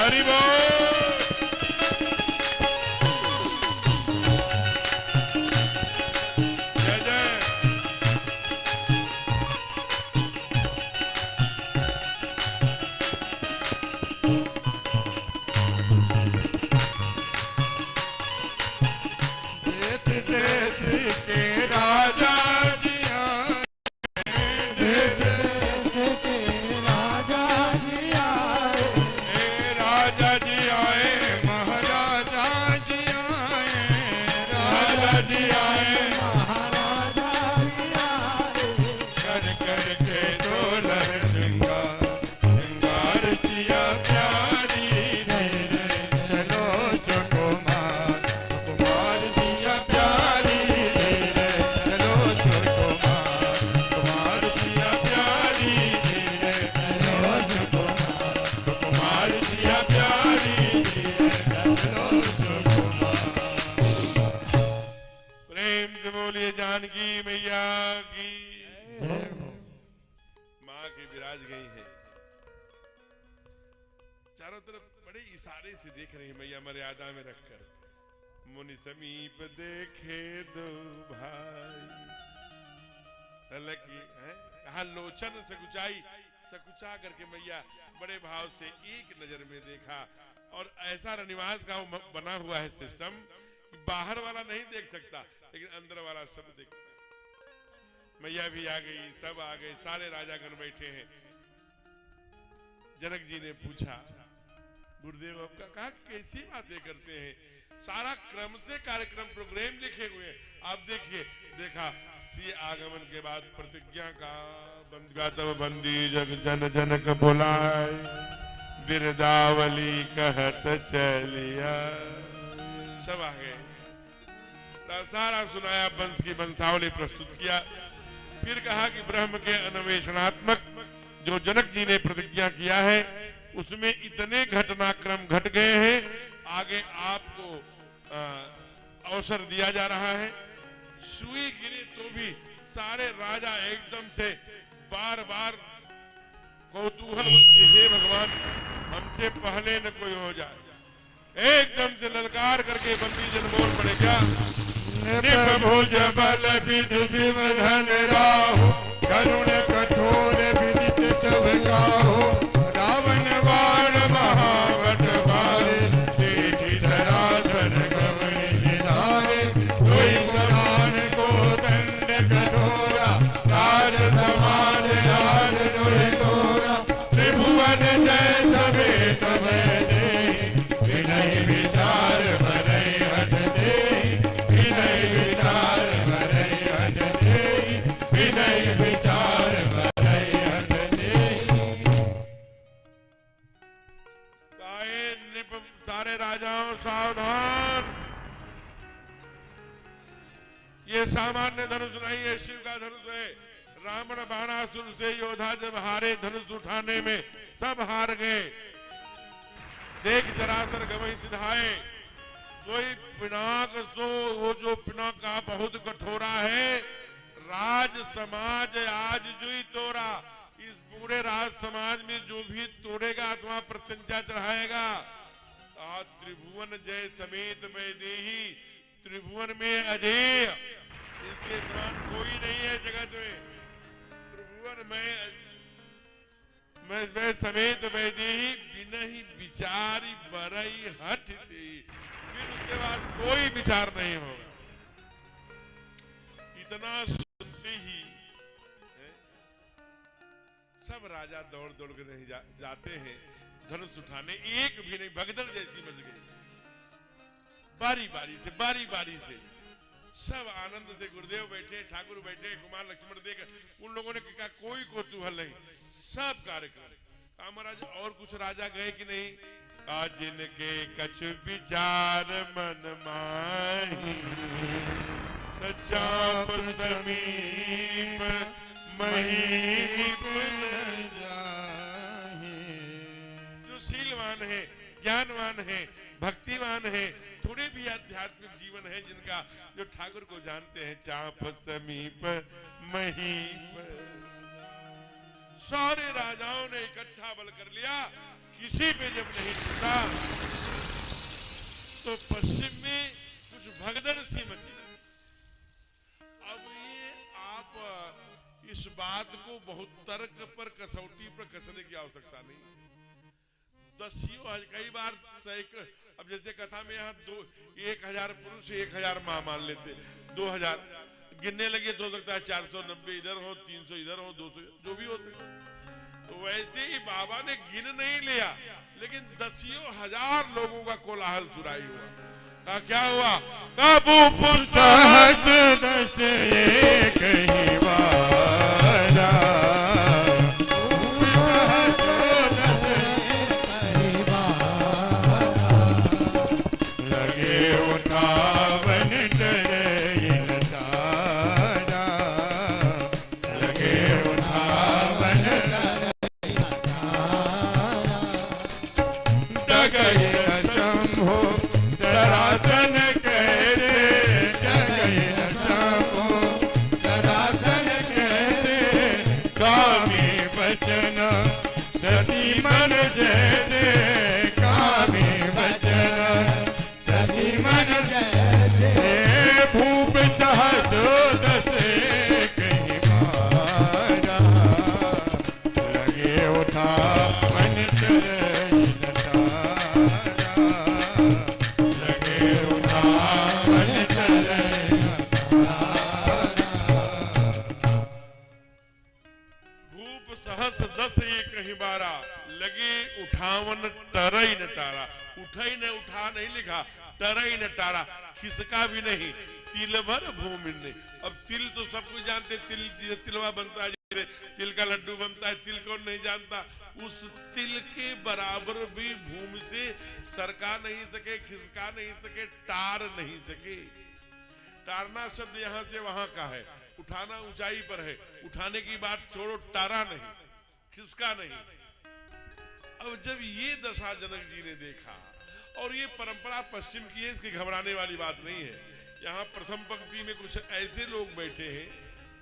हरि बोल। जय जय। देश देश के राजा जी आए, देश देश के राजा जी आए, राजा जी आए, महाराजा जी आए, राजा जी आए, महाराजा जी आए, कर कर के सोलह श्रृंगार, श्रृंगार किया प्यारी, धीरे चलो सुकुमार, कुमार जिया प्यारी, धीरे चलो सुकुमार, कुमार जिया प्यारी, धीरे चलो सुकुमार, कुमार जिया प्यारी, धीरे चलो सुकुमार। प्रेम से बोलिए जानकी मैया की। माँ के विराज गई है, चारों तरफ बड़े इशारे से देख रही है मैया मर्यादा में रखकर। मुनि समीप देखे दो भाई, हालांकि कहा लोचन सकुचाई, सकुचा करके मैया बड़े भाव से एक नजर में देखा। और ऐसा रनिवास का वो बना हुआ है सिस्टम, बाहर वाला नहीं देख सकता लेकिन अंदर वाला सब देखता है। मैया भी आ गई, सब आ गए, सारे राजागण बैठे हैं। जनक जी ने पूछा गुरुदेव आपका कहा कैसी बातें करते हैं, सारा क्रम से कार्यक्रम प्रोग्राम लिखे हुए हैं। आप देखिए, देखा सी आगमन के बाद प्रतिज्ञा का बंदगा तब बंदी जग जन जनक बुलाए, बिरदावली कहत चलिया। सब आ गए, सारा सुनाया, वंश की वंशावली प्रस्तुत किया। फिर कहा कि ब्रह्म के अन्वेषणात्मक जो जनक जी ने प्रतिज्ञा किया है उसमें इतने घटनाक्रम घट गए हैं, आगे आपको अवसर दिया जा रहा है। सुई गिरे तो भी सारे राजा एकदम से बार बार कौतूहल हे भगवान हमसे पहले न कोई हो जाए, एकदम से ललकार करके बंदी जन बोल पड़े क्या भुज बल विधि शिव धन राहु, करुण कठोर विदित सब गाहो, रावण बाण महावट भारे, देखी धराधर गमन निधारे, कोई पुराण को दंड कठोरा, राज समान राज दुहि तोरा, त्रिभुवन जय समेत भय दे, विनय विचार भरय हठ दे, विनय विचार भरय हठ दे, विनय विचार भरय हठ दे। सारे राजाओं सावधान, ये सामान्य धनुष नहीं है, शिव का धनुष है। रावण बाणासुर से योद्धा जब हारे धनुष उठाने में सब हार गए। देख जरासर गवई सिधाए, सोई पिनाक सो, वो जो पिनाक का बहुत कठोरा है, राज समाज आज जुई तोरा। इस पूरे राज समाज में जो भी तोड़ेगा अथवा प्रत्यंचा चढ़ाएगा, आज त्रिभुवन जय समेत वैदेही, त्रिभुवन में अजय, इसके समान कोई नहीं है जगत में। त्रिभुवन मैं समेत वैदेही, बिनहि विचारी बरई हठ दे। फिर उसके बाद कोई विचार नहीं होगा। इतना सुनते ही सब राजा दौड़ दौड़ के नहीं जाते हैं धनुष उठाने, एक भी नहीं, भगदड़ जैसी मच गई। बारी बारी से सब आनंद से गुरुदेव बैठे, ठाकुर बैठे, कुमार लक्ष्मण देख, उन लोगों ने कहा कोई कौतूहल नहीं, सब कार्यक्रम। महाराज और कुछ राजा गए कि नहीं? आज इनके कछ विचार मन माही, चाप समीप महीप जो शीलवान है, ज्ञानवान है, भक्तिवान है, थोड़े भी आध्यात्मिक जीवन है जिनका, जो ठाकुर को जानते हैं, चाप समीप महीप सारे राजाओं ने इकट्ठा बल कर लिया, किसी पे जब नहीं टूटा तो पश्चिम में कुछ भगदड़ सी मची। अब ये आप इस बात को बहुत तर्क पर, कसौटी पर कसने की आवश्यकता नहीं। दसियों कई बार अब जैसे कथा में यहाँ 1000 पुरुष 1000 माँ मान लेते, 2000 गिनने लगे तो हो सकता है 490 इधर हो, 300 इधर हो, 200 जो भी होते। तो वैसे ही बाबा ने गिन नहीं लिया, लेकिन दसियों हजार लोगों का कोलाहल सुनाई हुआ। का क्या हुआ? काबू सहज दस एक ही बारा, लगे उठावन डरे सारा, लगे उठावन डगई शंभो सरासन कहरे, डगई शंभो सरासन कहरे, कामी बचन सती मन जैसे, कामी बचन सती मन जैसे, भूप सहसो दस कहीं मारा, लगे उठा मन चले तारा, लगे उठा मन चले भूप सहस 10 एक बारा, लगे उठावन टरई न टारा। उठई न उठा नहीं लिखा, टरई न टारा, खिसका भी नहीं, तिल भर भूमि नहीं। अब तिल तो सब कुछ जानते, तिल तिलवा बनता है, तिल का लड्डू बनता है, तिल कौन नहीं जानता। उस तिल के बराबर भी भूमि से सरका नहीं सके, खिसका नहीं सके, टार नहीं सके। टारना शब्द यहाँ से वहां का है, उठाना ऊंचाई पर है, उठाने की बात छोड़ो, टारा नहीं, खिसका नहीं। अब जब ये दशा जनक जी ने देखा, और ये परंपरा पश्चिम की है, इसकी घबराने वाली बात नहीं है। यहाँ प्रथम पंक्ति में कुछ ऐसे लोग बैठे हैं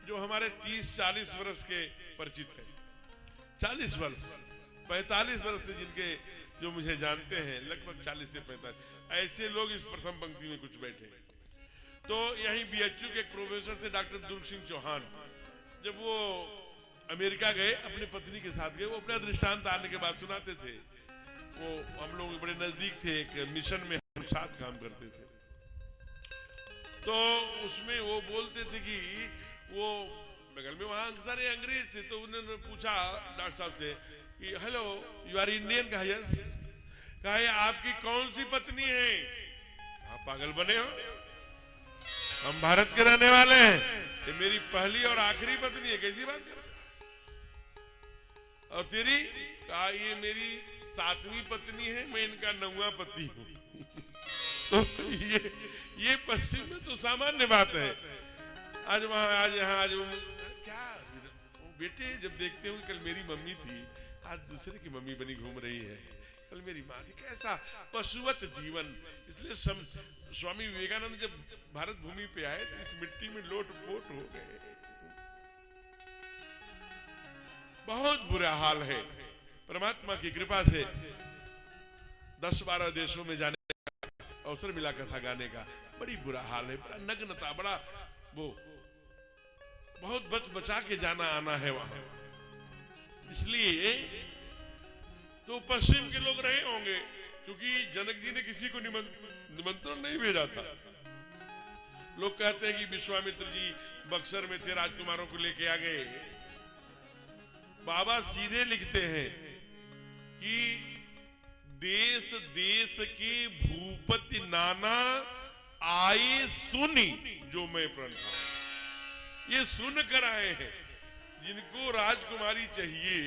जो हमारे 30-40 वर्ष के परिचित हैं, 40 वर्ष 45 वर्ष से जिनके जो मुझे जानते हैं, लगभग 40 से 45 ऐसे लोग इस प्रथम पंक्ति में कुछ बैठे हैं। तो यहीं बीएचयू के एक प्रोफेसर थे डॉक्टर दुर्ग सिंह चौहान, जब वो अमेरिका गए अपनी पत्नी के साथ गए, वो अपना दृष्टांत आने के बाद सुनाते थे। वो हम लोग बड़े नजदीक थे, एक मिशन में हम साथ काम करते थे। तो उसमें वो बोलते थे कि वो बगल में वहां सारे अंग्रेज थे, तो उन्होंने पूछा डॉक्टर साहब से कि हेलो यू आर इंडियन? कहा यस। कहा आपकी कौन सी पत्नी है? आप पागल बने हो, हम भारत के रहने वाले हैं, ये मेरी पहली और आखिरी पत्नी है, कैसी बात कर? और तेरी? कहा ये मेरी 7वीं पत्नी है, मैं इनका 9वां पति हूं। तो ये पश्चिम में तो सामान्य बात है। आज वहां, आज यहाँ, आज क्या बेटे जब देखते हो कल मेरी मम्मी थी, आज दूसरे की मम्मी बनी घूम रही है, कल मेरी माँ थी, कैसा पशुवत जीवन। इसलिए स्वामी विवेकानंद जब भारत भूमि पे आए तो इस मिट्टी में लोट-पोट हो गए। बहुत बुरा हाल है। परमात्मा की कृपा से 10-12 देशों में जाने का अवसर मिला कथा गाने का। बड़ी बुरा हाल है, बड़ा नग्नता, बड़ा वो बहुत बच बचा के जाना आना है वहां। इसलिए तो पश्चिम के लोग रहे होंगे, क्योंकि जनक जी ने किसी को निमंत्रण नहीं भेजा था। लोग कहते हैं कि विश्वामित्र जी बक्सर में थे, राजकुमारों को लेके आ गए। बाबा सीधे लिखते हैं कि देश देश के भूपति नाना आए सुनी जो मैं प्रण था। ये सुन कर आए हैं, जिनको राजकुमारी चाहिए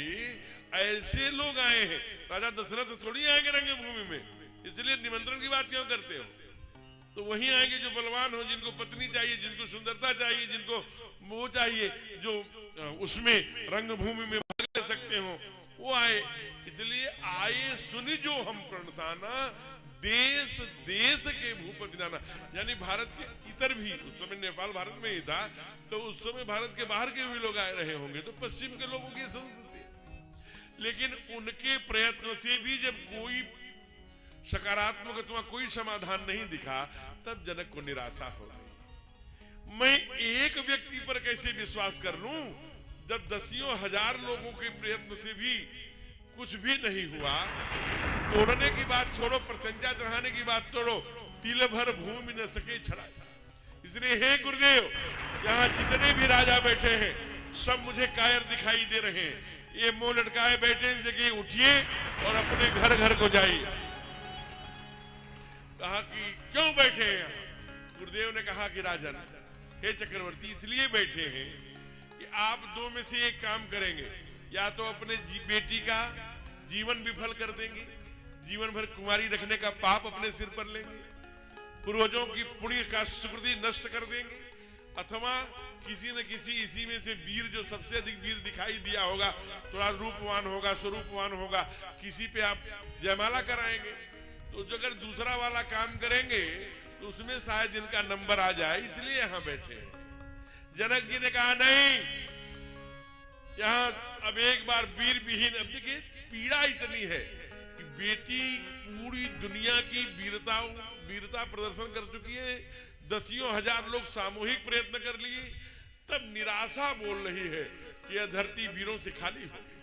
ऐसे लोग आए हैं। राजा दशरथ थोड़ी आएंगे रंगभूमि में, इसलिए निमंत्रण की बात क्यों करते हो? तो वही आएंगे जो बलवान हो, जिनको पत्नी चाहिए, जिनको सुंदरता चाहिए, जिनको वो चाहिए, जो उसमें रंगभूमि में भाग ले सकते हो, वो आए। इसलिए आए सुनी जो हम प्रणताना, देश देश के भूपति नाना, यानी भारत के इतर भी, उस समय नेपाल भारत में ही था, तो उस समय भारत के बाहर के भी लोग आए रहे होंगे। तो पश्चिम के लोगों की संस्कृति लेकिन उनके प्रयत्न से भी जब कोई सकारात्मक अथवा कोई समाधान नहीं दिखा, तब जनक को निराशा हो गई। मैं एक व्यक्ति पर कैसे विश्वास कर लूं जब दसियों हजार लोगों के प्रयत्न से भी कुछ भी नहीं हुआ। तोड़ने की बात छोड़ो, प्रत्यंजा चढ़ाने की बात छोड़ो, तिल भर भूमि न सके छड़ा। इसलिए हे गुरुदेव, यहाँ जितने भी राजा बैठे हैं सब मुझे कायर दिखाई दे रहे हैं। ये मुंह लटकाए बैठे जगह उठिए और अपने घर घर को जाइए। कहा कि क्यों बैठे हैं यहाँ? गुरुदेव ने कहा कि राजन, हे चक्रवर्ती, इसलिए बैठे हैं कि आप दो में से एक काम करेंगे, या तो अपने बेटी का जीवन विफल कर देंगे, जीवन भर कुंवारी रखने का पाप अपने सिर पर लेंगे, पूर्वजों की पुण्य का सुकृति नष्ट कर देंगे, अथवा किसी न किसी इसी में से वीर जो सबसे अधिक वीर दिखाई दिया होगा, थोड़ा रूपवान होगा, स्वरूपवान होगा, किसी पे आप जयमाला कराएंगे। तो जो अगर दूसरा वाला काम करेंगे तो उसमें शायद इनका नंबर आ जाए, इसलिए यहां बैठे हैं। जनक जी ने कहा नहीं, यहां अब एक बार वीर विहीन। अब देखिए पीड़ा इतनी है कि बेटी पूरी दुनिया की वीरता प्रदर्शन कर चुकी है, दसियों हजार लोग सामूहिक प्रयत्न कर लिए, तब निराशा बोल रही है कि यह धरती वीरों से खाली हो गई।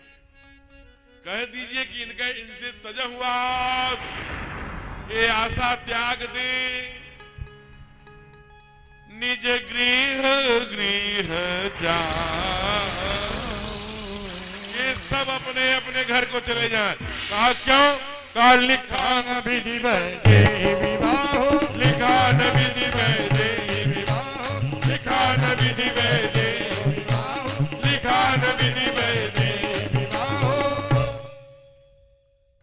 कह दीजिए कि इनसे तजा हुआ ये आशा त्याग दे, निज गृह जा, ये सब अपने अपने घर को चले जाएं। कहा क्यों? कहा लिखा न विधि वैदे विवाहो, लिखा न विधि वैदे विवाहो, लिखा न विधि वैदे विवाहो, लिखा न विधि वैदे विवाहो।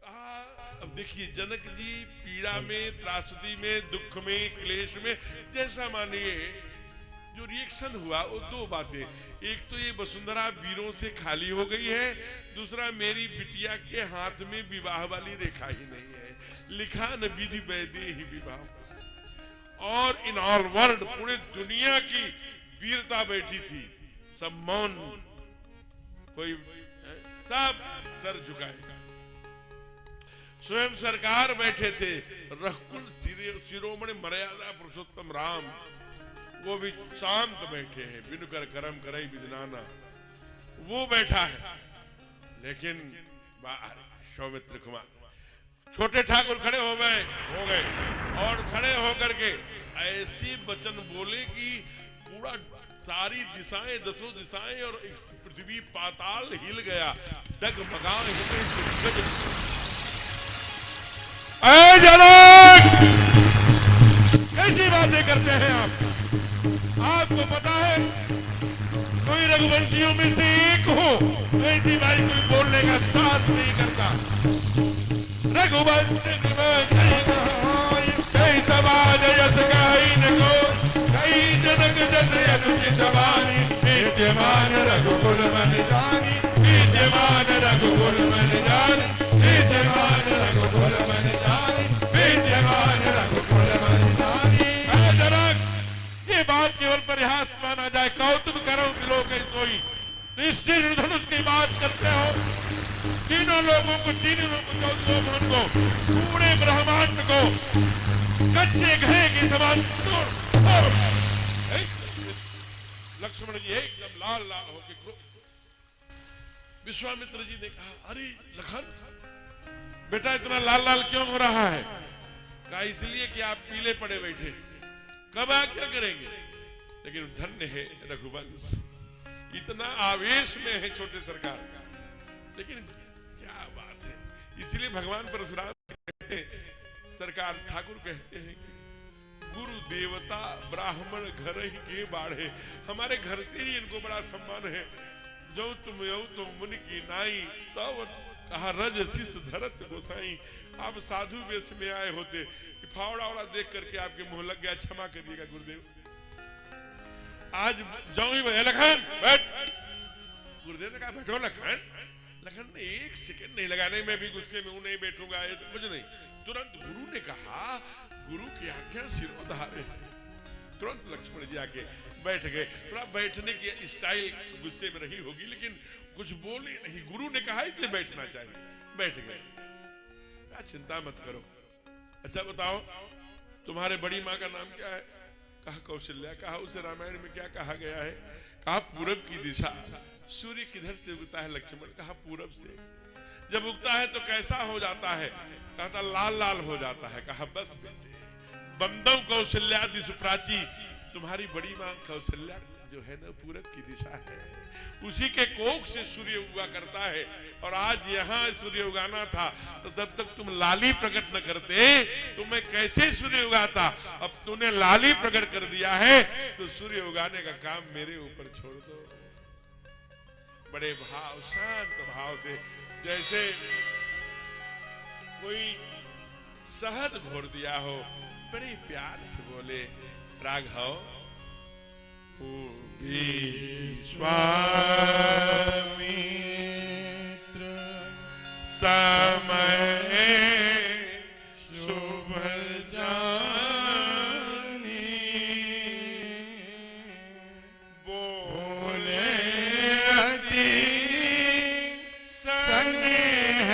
कहा अब देखिए जनक जी पीड़ा में, त्रासदी में, दुख में, क्लेश में, जैसा मानिए जो रिएक्शन हुआ वो दो बातें। एक तो ये वसुंधरा वीरों से खाली हो गई है, दूसरा मेरी बिटिया के हाथ में विवाह वाली रेखा ही नहीं है। लिखा न विधि वैदे ही विवाह। और इन ऑल वर्ल्ड, पूरे दुनिया की वीरता बैठी थी, सब मौन, कोई सब सर झुकाए। स्वयं सरकार बैठे थे, रघुकुल शिरोमणि मर्यादा पुरुषोत्तम राम, वो भी शांत बैठे हैं, बिनु कर करम करई विदनाना, वो बैठा है। लेकिन सौमित्र कुमार, छोटे ठाकुर खड़े हो गए और खड़े होकर के ऐसी वचन बोले कि पूरा सारी दिशाएं, दसों दिशाएं और पृथ्वी पाताल हिल गया, डगमगा कैसी बातें करते हैं आप? आपको पता है कोई रघुवंशियों में से एक हो, ऐसी बात कोई बोलने का साहस नहीं करता। रघुवंश कई समाज यस गाइन को, कई जनक जस अनुचित वाणी, विद्यमान रघुकुल मन जानी, विद्यमान रघुकुल मन जानी, विद्यमान रघुकुल मन जानी, विद्यमान रघुकुल मन जानी। ये बात केवल परिहास माना जाए, कौतुक करो दिलों के सोई। तो इस धनुष की बात करते हो, तीनों लोगों को, पूरे ब्रह्मांड को कच्चे घड़े के समान तोड़। लक्ष्मण जी एकदम लाल लाल होकर, विश्वामित्र जी ने कहा अरे लखन बेटा इतना लाल लाल क्यों हो रहा है? कहा इसलिए कि आप पीले पड़े बैठे, कब आ क्या करेंगे? लेकिन धन्य है रघुवंश, इतना आवेश में है छोटे सरकार, लेकिन क्या बात है। इसलिए भगवान परशुराम कहते हैं, सरकार ठाकुर कहते हैं कि गुरु देवता ब्राह्मण घर ही के बाढ़े, हमारे घर से ही इनको बड़ा सम्मान है। जो तुम यौ तुम मुनि की नाई, तब कहा रज शिष धरत गोसाई। आप साधु वेश में आए होते, फावड़ा वाड़ा देख करके आपके मुंह लग गया, क्षमा करिएगा गुरुदेव। आज जाऊं ही लखन बैठ, गुरुदेव ने कहा बैठो लखन। लखन ने एक सेकंड नहीं लगा, नहीं मैं भी गुस्से में हूं, नहीं बैठूंगा, कुछ नहीं। तुरंत गुरु ने कहा, गुरु की आज्ञा सिरोधार्य। तुरंत लक्ष्मण जी आके बैठ गए। थोड़ा बैठने की स्टाइल गुस्से में रही होगी, लेकिन कुछ बोले नहीं, गुरु ने कहा इसलिए बैठना चाहिए, बैठ गए। क्या चिंता मत करो। अच्छा बताओ तुम्हारे बड़ी माँ का नाम क्या है? कहा कौशल्या। कहा उसे रामायण में क्या कहा गया है? कहा पूरब की दिशा। सूर्य किधर से उगता है लक्ष्मण? कहा पूरब से। जब उगता है तो कैसा हो जाता है? कहा था लाल लाल हो जाता है। कहा बस बेटे, बंदव कौशल्या दिशु प्राची, तुम्हारी बड़ी माँ कौशल्या जो है ना पूरब की दिशा है, उसी के कोख से सूर्य उगा करता है। और आज यहाँ सूर्य उगाना था तो जब तक तुम लाली प्रकट न करते तो मैं कैसे सूर्य उगाता? अब तूने लाली प्रकट कर दिया है तो सूर्य उगाने का काम मेरे ऊपर छोड़ दो। बड़े भाव, शांत भाव से, जैसे कोई शहद घोर दिया हो, बड़े प्यार से बोले राघव विश्वामित्र समय शुभ जानी, बोले अति स्नेह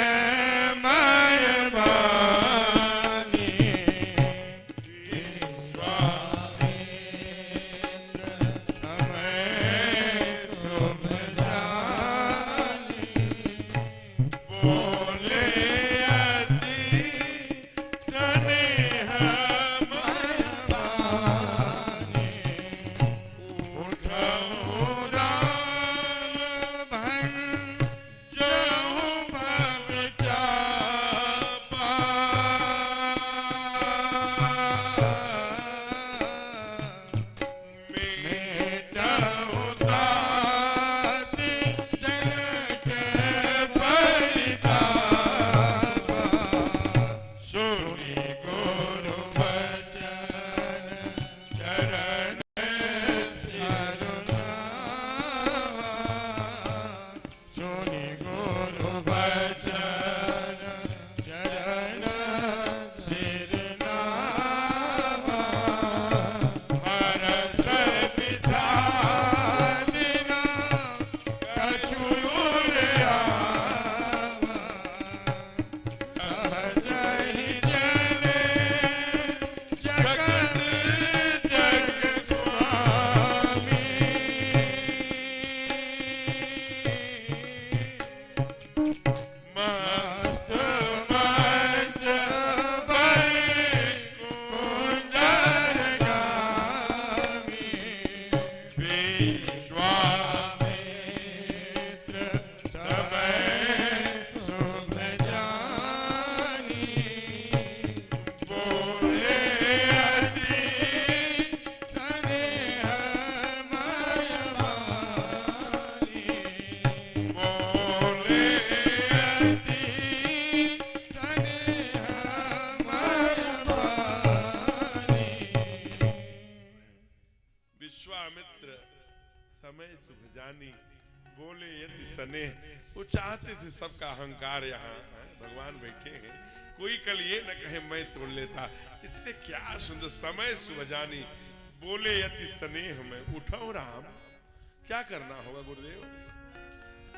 बोले यदि स्नेह, वो चाहते थे सबका अहंकार यहाँ भगवान बैठे हैं, कोई कल ये न कहे मैं तोड़ लेता, इसलिए क्या सुंदर समय सुभजानी, बोले यति स्नेह में उठाओ राम। क्या करना होगा गुरुदेव?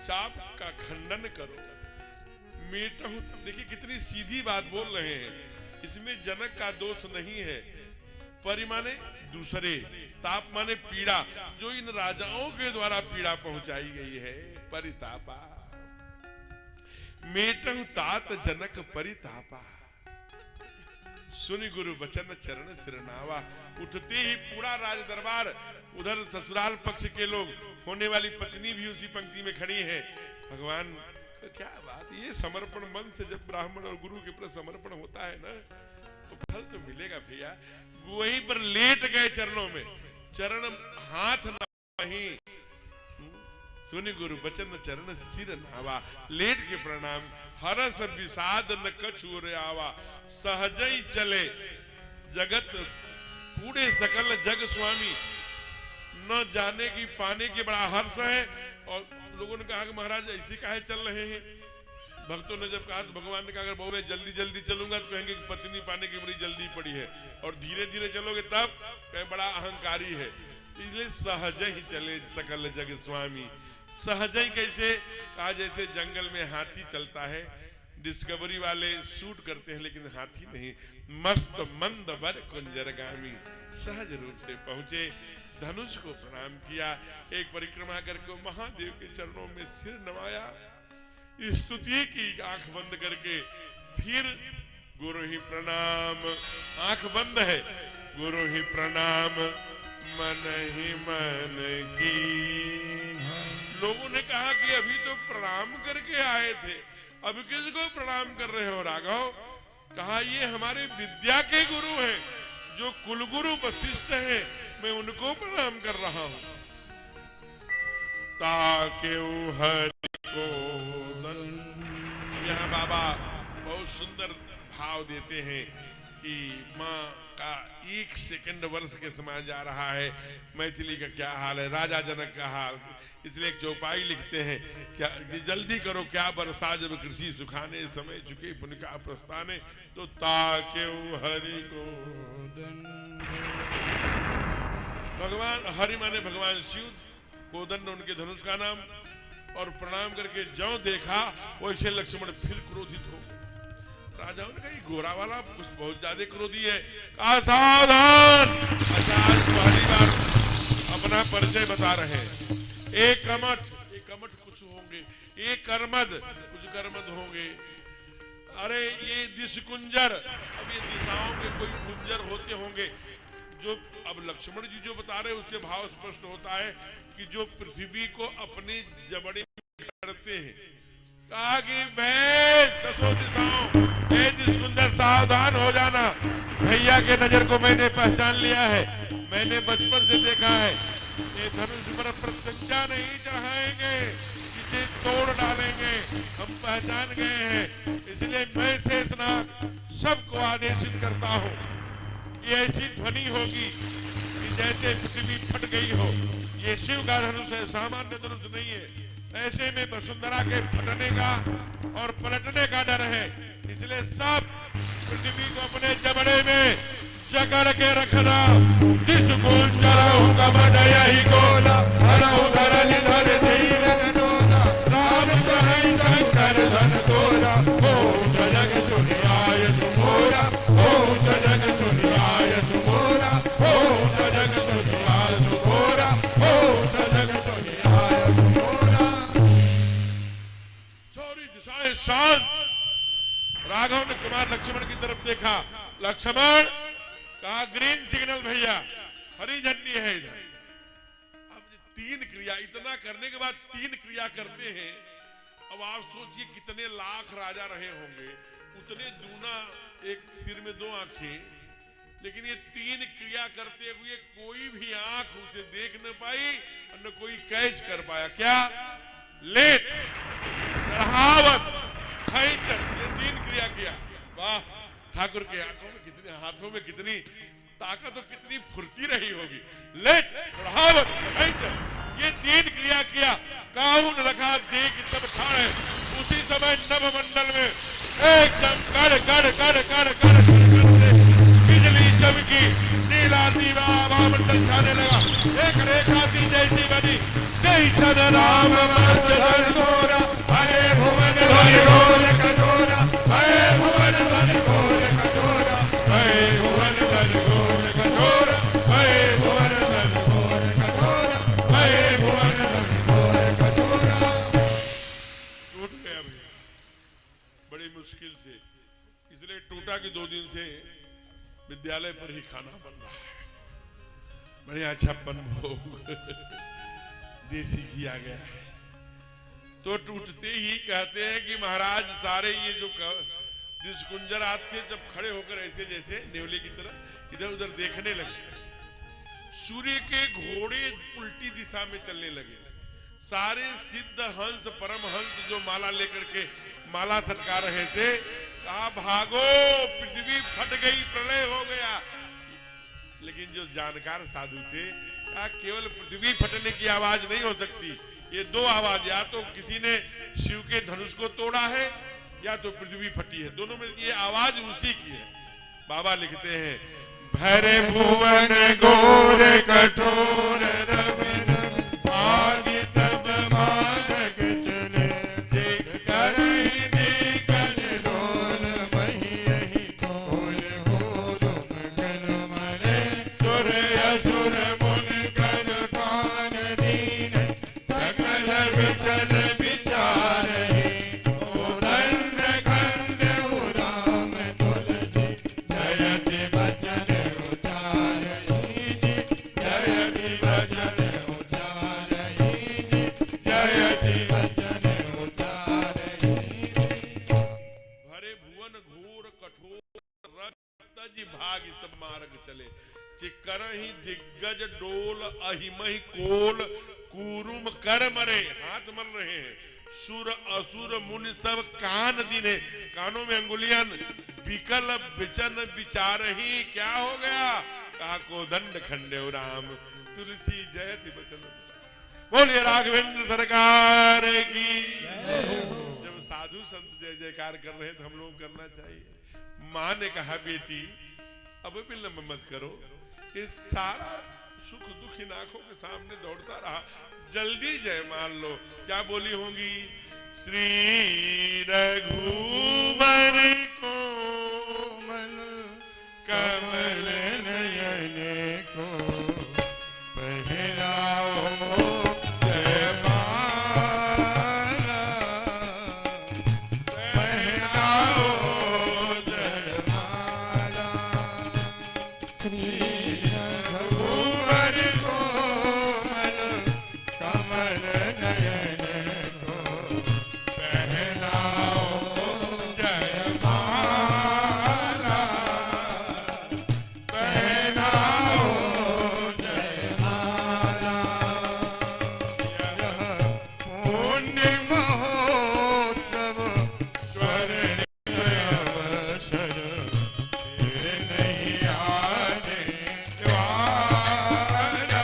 चाप का खंडन करो, मेटहु। देखिए कितनी सीधी बात बोल रहे हैं, इसमें जनक का दोष नहीं है। परि माने दूसरे, ताप माने पीड़ा, जो इन राजाओं के द्वारा पीड़ा पहुंचाई गई है, परितापा। मेटहु तात जनक परितापा, सुनि गुरु बचन चरण सिरनावा। उठते ही पूरा राज दरबार, उधर ससुराल पक्ष के लोग, होने वाली पत्नी भी उसी पंक्ति में खड़ी है। भगवान क्या बात, ये समर्पण मन से जब ब्राह्मण और गुरु के प्रति समर्पण होता है ना, तो फल तो मिलेगा भैया। वहीं पर लेट गए चरणों में, चरण हाथ नहीं, सुनि गुरु बचन चरण सिर नावा। लेट के प्रणाम, हरस विषाद न कछु रे आवा। सहज ही चले जगत पूरे सकल जग स्वामी, न जाने की पाने के बड़ा हर्ष है। और लोगों ने कहा कि महाराज ऐसे काहे चल रहे हैं? भक्तों ने जब कहा तो भगवान ने कहा अगर बहु मैं जल्दी जल्दी चलूंगा तो कहेंगे कि पत्नी पाने की बड़ी जल्दी पड़ी है, और धीरे धीरे चलोगे तब कहे बड़ा अहंकारी है। इसलिए सहज ही चले सकल जग स्वामी, सहज ही कैसे? कहा जैसे जंगल में हाथी चलता है, डिस्कवरी वाले शूट करते हैं लेकिन हाथी नहीं, मस्त मंद वर कुंजरगामी, सहज रूप से पहुंचे, धनुष को प्रणाम किया, एक परिक्रमा करके महादेव के चरणों में सिर नवाया, स्तुति की आंख बंद करके, फिर गुरु ही प्रणाम, आंख बंद है, गुरु ही प्रणाम मन ही मन की। लोगों ने कहा कि अभी तो प्रणाम करके आए थे, अब किसको प्रणाम कर रहे हो राघव? कहा ये हमारे विद्या के गुरु हैं, जो कुलगुरु वशिष्ठ हैं, मैं उनको प्रणाम कर रहा हूं। ताके हरि को यहाँ बाबा बहुत सुंदर भाव देते हैं कि माँ का 1 सेकंड वर्ष के समान जा रहा है, मैथिली का क्या हाल है, राजा जनक का हाल, इसलिए एक चौपाई लिखते हैं, क्या जल्दी करो क्या बरसा जब कृषि सुखाने, समय चुके पुण्य का प्रस्थाने, तो ताके हरि को भगवान हरि माने भगवान शिव, कोदंड उनके धनुष का नाम, और प्रणाम करके जो देखा वैसे लक्ष्मण फिर क्रोधित हो गए। राजाओं ने कहा ये गोरा वाला कुछ बहुत ज्यादा क्रोधी है, कहा सावधान। अच्छा आज पहली बार अपना परिचय बता रहे हैं, एक कमठ कुछ होंगे, एक कर्मद कुछ कर्मद होंगे, अरे ये दिश कुंजर, अब ये दिशाओं के कोई कुंजर होते होंगे, जो अब लक्ष्मण जी जो बता रहे उससे भाव स्पष्ट होता है कि जो पृथ्वी को अपने जबड़े में करते हैं। कहा कि भैंस 10 दिशाओं, सुंदर सावधान हो जाना, भैया के नजर को मैंने पहचान लिया है, मैंने बचपन से देखा है, ये धनुष पर प्रत्यंचा नहीं चढ़ाएंगे, इसे तोड़ डालेंगे, हम पहचान गए हैं, इसलिए मैं शेषनाग सबको आदेशित करता हूँ, ये ऐसी ध्वनि होगी कि जैसे पृथ्वी फट गई हो। ये शिव का धनुष है, सामान्य धनुष नहीं है, ऐसे में वसुंधरा के फटने का और पलटने का डर है, इसलिए सब पृथ्वी को अपने जबड़े में जकड़ के रखना। दिस कुंजरहु कमंडल ही गोला, हरहु धरनि धर धीरन डोला, राम कहै शंकर धन तोरा, ओम जग सुनियाय सुमोरा, ओम जग सुनियाय सुमोरा, ओम जग सुनियाय सुमोरा, ओम जग सुनियाय सुमोरा। सारी दिशाएं शांत। राघव ने कुमार लक्ष्मण की तरफ देखा, लक्ष्मण, कहा ग्रीन सिग्नल भैया, हरी झंडी है इधर। अब 3 क्रिया, इतना करने के बाद 3 क्रिया करते हैं, अब आप सोचिए कितने लाख राजा रहे होंगे, उतने दूना, एक सिर में 2 आंखें, लेकिन ये 3 क्रिया करते हुए कोई भी आंख उसे देख न पाई और न कोई कैच कर पाया। क्या? लेट, चढ़ावत, खैचर, ये 3 क्रिया किया। वाह, ठाकुर के आंखों में कितने, हाथों में कितनी ताकत और कितनी फुर्ती रही होगी। लेट, चढ़ावत, खैचर, ये 3 क्रिया किया। काहुन रखा देख सब ठाड़ है, उसी समय नवमंडल में एकदम कड़ कड़ कड़ कड़ कड़ बिजली चमकी, नीला दीवा वामंडल छाने लगा, एक रेखा सी जैसी बनी, जय छद राम मंडल तोरा, हरे भुवन धरि गोल कटोरा, हरे भुवन धरि गोल कटोरा, हरे भुवन धरि गोल कटोरा, हरे भुवन धरि गोल कटोरा, हरे भुवन धरि गोल कटोरा। टूट गया भैया बड़ी मुश्किल से, इसलिए टूटा कि 2 दिन से विद्यालय पर ही खाना बन रहा है, बढ़िया छप्पन भोग देसी किया गया है। तो टूटते ही कहते हैं कि महाराज सारे ये जो दिशकुंजर आते जब खड़े होकर ऐसे जैसे नेवले की तरह इधर उधर देखने लगे, सूर्य के घोड़े उल्टी दिशा में चलने लगे, सारे सिद्ध हंस परम हंस जो माला लेकर के माला सटका रहे थे, कहा भागो पृथ्वी फट गई, प्रलय हो गया। लेकिन जो जानकार साधु थे, कहा केवल पृथ्वी फटने की आवाज नहीं हो सकती, ये 2 आवाज, या तो किसी ने शिव के धनुष को तोड़ा है या तो पृथ्वी फटी है, दोनों में ये आवाज उसी की है। बाबा लिखते हैं, भरे भुवन घोर कठोर रवि आदि सब मन घोर कठोर रक्त भाग सब मार्ग चले चिकर ही दिग्गज डोल अहिमहि कोल कूरुम कर मरे हाथ मल रहे हैं सुर असुर मुनि सब कान दिने कानों में अंगुलियां विकल विचन विचार ही क्या हो गया कहा को दंड खंडे राम तुलसी जयति बचन बोलिए राघवेंद्र सरकार की जब साधु संत जय जयकार कर रहे हैं तो हम लोग करना चाहिए। माँ ने कहा बेटी अब विलंब मत करो ये सारा सुख दुख इन आंखों के सामने दौड़ता रहा जल्दी जय मान लो क्या बोली होंगी श्री रघुवर कोमल कमल नयन को पहराओ जयमाला पहराओ जयमाला श्री रघुवर कोमल कमल नयन को पहनाओ जयमाला पहनाओ जयमाला यह पुण्य महोत्सव स्वर्ण अवसर फिर नहीं आने वाला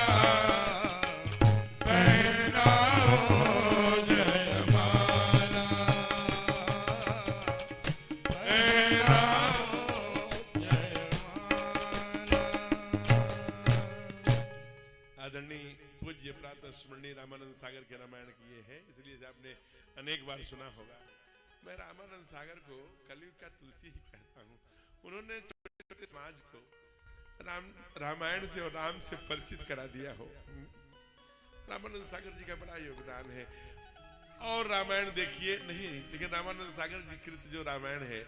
पहनाओ जयमाला पहनाओ जयमाला। आदरणीय पूज्य प्रातः स्मरणीय रामानंद सागर के रामायण किए हैं इसलिए आपने अनेक बार सुना होगा। मैं रामानंद सागर को कलयुग का तुलसी ही कहता हूँ। उन्होंने छोटे छोटे समाज को रामायण से और राम से परिचित करा दिया हो। रामानंद सागर जी का बड़ा योगदान है। और रामायण देखिए नहीं लेकिन रामानंद सागर जी कृत जो रामायण है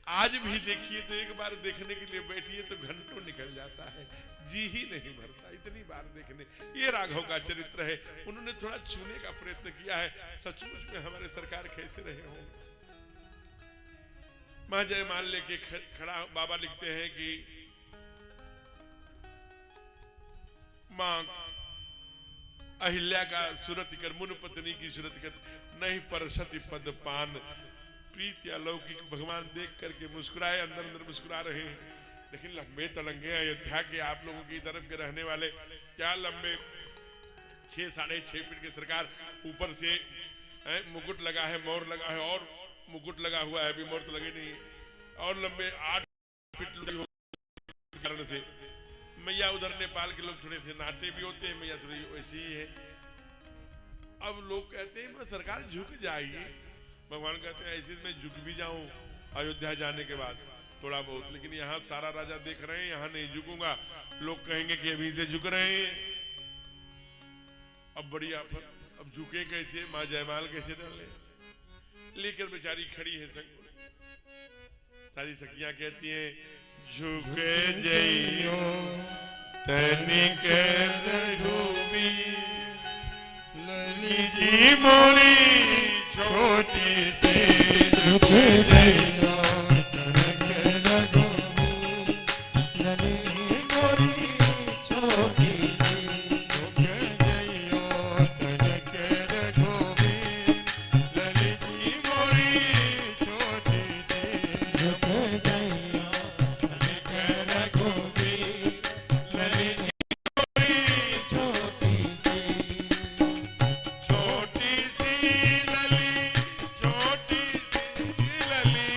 आज भी देखिए तो एक बार देखने के लिए बैठिए तो घंटों निकल जाता है जी ही नहीं भरता इतनी बार देखने। ये राघव का चरित्र है। उन्होंने थोड़ा छूने का प्रयत्न किया है। सचमुच में हमारे सरकार कैसे रहे होंगे। मां जयमाल लेके खड़ा बाबा लिखते हैं कि मां अहिल्या का सुरति कर मुन पत्नी की सुरति कर नहीं परसति पद पान प्रीति अलौकिक भगवान देख करके मुस्कुराए अंदर अंदर मुस्कुरा रहे हैं। लेकिन लंबे तड़ंगे अयोध्या के आप लोगों की तरफ के रहने वाले क्या लंबे 6 साढ़े 6 फीट की सरकार ऊपर से मुकुट लगा है मोर लगा है और मुकुट लगा हुआ है अभी मोर तो लगे नहीं और लंबे 8 फीट कारण से मैया उधर नेपाल के लोग थोड़े से नाटे भी होते हैं मैया थोड़ी वैसी ही है। अब लोग कहते हैं मैं सरकार झुक जाएगी। भगवान कहते हैं ऐसे मैं झुक भी जाऊं अयोध्या जाने के बाद थोड़ा बहुत लेकिन यहाँ सारा राजा देख रहे हैं यहाँ नहीं झुकूंगा। लोग कहेंगे कि अभी से झुक रहे हैं। अब बड़ी आफत अब झुके कैसे माँ जयमाल कैसे डाले लेकर बेचारी खड़ी है संग सारी सखियां कहती हैं झुके जइयो तनिक रघुबीर ललिजी मोरी छोटी सी झुक जइयो तनिक रघुबीर ललिजी मोरी छोटी सी झुक जइयो तनिक रघुबीर ललिजी मोरी छोटी सी झुक जइयो तनिक रघुबीर ललिजी मोरी छोटी सी छोटी सी लली छोटी सी लली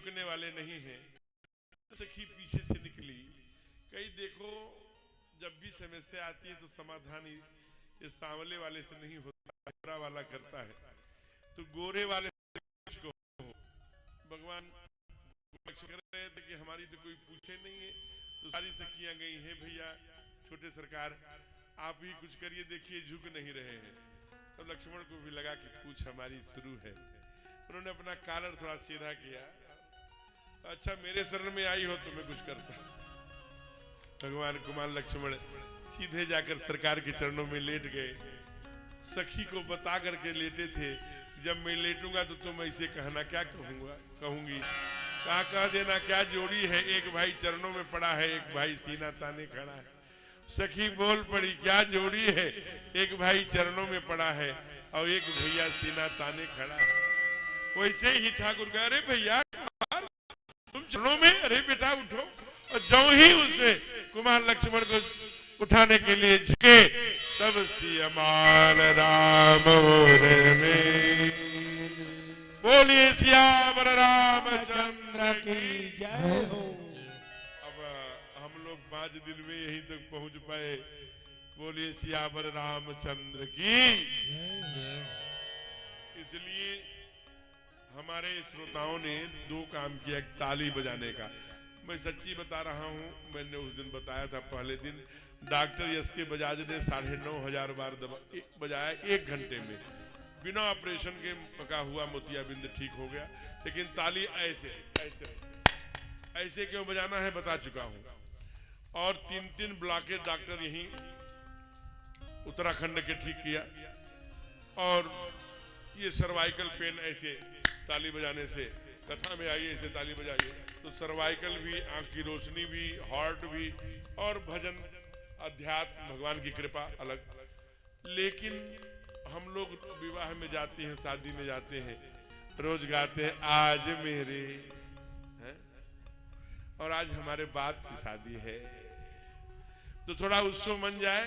झुकने वाले नहीं हैं। सखी पीछे से निकली, कहीं देखो जब भी समस्या आती है तो समाधान इस सांवले वाले से नहीं होता, गोरा वाला करता है। तो गोरे वाले को भगवान कर रहे थे कि हमारी तो कोई पूछे नहीं है। तो सारी सखियां गई हैं, भैया छोटे सरकार आप ही कुछ करिए, देखिए झुक नहीं रहे हैं। तो लक्ष्मण को भी लगा कि पूछ हमारी शुरू है। उन्होंने अपना कॉलर थोड़ा सीधा किया, अच्छा मेरे शरण में आई हो तो मैं कुछ करता। भगवान कुमार लक्ष्मण सीधे जाकर सरकार के चरणों में लेट गए। सखी को बता करके लेटे थे, जब मैं लेटूंगा तो तुम ऐसे कहना, क्या कहूंगी, कह देना क्या जोड़ी है, एक भाई चरणों में पड़ा है, एक भाई सीना ताने खड़ा है। सखी बोल पड़ी, क्या जोड़ी है, एक भाई चरणों में पड़ा है और एक भैया सीना ताने खड़ा है। वैसे ही ठाकुर कह, अरे भैया तुम चरणों में, अरे बेटा उठो। और जो ही उसने कुमार लक्ष्मण को उठाने के लिए झुके, तब सियामाल राम में बोलिए सियावर रामचंद्र की जय हो। अब हम लोग 5 दिन में यहीं तक पहुंच पाए। बोलिए सियावर रामचंद्र की। इसलिए हमारे श्रोताओं ने 2 काम किया, एक ताली बजाने का। मैं सच्ची बता रहा हूं, मैंने उस दिन बताया था, पहले दिन डॉक्टर यस के बजाज ने 9,500 बार बजाया 1 घंटे में, बिना ऑपरेशन के पका हुआ मोतियाबिंद ठीक हो गया। लेकिन ताली ऐसे ऐसे ऐसे क्यों बजाना है बता चुका हूं। और 3 ब्लॉकेज डॉक्टर यहीं उत्तराखंड के ठीक किया। और ये सर्वाइकल पेन ऐसे ताली बजाने से, कथा में आइए ऐसे ताली बजाइए तो सर्वाइकल भी, आंख की रोशनी भी, हार्ट भी, और भजन अध्यात्म भगवान की कृपा अलग। लेकिन हम लोग विवाह में जाते हैं, शादी में जाते हैं, रोज गाते हैं आज मेरे हैं? और आज हमारे बाप की शादी है, तो थोड़ा उत्सव मन जाए।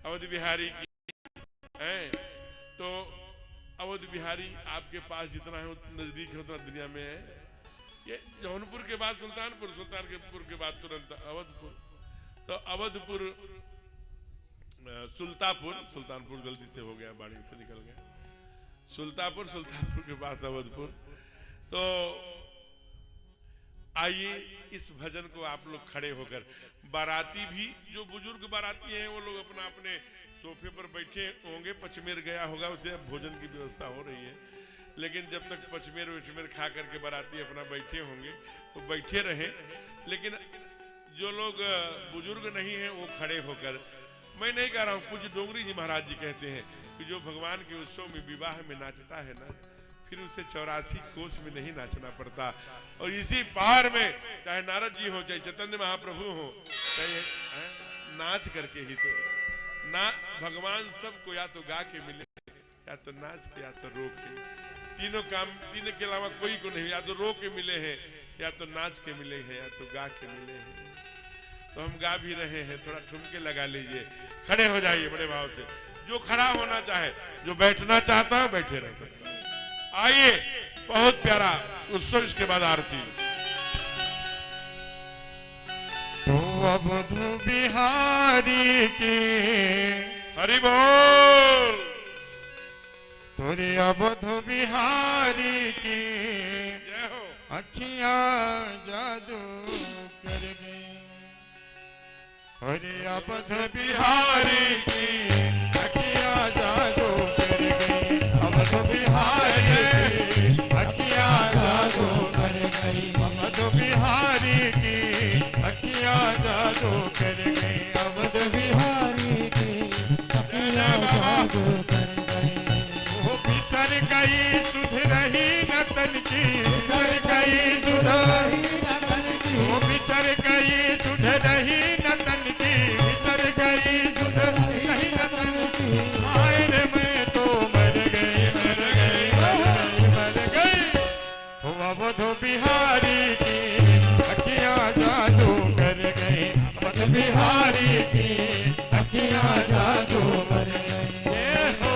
अवध बिहारी की है तो अवध बिहारी आपके पास जितना है नजदीक है उतना दुनिया में है। ये जौनपुर के बाद सुल्तानपुर, सुल्तानपुर के बाद तुरंत अवधपुर। तो अवधपुर, सुल्तानपुर गलती से हो गया, बाड़ी से निकल गया। सुल्तानपुर के बाद अवधपुर। तो आइए इस भजन को आप लोग खड़े होकर, बाराती भी जो बुजुर्ग बाराती हैं वो लोग अपना अपने सोफे पर बैठे होंगे, पचमेर गया होगा उसे भोजन की व्यवस्था हो रही है। लेकिन जब तक पचमेर खा करके बाराती अपना बैठे होंगे तो बैठे रहे। लेकिन जो लोग बुजुर्ग नहीं हैं वो खड़े होकर, मैं नहीं कह रहा हूँ, पूज्य डोंगरी जी महाराज जी कहते हैं कि जो भगवान के उत्सव में विवाह में नाचता है ना, फिर उसे 84 कोस में नहीं नाचना पड़ता। और इसी पार में चाहे नारद जी हो, चाहे चैतन्य महाप्रभु हो, चाहे नाच करके ही तो ना भगवान सबको या तो गा के मिले, या तो नाच के, या तो रो के। तीनों के अलावा कोई को नहीं, या तो रो के मिले हैं, या तो नाच के मिले हैं, या तो गा के मिले हैं। तो हम गा भी रहे हैं, थोड़ा ठुमके लगा लीजिए, खड़े हो जाइए बड़े भाव से। जो खड़ा होना चाहे, जो बैठना चाहता है बैठे रह सकता है। आइए, बहुत प्यारा उत्सव, इसके बाद आरती। तो अवध बिहारी की हरि बोल। तोरे अवध बिहारी की जय हो। अखियां जादू कर गई, अरे अवध बिहारी की अखियां जादू कर गई, अवध बिहारी की अखियां जादू कर गई, अवध बिहारी की अखियां जादू कर गई, अवध बिहारी की अखियां जादू कर गई। वो बिसर गई सुध रही न तन की, बिसर गई सुध रही न तन की, वो बिसर गई सुध रही न तन की, बिसर गई सुध रही न तन की। हाय रे मैं तो मर गई, मर गई, मर गई, मर गई। वो अवध बिहारी की अखियां जादू कर गई, अवध बिहारी की अखियां जादू कर गई। ये हो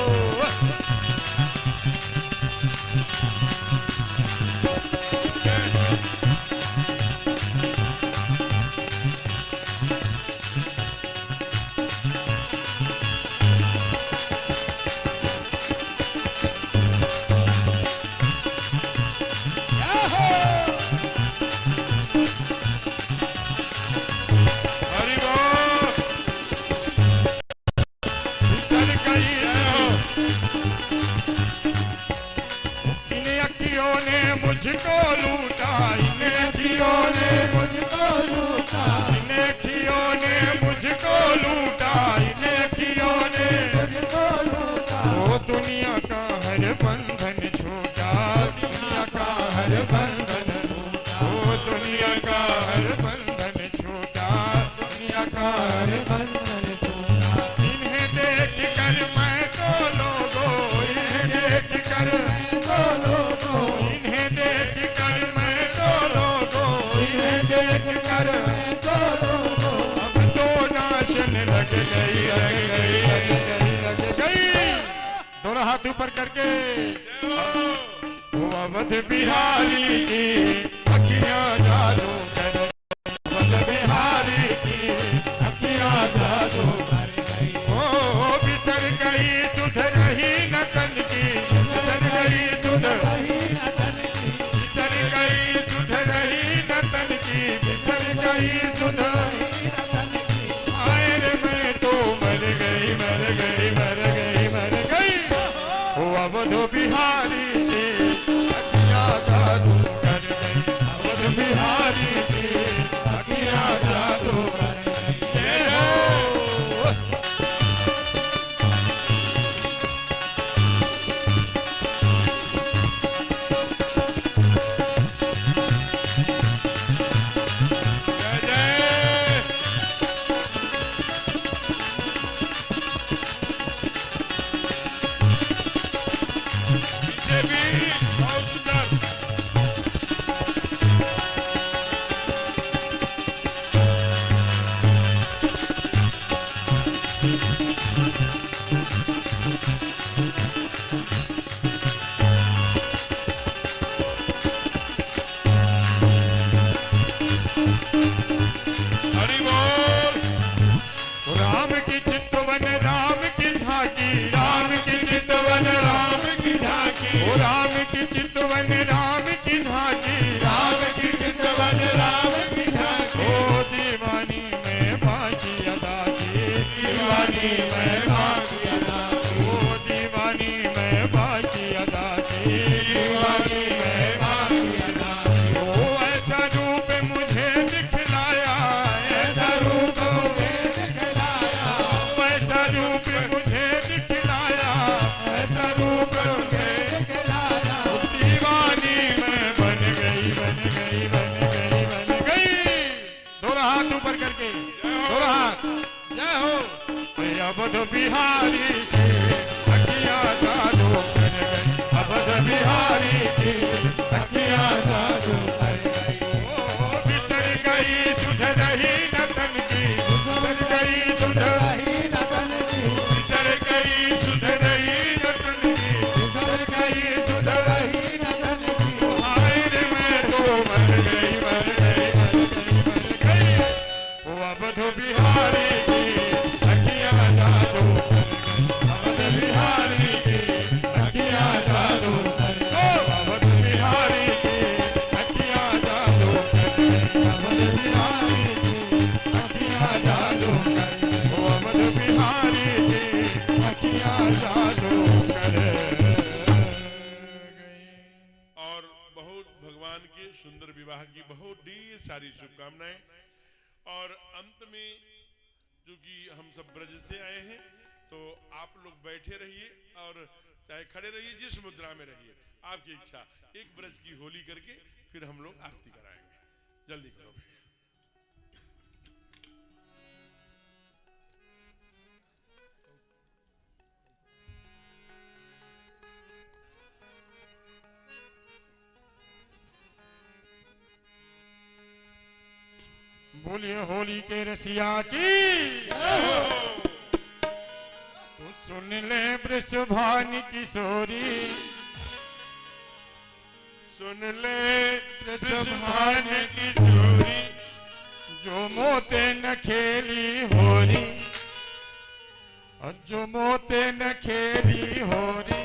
मुझको लूटा, इन अखियों ने मुझको लूटा, इन अखियों ने मुझको लूटा, इन अखियों ने मुझको लूटा। ओ दुनिया का हर बंधन छूटा, दुनिया का हर बंधन छूटा, ओ दुनिया का हर बंधन छूटा, दुनिया का हर बंधन छूटा। इन्हें देख कर मैं तो लोगों, इन्हें देख कर मैं तो लोगों, इन्हें देख कर मैं तो लोगों, इन्हें देख कर मैं तो लोगों। अब तो नाचने लग गई, लग गई, लग गई, लग गई। दोनों हाथ ऊपर करके वो अवध बिहारी की अखियां जादू कर, अवध बिहारी की अखियां जादू कर गई। ओ बिछड़ गई तुझ रही न तन की, बिछड़ गई तुझ रही न तन की, बिछड़ गई तुझ रही न तन की, बिछड़ गई तुझ रही न तन की। आए रे मैं तो मर गई, मर गई, मर गई, मर गई। ओ अवध बिहारी की अखियां जादू कर गई, अवध बिहारी की अखियां जादू कर गई। राम की चितवन राम की झांकी, राम की चितवन राम की झांकी, ओ राम की चितवन राम की झांकी, राम की चितवन राम की झांकी। ओ दीवानी में बाकी अदा की, दीवानी में बाकी अदा की, ओ दीवानी में बाकी अदा की, दीवानी में बाकी अदा की। ओ ऐसा रूप मुझे दिखलाया, ऐसा रूप रूप मुझे दिखलाया, ऐसा रूप मुझे दिखलाया। दीवानी मैं बन गई, बन गई, बन गई, बन गई। दोनों हाथ ऊपर करके, दोनों हाथ जय हो। अवध बिहारी की अखियां जादू कर गई, अवध बिहारी की अखियां जादू कर गई। ओ बिछड़ गई सुध रही न तन की, बिछड़ गई सुध रही न तन की, बिछड़ गई सुध रही न तन की, बिछड़ गई सुध रही न तन की। हाय रे मैं तो मर गई, मर गई, मर गई, मर गई। ओ अवध बिहारी की अखियां जादू कर गई, अवध बिहारी की अखियां जादू कर गई, अवध बिहारी की अखियां जादू कर गई, अवध बिहारी की अखियां जादू कर गई, ओ अवध बिहारी की अखियां जादू कर गई। और बहुत भगवान के सुंदर विवाह की बहुत ढेर सारी शुभकामनाएं। और अंत में चूंकि हम सब ब्रज से आए हैं तो आप लोग बैठे रहिए और चाहे खड़े रहिए, जिस मुद्रा में रहिए आपकी इच्छा। एक ब्रज की होली करके फिर हम लोग आरती कराएंगे। जल्दी करो भैया। बोलिए होली के रसिया की, तो सुन ले वृषभान किशोरी, सुन ले वृषभान किशोरी, जो मोते न खेली होरी, और जो मोते न खेली होरी,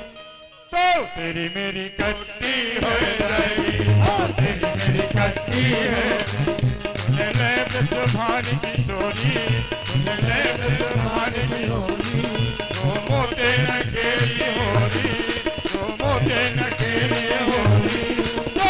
तो तेरी मेरी कट्टी हो जाएगी, तेरी मेरी कट्टी है। सुन ले वृषभान किशोरी, सुन ले वृषभान किशोरी, जो मोते न खेली होरी, जो मोते न खेली होरी, तो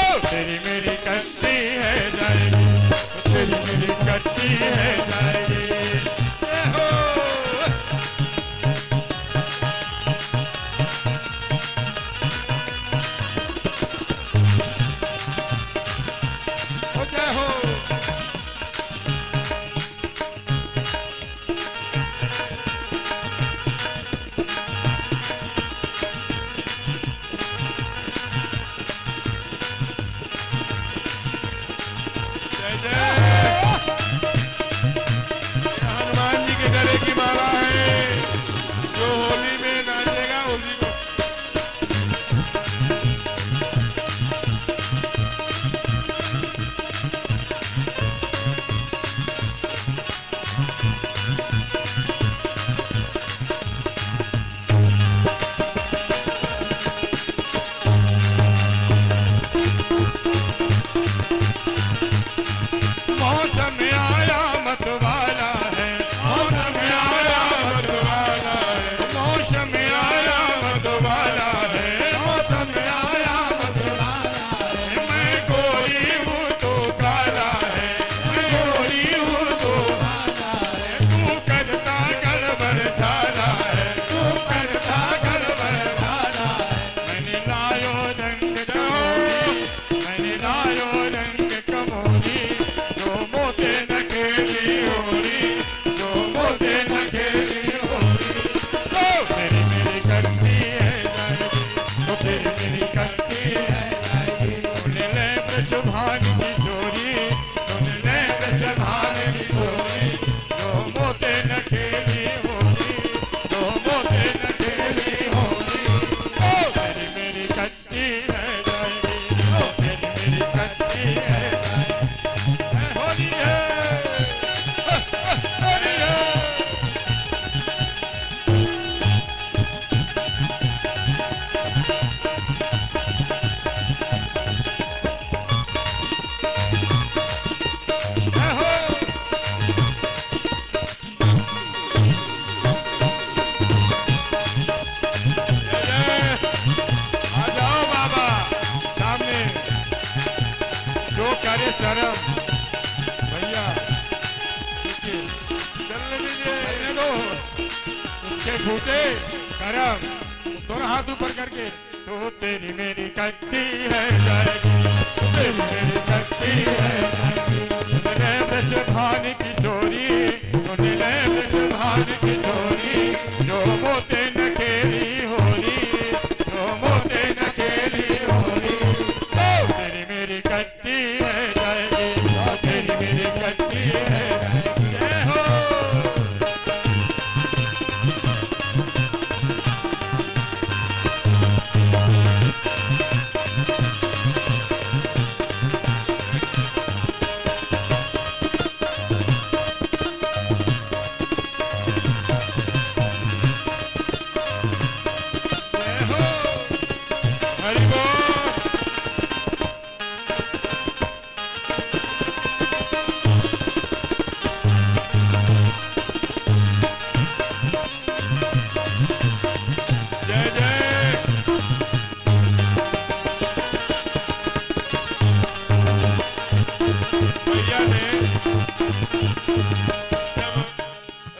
फूटे करम, दोनों हाथ ऊपर करके, तो तेरी मेरी कट्टी है जाएगी, तेरी मेरी कट्टी है जाएगी। नीले ब्रज भान की चोरी, तो नीले ब्रज भान की चोरी, जो मोते न खेली होली, जो मोते न खेली होली, ओ तेरी मेरी कट्टी है जाएगी, ओ तेरी मेरी कट्टी है जाएगी। जय हो। हरि बोल। जय जय। भैया ने जब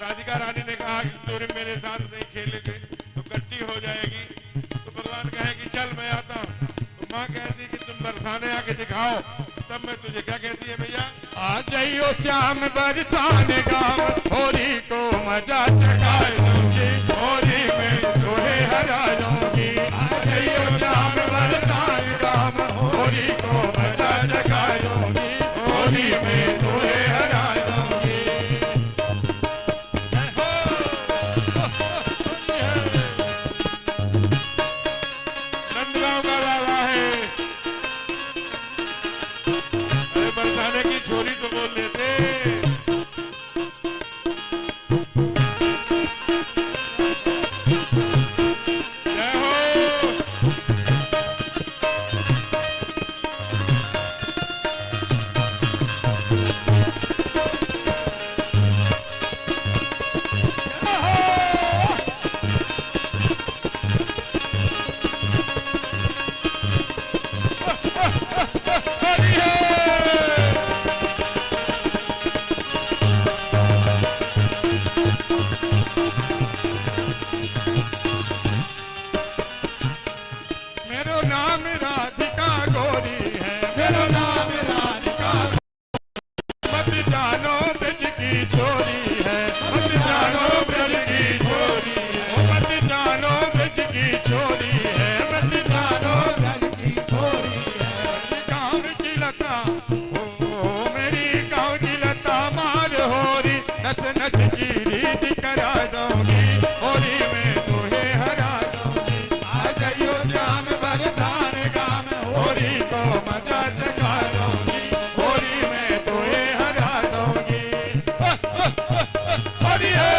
राधिका रानी ने कहा कि तूने मेरे साथ नहीं खेलेंगे तो कट्टी हो जाएगी, तो भगवान कहे कि चल मैं आता हूँ। तो माँ कहती कि तुम बरसाने आके दिखाओ, तब मैं तुझे क्या कहती है भैया? आ जाइयो श्याम बरसाने गाँव, होली को मजा चखाए दूंगी, होली में तोहे हरा दूंगी। आ जाइयो श्याम बरसाने गाँव, होली को मजा चखाए दूंगी, होली में तोहे हरा दूंगी। जय हो। नंदगांव का लाला है, अरे बरसाने की छोरी तो बोल लेते। जय हो। हरि है। मेरो नाम राधिका गोरी है, मेरो नाम राधिका, मत जानो ब्रज की छोरी है, मत जानो ब्रज की छोरी है, मत जानो ब्रज की छोरी है, मत जानो ब्रज की छोरी है। गाँव की लता, ओ मेरी गाँव की लता मार होरी, नच नच की रीत करा दूंगी, होली में तोहे हरा दूंगी। आ जाइयो श्याम बरसान गाँव, होली को मजा चखा दूंगी, होली में तोहे हरा दूंगी। होली है।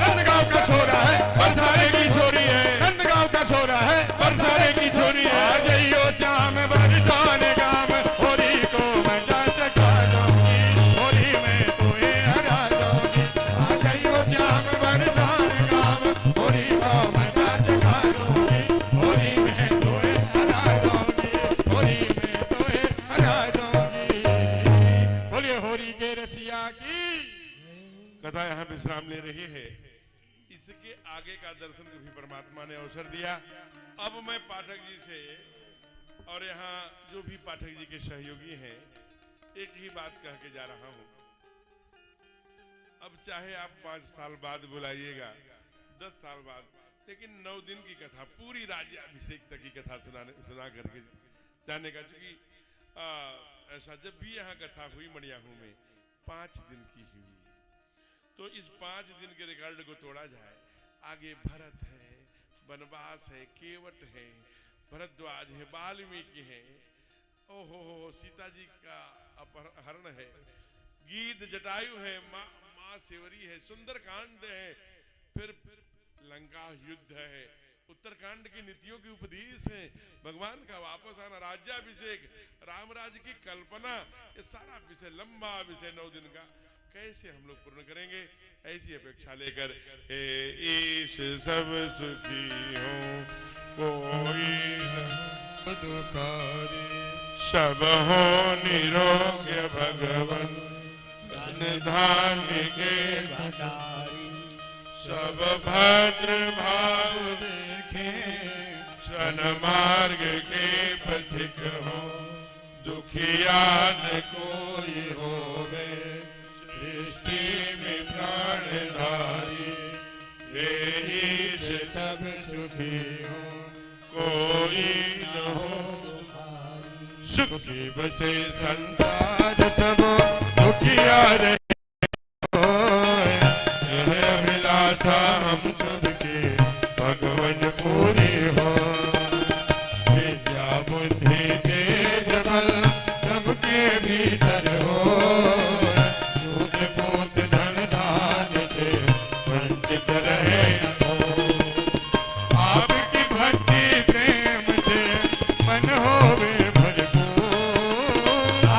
नंदगांव का छोरा है, बरसाने की छोरी है, नंदगांव का छोरा है, बरसाने की छोरी है। आ जाइयो श्याम बरसाने गाँव, होली को मजा चखा दूंगी, होली में तोहे हरा दूंगी। आ जाइयो श्याम बरसाने गाँव, होली को मजा चखा दूंगी, होली में तोहे हरा दूंगी, होली में तोहे हरा दूंगी। बोलिए होली के रसिया की। कथा यहाँ विश्राम ले रही है। इसके आगे का दर्शन भी परमात्मा ने अवसर दिया। अब मैं पाठक जी से और यहाँ जो भी पाठक जी के सहयोगी हैं, एक ही बात कह के जा रहा हूँ। अब चाहे आप 5 साल बाद बुलाइएगा, 10 साल बाद, लेकिन 9 दिन की कथा, पूरी राज्याभिषेक तक की कथा सुना करके जाने का। चूंकि ऐसा जब भी यहाँ कथा हुई मणियाहू में 5 दिन की हुई, तो इस 5 दिन के रिकॉर्ड को तोड़ा जाए। आगे भरत है, वनवास है, केवट है, भरद्वाज है, वाल्मीकि है, ओहो सीता जी का अपहरण है, गीत जटायु है, माँ सेवरी है, सुंदरकांड है, फिर लंका युद्ध है, उत्तरकांड की नीतियों की उपदेश है, भगवान का वापस आना, राज्याभिषेक, राम राज्य की कल्पना, ये सारा विषय, लंबा विषय 9 दिन का कैसे हम लोग पूर्ण करेंगे, ऐसी अपेक्षा लेकर ईश सब सुखी हो कोई न दुखारी, सब हो निरोग्य भगवन धन धान्य के भंडारी, सब भद्र भाव देखे सन मार्ग के पथिक हो दुखिया न कोई होवे सृष्टि में प्राणधारी हे से सब सुखी हो कोई न हो सुखी बसे संसार सब दुखिया रहे यह अभिलाषा हम सबके भगवन पूरी हो विद्या बुद्धि तेज बल सबके भीतर हो दूध पूत धन धान्य से वंचित रहे न हो आपकी भक्ति प्रेम से मन होवे भरपूर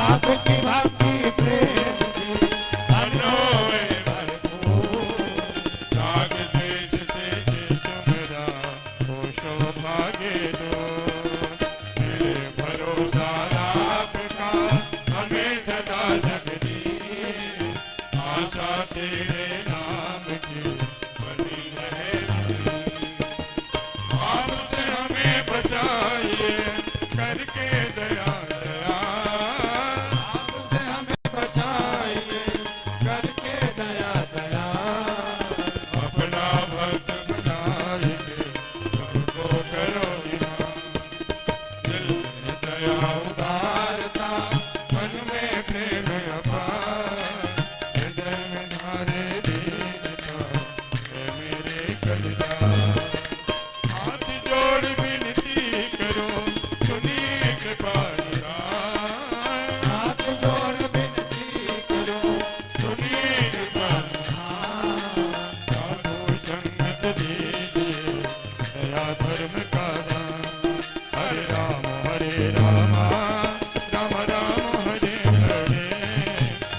आपकी भक्ति प्रेम से मन होवे भरपूर त्याग द्वेष से जे तुमरा हो सौभाग्य दो मेरे भरोसा आपका हमें सदा जगदीश आशा तेरे नाम की बनी रहे आपसे हमें बचाइए करके दया दया आपसे हमें बचाइए करके दया दया अपना भक्त बनाइए सबको करो निहार दिल में दया उदारता मन में प्रेम अपार हृदय में धारे दीनता है मेरे कलिदार हाथ जोड़ विनती करो सुनिए कृपा निधान हाथ जोड़ विनती करो सुनिए कृपा निधान साधु संगत दीजिए दया धर्म का दान हरे राम राम राम हरे हरे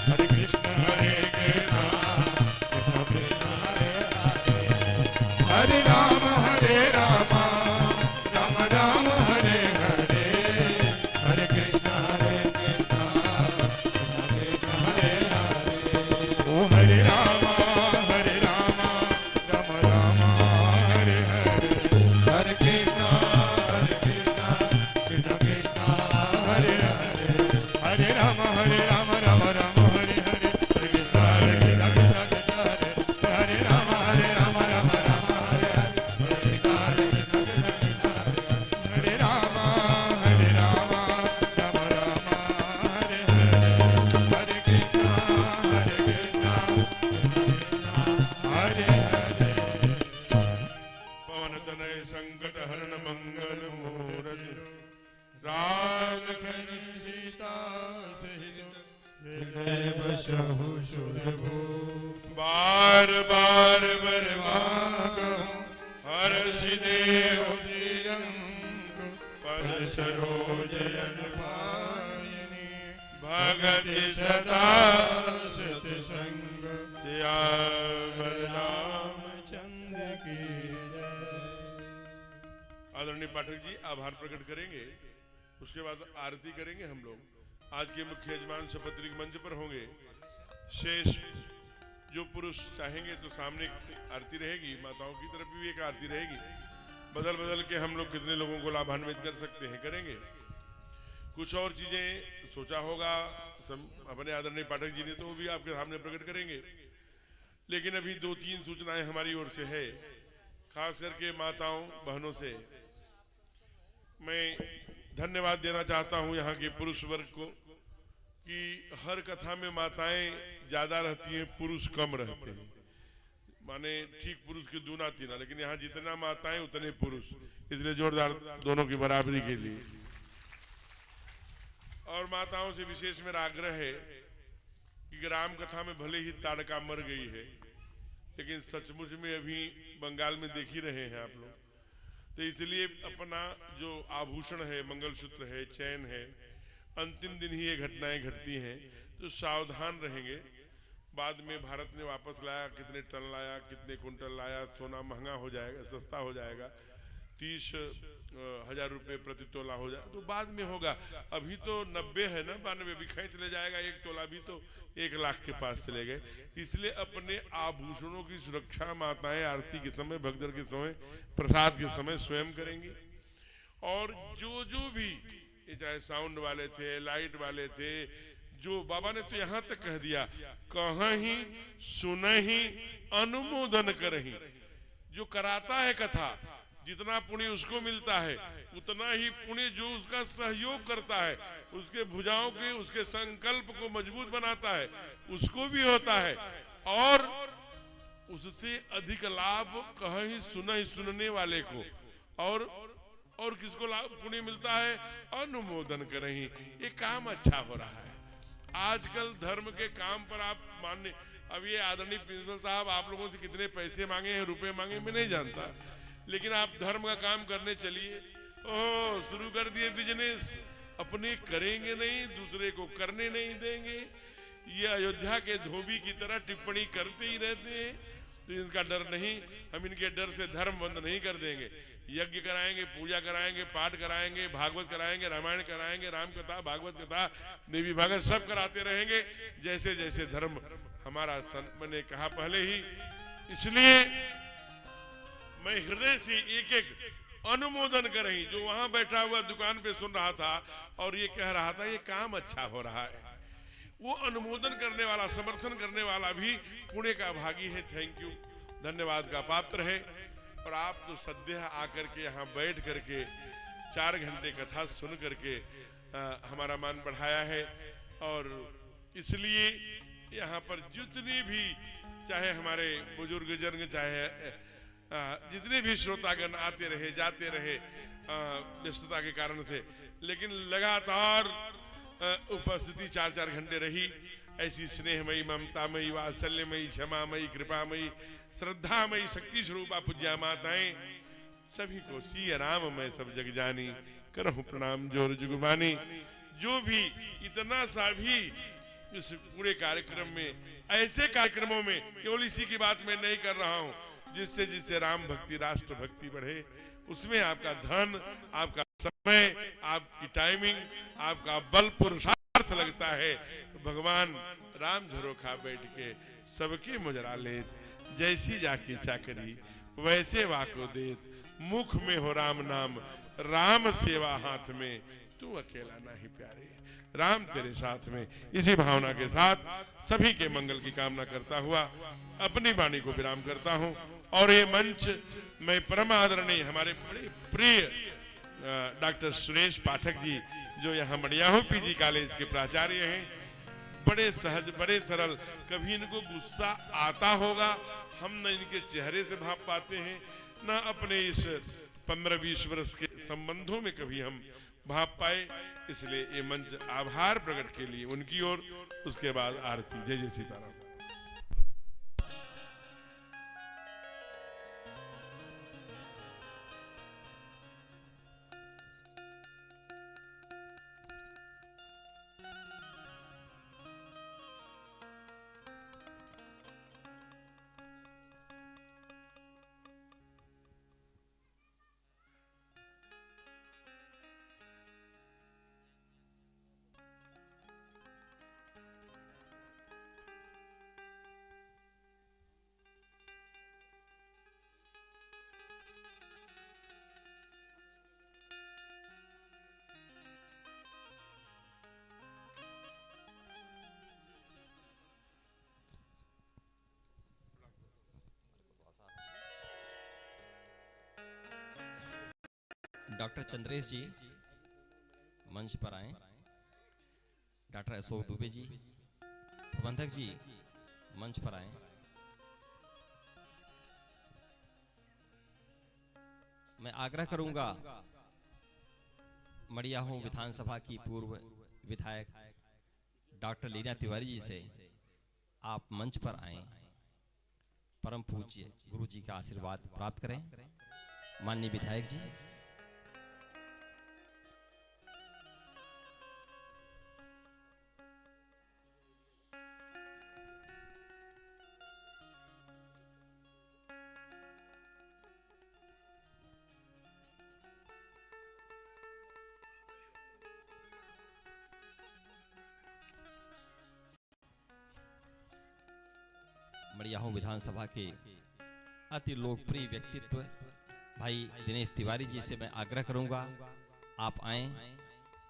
हरे कृष्ण हरे कृष्ण कृष्ण कृष्ण हरे हरे हरे राम राम राम हरे हरे हरे कृष्ण कृष्ण कृष्ण हरे हरे ओ हरे राम राम राम हरे हरे हरे कृष्ण कृष्ण कृष्ण हरे हरे हरे राम राम राम हरे हरे हरे कृष्ण कृष्ण कृष्ण हरे हरे राम राम राम हरे हरे हरे राम राम राम हरे हरे हरे कृष्ण हरे हरे पवन तनय संकट हरण मंगल मूर्ति राघव सीता सहित हृदय बसहु सुरभू बार बार मागो हर्ष देव श्रीरंग पद सरोजन पायनी भगति सदा सतसंग श्यामल राम चंद्र की जय आदरणीय पाठक जी आभार प्रकट करेंगे उसके बाद आरती करेंगे हम लोग आज के मुख्य यजमान सपत्रिक मंच पर होंगे शेष जो पुरुष चाहेंगे तो सामने आरती रहेगी माताओं की तरफ भी एक आरती रहेगी बदल बदल के हम लोग कितने लोगों को लाभान्वित कर सकते हैं करेंगे कुछ और चीजें सोचा होगा अपने आदरणीय पाठक जी ने तो वो भी आपके सामने प्रकट करेंगे लेकिन अभी 2-3 सूचनाएं हमारी ओर से है खास करके माताओं बहनों से मैं धन्यवाद देना चाहता हूं यहाँ के पुरुष वर्ग को कि हर कथा में माताएं ज्यादा रहती हैं पुरुष कम रहते हैं माने ठीक पुरुष के दूना तीना लेकिन यहाँ जितना माताएं उतने पुरुष इसलिए जोरदार दोनों की बराबरी के लिए और माताओं से विशेष मेरा आग्रह है कि राम कथा में भले ही ताड़का मर गई है लेकिन सचमुच में अभी बंगाल में देख ही रहे हैं आप लोग तो इसलिए अपना जो आभूषण है मंगलसूत्र है चैन है अंतिम दिन ही ये घटनाएं घटती हैं तो सावधान रहेंगे बाद में भारत ने वापस लाया कितने टन लाया कितने कुंटल लाया सोना महंगा हो जाएगा सस्ता हो जाएगा 30,000 रुपए प्रति तोला हो जाए तो बाद में होगा। अभी तो 90 है ना, 92 भी खींच ले जाएगा, 1 तोला भी तो 1 लाख के पास चले गए। इसलिए अपने आभूषणों की सुरक्षा माताएं आरती के समय, भगदड़ के समय, प्रसाद के समय स्वयं करेंगी। और जो भी, चाहे साउंड वाले थे, लाइट वाले थे, जो बाबा ने तो यहाँ तक कह दिया, कहीं सुनहि अनुमोदन करही। जो कराता है कथा, जितना पुण्य उसको मिलता है, उतना ही पुण्य जो उसका सहयोग करता है, उसके भुजाओं के, उसके संकल्प को मजबूत बनाता है, उसको भी होता है। और उससे अधिक लाभ कहीं सुनने वाले को। और किसको लाभ पुण्य मिलता है? अनुमोदन करही। ये काम अच्छा हो रहा है। आजकल धर्म के काम पर आप मानने, अब ये आदरणीय प्रिंसिपल साहब आप लोगों से कितने पैसे मांगे हैं, रुपए मांगे, मैं नहीं जानता, लेकिन आप धर्म का काम करने चलिए। ओह, शुरू कर दिए बिजनेस, अपने करेंगे नहीं, दूसरे को करने नहीं देंगे। ये अयोध्या के धोबी की तरह टिप्पणी करते ही रहते हैं। तो इनका डर नहीं, हम इनके डर से धर्म बंद नहीं कर देंगे। यज्ञ कराएंगे, पूजा कराएंगे, पाठ कराएंगे, भागवत कराएंगे, रामायण कराएंगे, राम कथा, भागवत कथा, देवी भागवत सब कराते रहेंगे, जैसे जैसे धर्म हमारा संत ने कहा पहले ही। इसलिए मैं हृदय से एक एक अनुमोदन कर रही, जो वहां बैठा हुआ दुकान पे सुन रहा था और ये कह रहा था ये काम अच्छा हो रहा है, वो अनुमोदन करने वाला, समर्थन करने वाला भी पुण्य का भागी है। थैंक यू, धन्यवाद का पात्र है। और आप तो सद्य आकर के यहाँ बैठ करके 4 घंटे कथा सुन करके हमारा मान बढ़ाया है। और इसलिए यहाँ पर जितने भी, चाहे हमारे बुजुर्ग जन, चाहे जितने भी श्रोतागण आते रहे जाते रहे व्यस्तता के कारण से, लेकिन लगातार उपस्थिति 4-4 घंटे रही। ऐसी स्नेहमयी, ममतामयी, वात्सल्यमयी, क्षमामयी, कृपामयी, श्रद्धामयी, शक्ति स्वरूपा पूज्या माताएं, सभी को सिया राम मैं सब जग जानी, करहूं प्रणाम जोर जुगबानी। जो भी इतना सा भी इस पूरे कार्यक्रम में, ऐसे कार्यक्रमों में, केवल इसी की बात मैं नहीं कर रहा हूं, जिससे राम भक्ति, राष्ट्र भक्ति बढ़े, उसमें आपका धन, आपका समय, आपकी टाइमिंग, आपका बल पुरुषार्थ लगता है। तो भगवान राम झरोखा बैठ के सबके मुजरा लेत, जैसी जाकी चाकरी वैसे वाको देत, मुख में हो राम नाम, राम सेवा हाथ में, तू अकेला नहीं प्यारे, राम तेरे साथ में। इसी भावना के साथ सभी के मंगल की कामना करता हुआ अपनी वाणी को विराम करता हूं। और ये मंच मैं परम आदरणीय हमारे बड़े प्रिय डॉक्टर सुरेश पाठक जी, जो यहाँ मड़ियाहू पीजी कॉलेज के प्राचार्य हैं, बड़े सहज, बड़े सरल, कभी इनको गुस्सा आता होगा हम न इनके चेहरे से भाप पाते हैं, न अपने इस 15-20 वर्ष के संबंधों में कभी हम भाप पाए। इसलिए ये मंच आभार प्रकट के लिए उनकी ओर, उसके बाद आरती। जय जय सीताराम। डॉक्टर चंद्रेश जी मंच पर आए, डॉक्टर अशोक दुबे जी, प्रबंधक जी मंच पर आए। मैं आग्रह करूंगा मड़ियाहू विधानसभा की पूर्व विधायक डॉक्टर लीना तिवारी जी से, आप मंच पर आए, परम पूज्य गुरु जी का आशीर्वाद प्राप्त करें। माननीय विधायक जी। मड़ियाहू विधानसभा के अति लोकप्रिय व्यक्तित्व भाई दिनेश तिवारी जी से मैं आग्रह करूंगा, आप आए,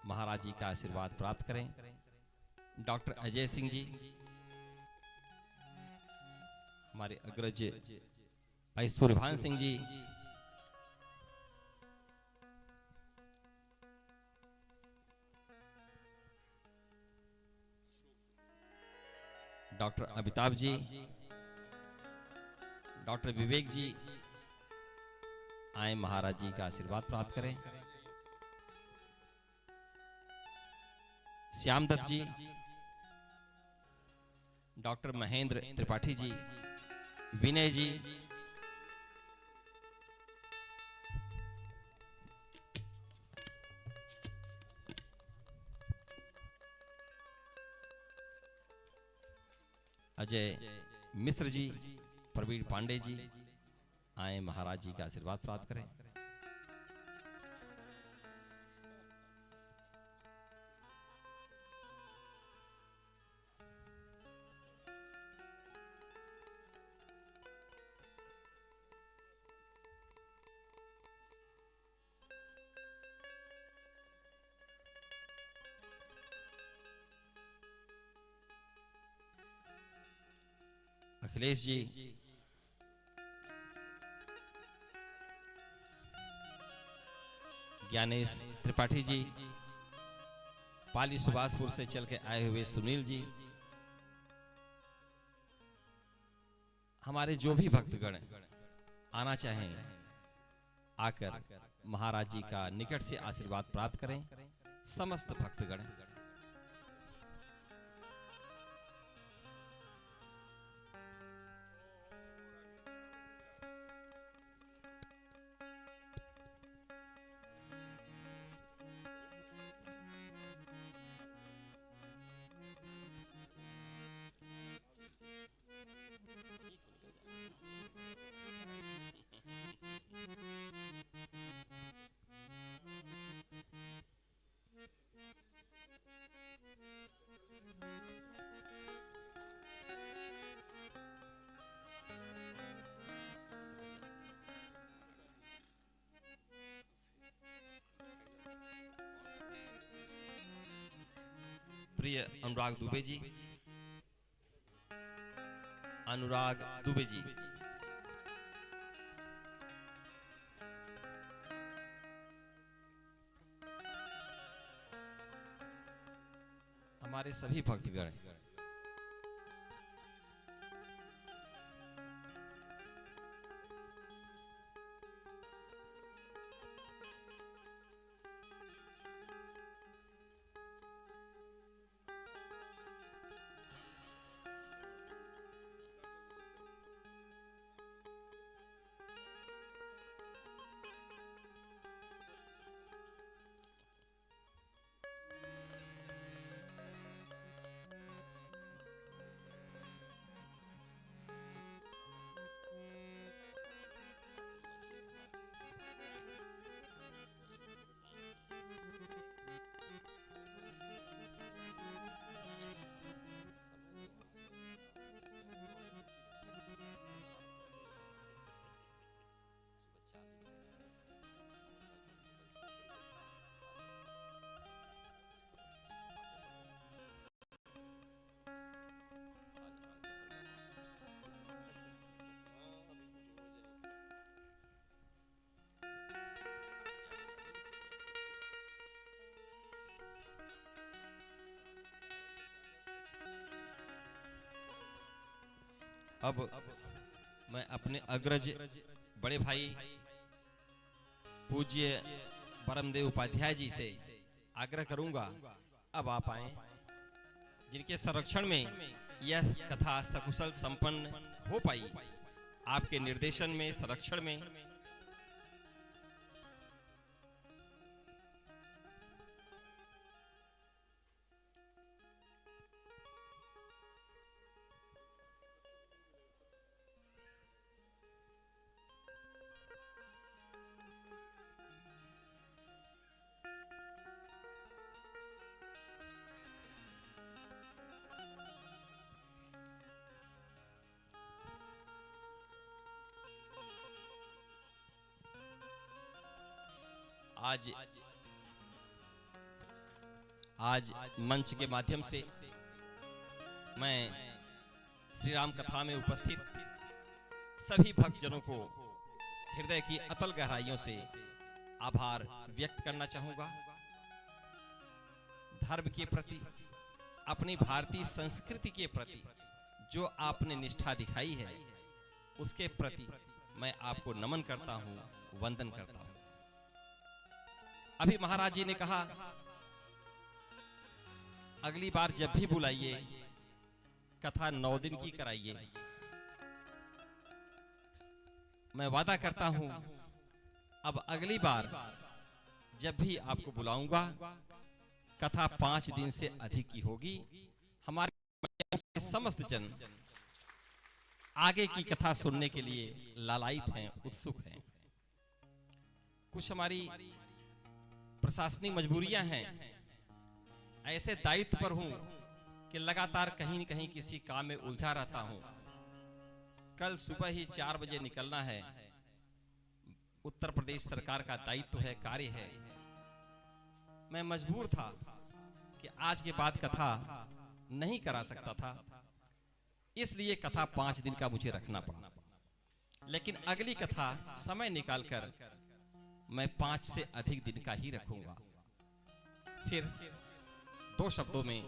महाराज जी का आशीर्वाद प्राप्त करें। डॉक्टर अजय सिंह जी, हमारे अग्रज भाई सूर्यभान सिंह जी, डॉक्टर अमिताभ जी, डॉक्टर विवेक जी, आए महाराज जी का आशीर्वाद प्राप्त करें। श्याम दत्त जी, डॉक्टर महेंद्र त्रिपाठी जी, विनय जी, अजय मिश्र जी, प्रवीण पांडे जी, आए महाराज जी का आशीर्वाद प्राप्त करें। अखिलेश जी, ज्ञानेश त्रिपाठी जी, पाली सुभाषपुर से चल के आए हुए सुनील जी, हमारे जो भी भक्तगण आना चाहें आकर महाराज जी का निकट से आशीर्वाद प्राप्त करें। समस्त भक्तगण प्रिय अनुराग दुबे जी, अनुराग दुबे जी, हमारे सभी भक्तगण अब मैं अपने अग्रज बड़े भाई पूज्य परमदेव उपाध्याय जी से आग्रह करूंगा, अब आप आए, जिनके संरक्षण में यह कथा सकुशल संपन्न हो पाई, आपके निर्देशन में, संरक्षण में। आज मंच के माध्यम से मैं श्री राम कथा में उपस्थित सभी भक्तजनों को हृदय की अतल गहराइयों से आभार व्यक्त करना चाहूंगा। धर्म के प्रति, अपनी भारतीय संस्कृति के प्रति जो आपने निष्ठा दिखाई है, उसके प्रति मैं आपको नमन करता हूं, वंदन करता हूं। अभी महाराज जी ने कहा अगली बार जब भी बुलाइए कथा 9 दिन की कराइए। मैं वादा करता हूं अब अगली बार जब भी आपको बुलाऊंगा कथा 5 दिन से अधिक की होगी। हमारे समस्त जन आगे की कथा सुनने के लिए लालायित हैं, उत्सुक हैं। कुछ हमारी प्रशासनिक मजबूरियां हैं, ऐसे दायित्व पर हूं कि लगातार कहीं न कहीं किसी काम में उलझा रहता हूं। कल सुबह ही 4 बजे निकलना है, उत्तर प्रदेश सरकार का दायित्व है, कार्य है। मैं मजबूर था कि आज के बाद कथा नहीं करा सकता था, इसलिए कथा 5 दिन का मुझे रखना पड़ा। लेकिन अगली कथा समय निकालकर मैं 5 से अधिक दिन का ही रखूंगा। फिर 2 शब्दों में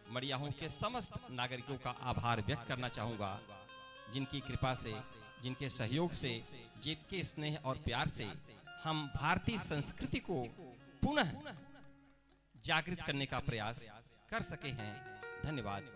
मड़ियाहू के समस्त नागरिकों का आभार व्यक्त करना चाहूंगा, जिनकी कृपा से, जिनके सहयोग से, जिनके स्नेह और प्यार से हम भारतीय संस्कृति को पुनः जागृत करने का प्रयास कर सके हैं। धन्यवाद।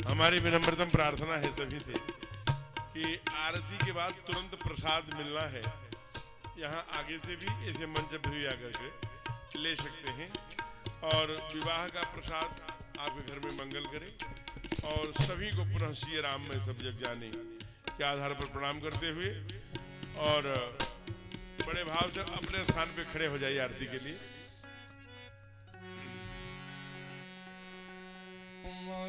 हमारी विनम्रतम प्रार्थना है सभी से कि आरती के बाद तुरंत प्रसाद मिलना है। यहाँ आगे से भी ऐसे मंच पर भी आकर के ले सकते हैं और विवाह का प्रसाद आपके घर में मंगल करे और सभी को पुनः श्री राम में सब जग जाने के आधार पर प्रणाम करते हुए और बड़े भाव से अपने स्थान पे खड़े हो जाइए आरती के लिए।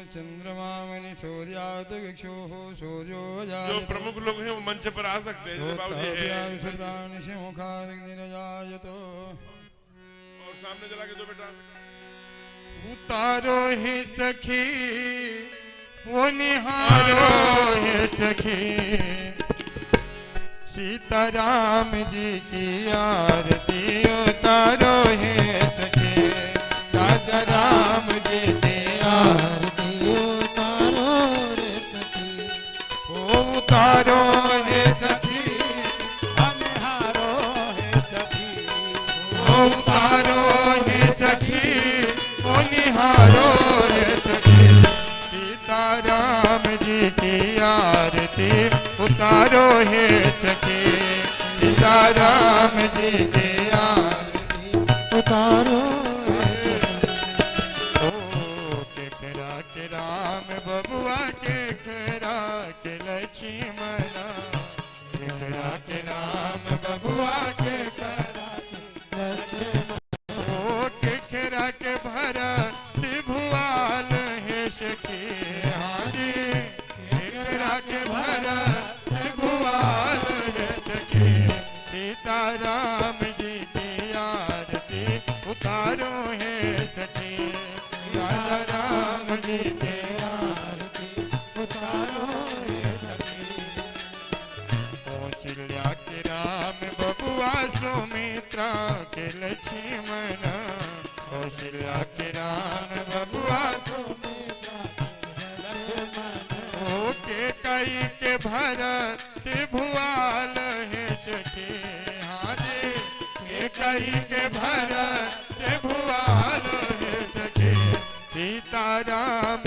चंद्रमामणि सूर्यात विक्षोः सूर्यो जो प्रमुख लोग हैं वो मंच पर आ सकते हैं। जैसे बाबूजी हैं और सामने चला के दो बेटा। उतारो है सखी वो निहारो है सखी, सीताराम जी की आरती उतारो है सखी, राजा राम जी की आरती उतारो रे सखी, उतारो है सखी निहारो है सखी, उतारो है सखी ओ निहारो रे सखी, सीताराम जी की आरती उतारो है सखी, सीताराम जी की आरती उतारो के राम बबुआ के खरा के लक्ष्मणा, के राम बबुआ के खरा के खेरा के भरा भुआल है सखी, हाजी खेरा के भरा भुआल है सखी, सीताराम जी सखी राजा राम जी के आरती उतारो हे सखी। कौशल्या के राम बबुआ सुमित्रा के लक्ष्मण, कौशल्या के राम बबुआ के कई के भरत भुआल है सखी। हारे के कई के भरत भुआल है सखी। सीता राम